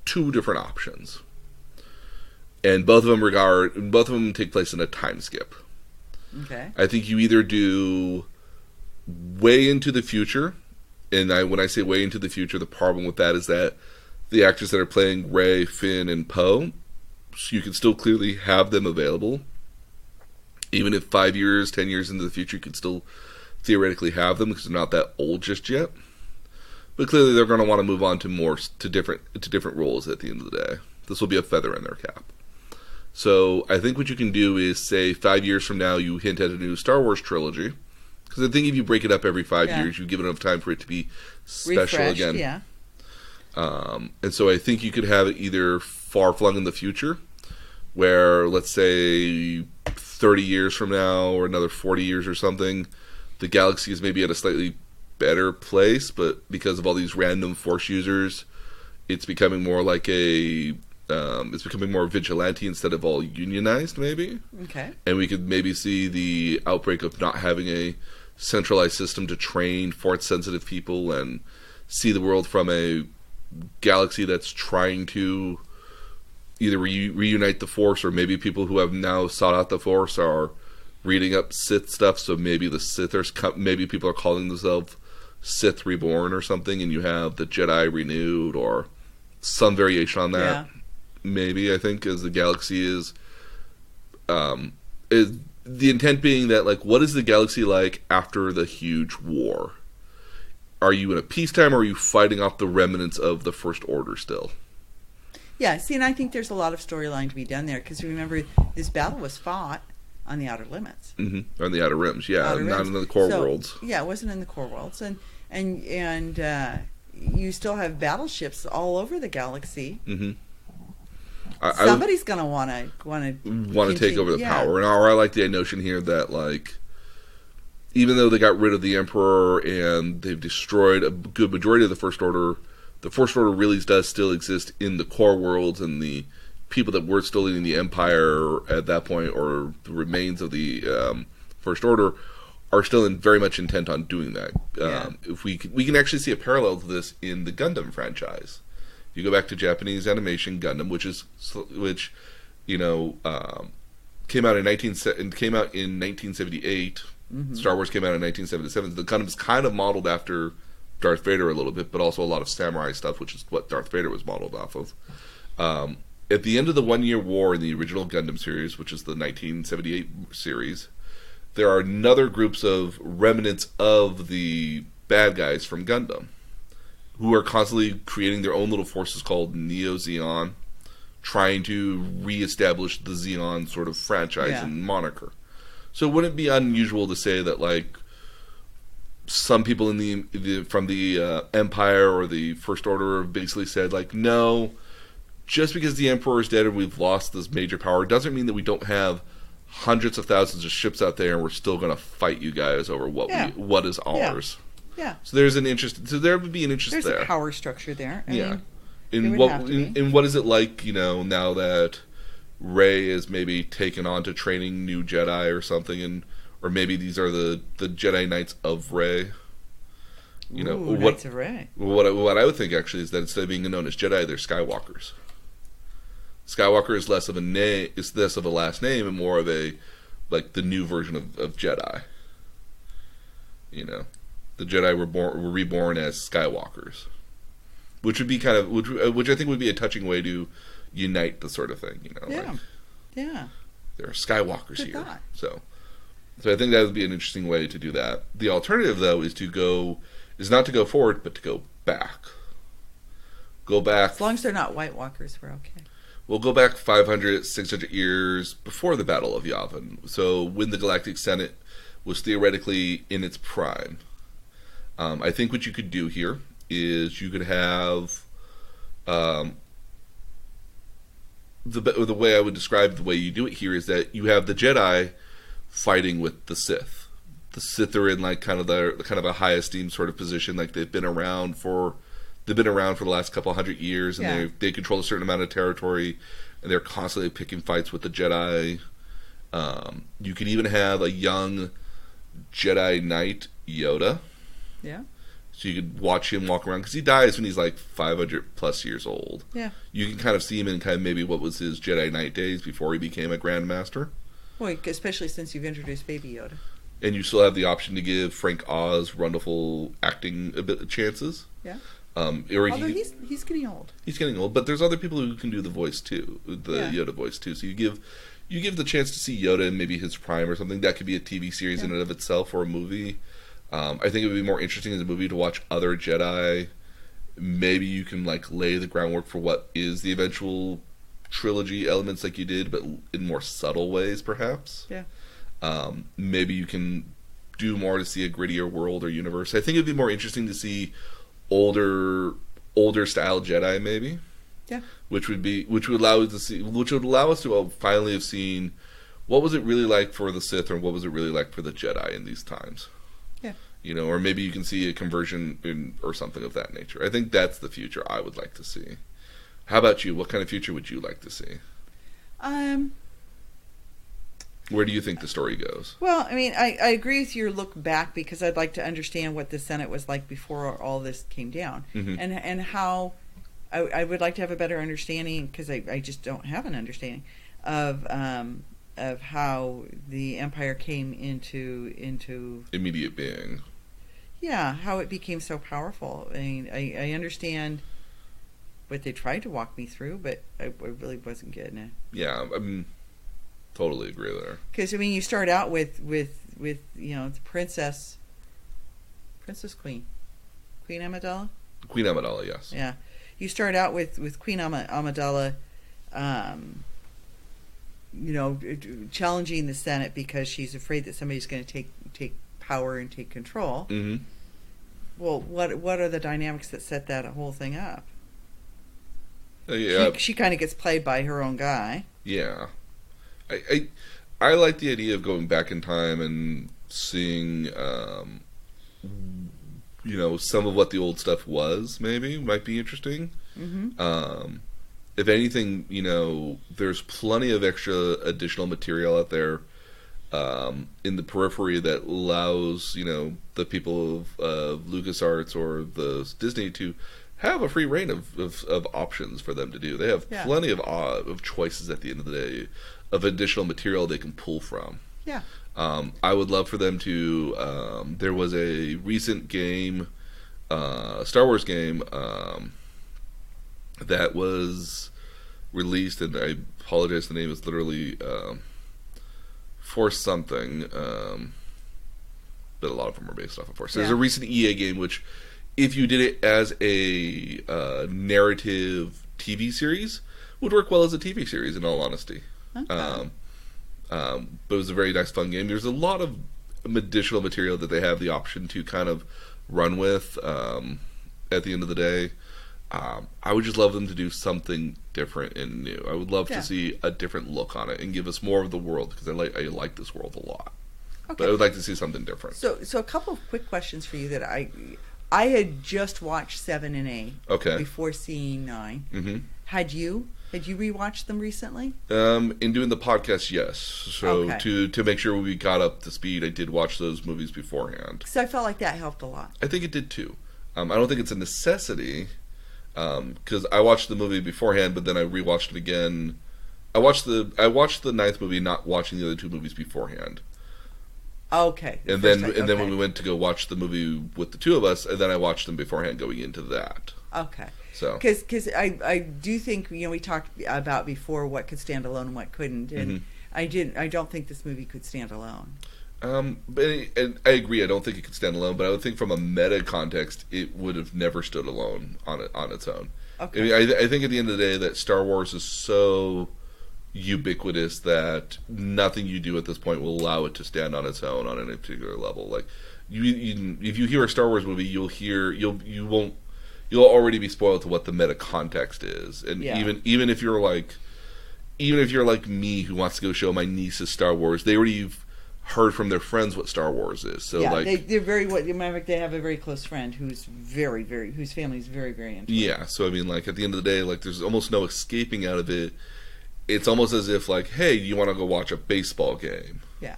2 different options, and both of them take place in a time skip. Okay. I think you either do way into the future, and when I say way into the future, the problem with that is that the actors that are playing Rey, Finn, and Poe, so you can still clearly have them available. Even if 5 years, 10 years into the future, you could still theoretically have them because they're not that old just yet. But clearly they're going to want to move on to different roles at the end of the day. This will be a feather in their cap. So I think what you can do is say 5 years from now you hint at a new Star Wars trilogy. Because I think if you break it up every 5 years, you give enough time for it to be special again. Yeah. And so I think you could have it either far flung in the future, where, let's say, 30 years from now or another 40 years or something, the galaxy is maybe at a slightly better place, but because of all these random Force users, it's becoming more like it's becoming more vigilante instead of all unionized, maybe. Okay. And we could maybe see the outbreak of not having a centralized system to train Force-sensitive people and see the world from a galaxy that's trying to either reunite the Force, or maybe people who have now sought out the Force are reading up Sith stuff, so maybe the Sithers, maybe people are calling themselves Sith Reborn or something, and you have the Jedi renewed, or some variation on that. Yeah. Maybe, I think, as the galaxy is the intent being that, like, what is the galaxy like after the huge war? Are you in a peacetime, or are you fighting off the remnants of the First Order still? Yeah, see, and I think there's a lot of storyline to be done there, because remember, this battle was fought on the Outer Limits. Mm-hmm. On the Outer Rims, yeah, Outer not Rims. in the core worlds. Yeah, it wasn't in the core worlds, and you still have battleships all over the galaxy. Mm-hmm. Somebody's gonna want to take over the power, or I like the notion here that, like, even though they got rid of the Emperor and they've destroyed a good majority of the First Order really does still exist in the core worlds, and the people that were still leading the Empire at that point, or the remains of the First Order, are still very much intent on doing that. If we can actually see a parallel to this in the Gundam franchise. You go back to Japanese animation Gundam, which came out in 1978. Mm-hmm. Star Wars came out in 1977. The Gundam is kind of modeled after Darth Vader a little bit, but also a lot of samurai stuff, which is what Darth Vader was modeled off of. At the end of the 1 Year War in the original Gundam series, which is the 1978 series, there are another groups of remnants of the bad guys from Gundam, who are constantly creating their own little forces called Neo-Zeon, trying to reestablish the Zeon sort of franchise and moniker. So wouldn't it be unusual to say that, like, some people in from the Empire or the First Order have basically said, like, no, just because the Emperor is dead and we've lost this major power doesn't mean that we don't have hundreds of thousands of ships out there and we're still going to fight you guys over what is ours. Yeah. So there's an interest. So there would be an interest there. There's a power structure there. I mean, in what is it like, now that Rey is maybe taken on to training new Jedi or something, or maybe these are the Jedi Knights of Rey. Knights of Rey. What I would think actually is that instead of being known as Jedi, they're Skywalkers. Skywalker is less of a name, is less of a last name, and more of the new version of Jedi. The Jedi were reborn as Skywalkers, which would be which I think would be a touching way to unite the sort of thing. There are Skywalkers here, thought. so I think that would be an interesting way to do that. The alternative, though, is not to go forward, but to go back. Go back. As long as they're not White Walkers, we're okay. We'll go back 500, 600 years before the Battle of Yavin. So when the Galactic Senate was theoretically in its prime. I think what you could do here is you could have the way I would describe the way you do it here is that you have the Jedi fighting with the Sith. The Sith are in kind of a high esteem sort of position, like they've been around for the last couple hundred years, and they control a certain amount of territory, and they're constantly picking fights with the Jedi. You could even have a young Jedi Knight Yoda. Yeah. So you could watch him walk around, because he dies when he's like 500 plus years old. Yeah. You can kind of see him in kind of maybe what was his Jedi Knight days before he became a Grandmaster. Well, especially since you've introduced Baby Yoda. And you still have the option to give Frank Oz wonderful acting chances. Yeah. Although he's getting old. He's getting old, but there's other people who can do the voice too, Yoda voice too. So you give the chance to see Yoda in maybe his prime or something. That could be a TV series in and of itself, or a movie. I think it would be more interesting as a movie to watch other Jedi. Maybe you can lay the groundwork for what is the eventual trilogy elements like you did, but in more subtle ways, perhaps. Yeah. Maybe you can do more to see a grittier world or universe. I think it'd be more interesting to see older style Jedi, maybe. Yeah. which would allow us to finally have seen what was it really like for the Sith, or what was it really like for the Jedi in these times. Yeah. Or maybe you can see a conversion or something of that nature. I think that's the future I would like to see. How about you? What kind of future would you like to see? Where do you think the story goes? Well, I mean, I agree with your look back, because I'd like to understand what the Senate was like before all this came down, and how I would like to have a better understanding, because I just don't have an understanding of how the Empire came into immediate being. Yeah, how it became so powerful. I mean, I understand what they tried to walk me through, but I really wasn't getting it. Yeah, totally agree there. Because I mean, you start out with the Princess Queen Amidala. Queen Amidala, yes. Yeah, you start out with Queen Amidala, challenging the Senate because she's afraid that somebody's going to take power and take control. Mm-hmm. Well, what are the dynamics that set that whole thing up? Yeah, she kind of gets played by her own guy. Yeah, I like the idea of going back in time and seeing, some of what the old stuff was. Maybe might be interesting. Mm-hmm. If anything, there's plenty of extra additional material out there in the periphery that allows the people of LucasArts or the Disney to have a free reign of options for them to do. They have plenty of choices at the end of the day of additional material they can pull from. Yeah. I would love for them to. There was a recent game, Star Wars game, that was released, and I apologize, the name is literally Force something, but a lot of them are based off of Force. There's a recent EA game which, if you did it as a narrative TV series, would work well as a TV series, in all honesty. Okay. But it was a very nice, fun game. There's a lot of additional material that they have the option to kind of run with at the end of the day. I would just love them to do something different and new. I would love to see a different look on it and give us more of the world, because I like this world a lot. Okay. But I would like to see something different. So a couple of quick questions for you that I had just watched 7 and 8 before seeing 9. Mm-hmm. Had you rewatched them recently? In doing the podcast, yes. So to make sure we got up to speed, I did watch those movies beforehand. So I felt like that helped a lot. I think it did too. I don't think it's a necessity, because I watched the movie beforehand, but then I rewatched it again. I watched the ninth movie, not watching the other two movies beforehand. Okay. And then when we went to go watch the movie with the two of us, and then I watched them beforehand going into that. Okay. So because I do think we talked about before what could stand alone and what couldn't, and I don't think this movie could stand alone. And I agree. I don't think it could stand alone, but I would think from a meta context, it would have never stood alone on its own. Okay. I mean, I think at the end of the day that Star Wars is so ubiquitous that nothing you do at this point will allow it to stand on its own on any particular level. Like if you hear a Star Wars movie, you'll already be spoiled to what the meta context is, and even if you're like me who wants to go show my nieces Star Wars, they already heard from their friends what Star Wars is. So they're very they have a very close friend who's whose family is very, very into it. Yeah, so I mean, like at the end of the day, like there's almost no escaping out of it. It's almost as if like, hey, you want to go watch a baseball game? Yeah.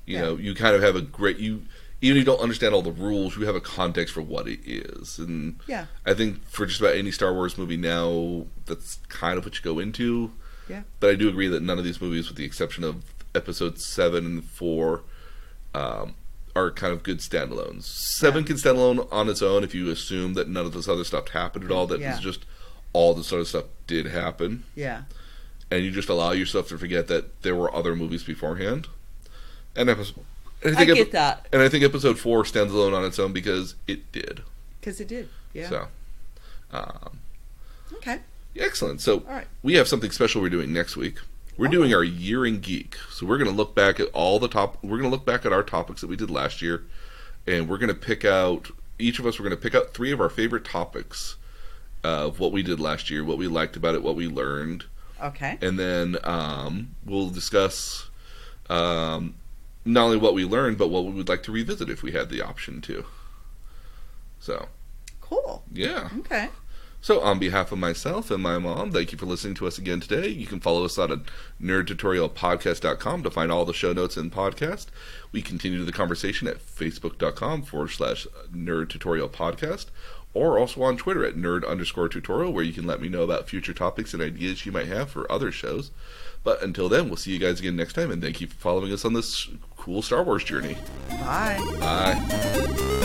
You know, you kind of have a great even if you don't understand all the rules, you have a context for what it is. And I think for just about any Star Wars movie now, that's kind of what you go into. Yeah. But I do agree that none of these movies, with the exception of Episodes 7 and 4, are kind of good standalones. 7 can stand alone on its own if you assume that none of this other stuff happened at all, that it's just all this other stuff did happen. Yeah. And you just allow yourself to forget that there were other movies beforehand. And I get that. And I think Episode 4 stands alone on its own because it did. Because it did, yeah. So, okay. Excellent. So, all right. We have something special we're doing next week. We're doing our Year in Geek. So we're going to look back at we're going to look back at our topics that we did last year, and we're going to pick out, each of us, we're going to pick out 3 of our favorite topics of what we did last year, what we liked about it, what we learned. Okay. And then we'll discuss not only what we learned, but what we would like to revisit if we had the option to. So. Cool. Yeah. Okay. So, on behalf of myself and my mom, thank you for listening to us again today. You can follow us on nerdtutorialpodcast.com to find all the show notes and podcast. We continue the conversation at facebook.com/nerdtutorialpodcast, or also on Twitter at nerd_tutorial, where you can let me know about future topics and ideas you might have for other shows. But until then, we'll see you guys again next time, and thank you for following us on this cool Star Wars journey. Bye. Bye.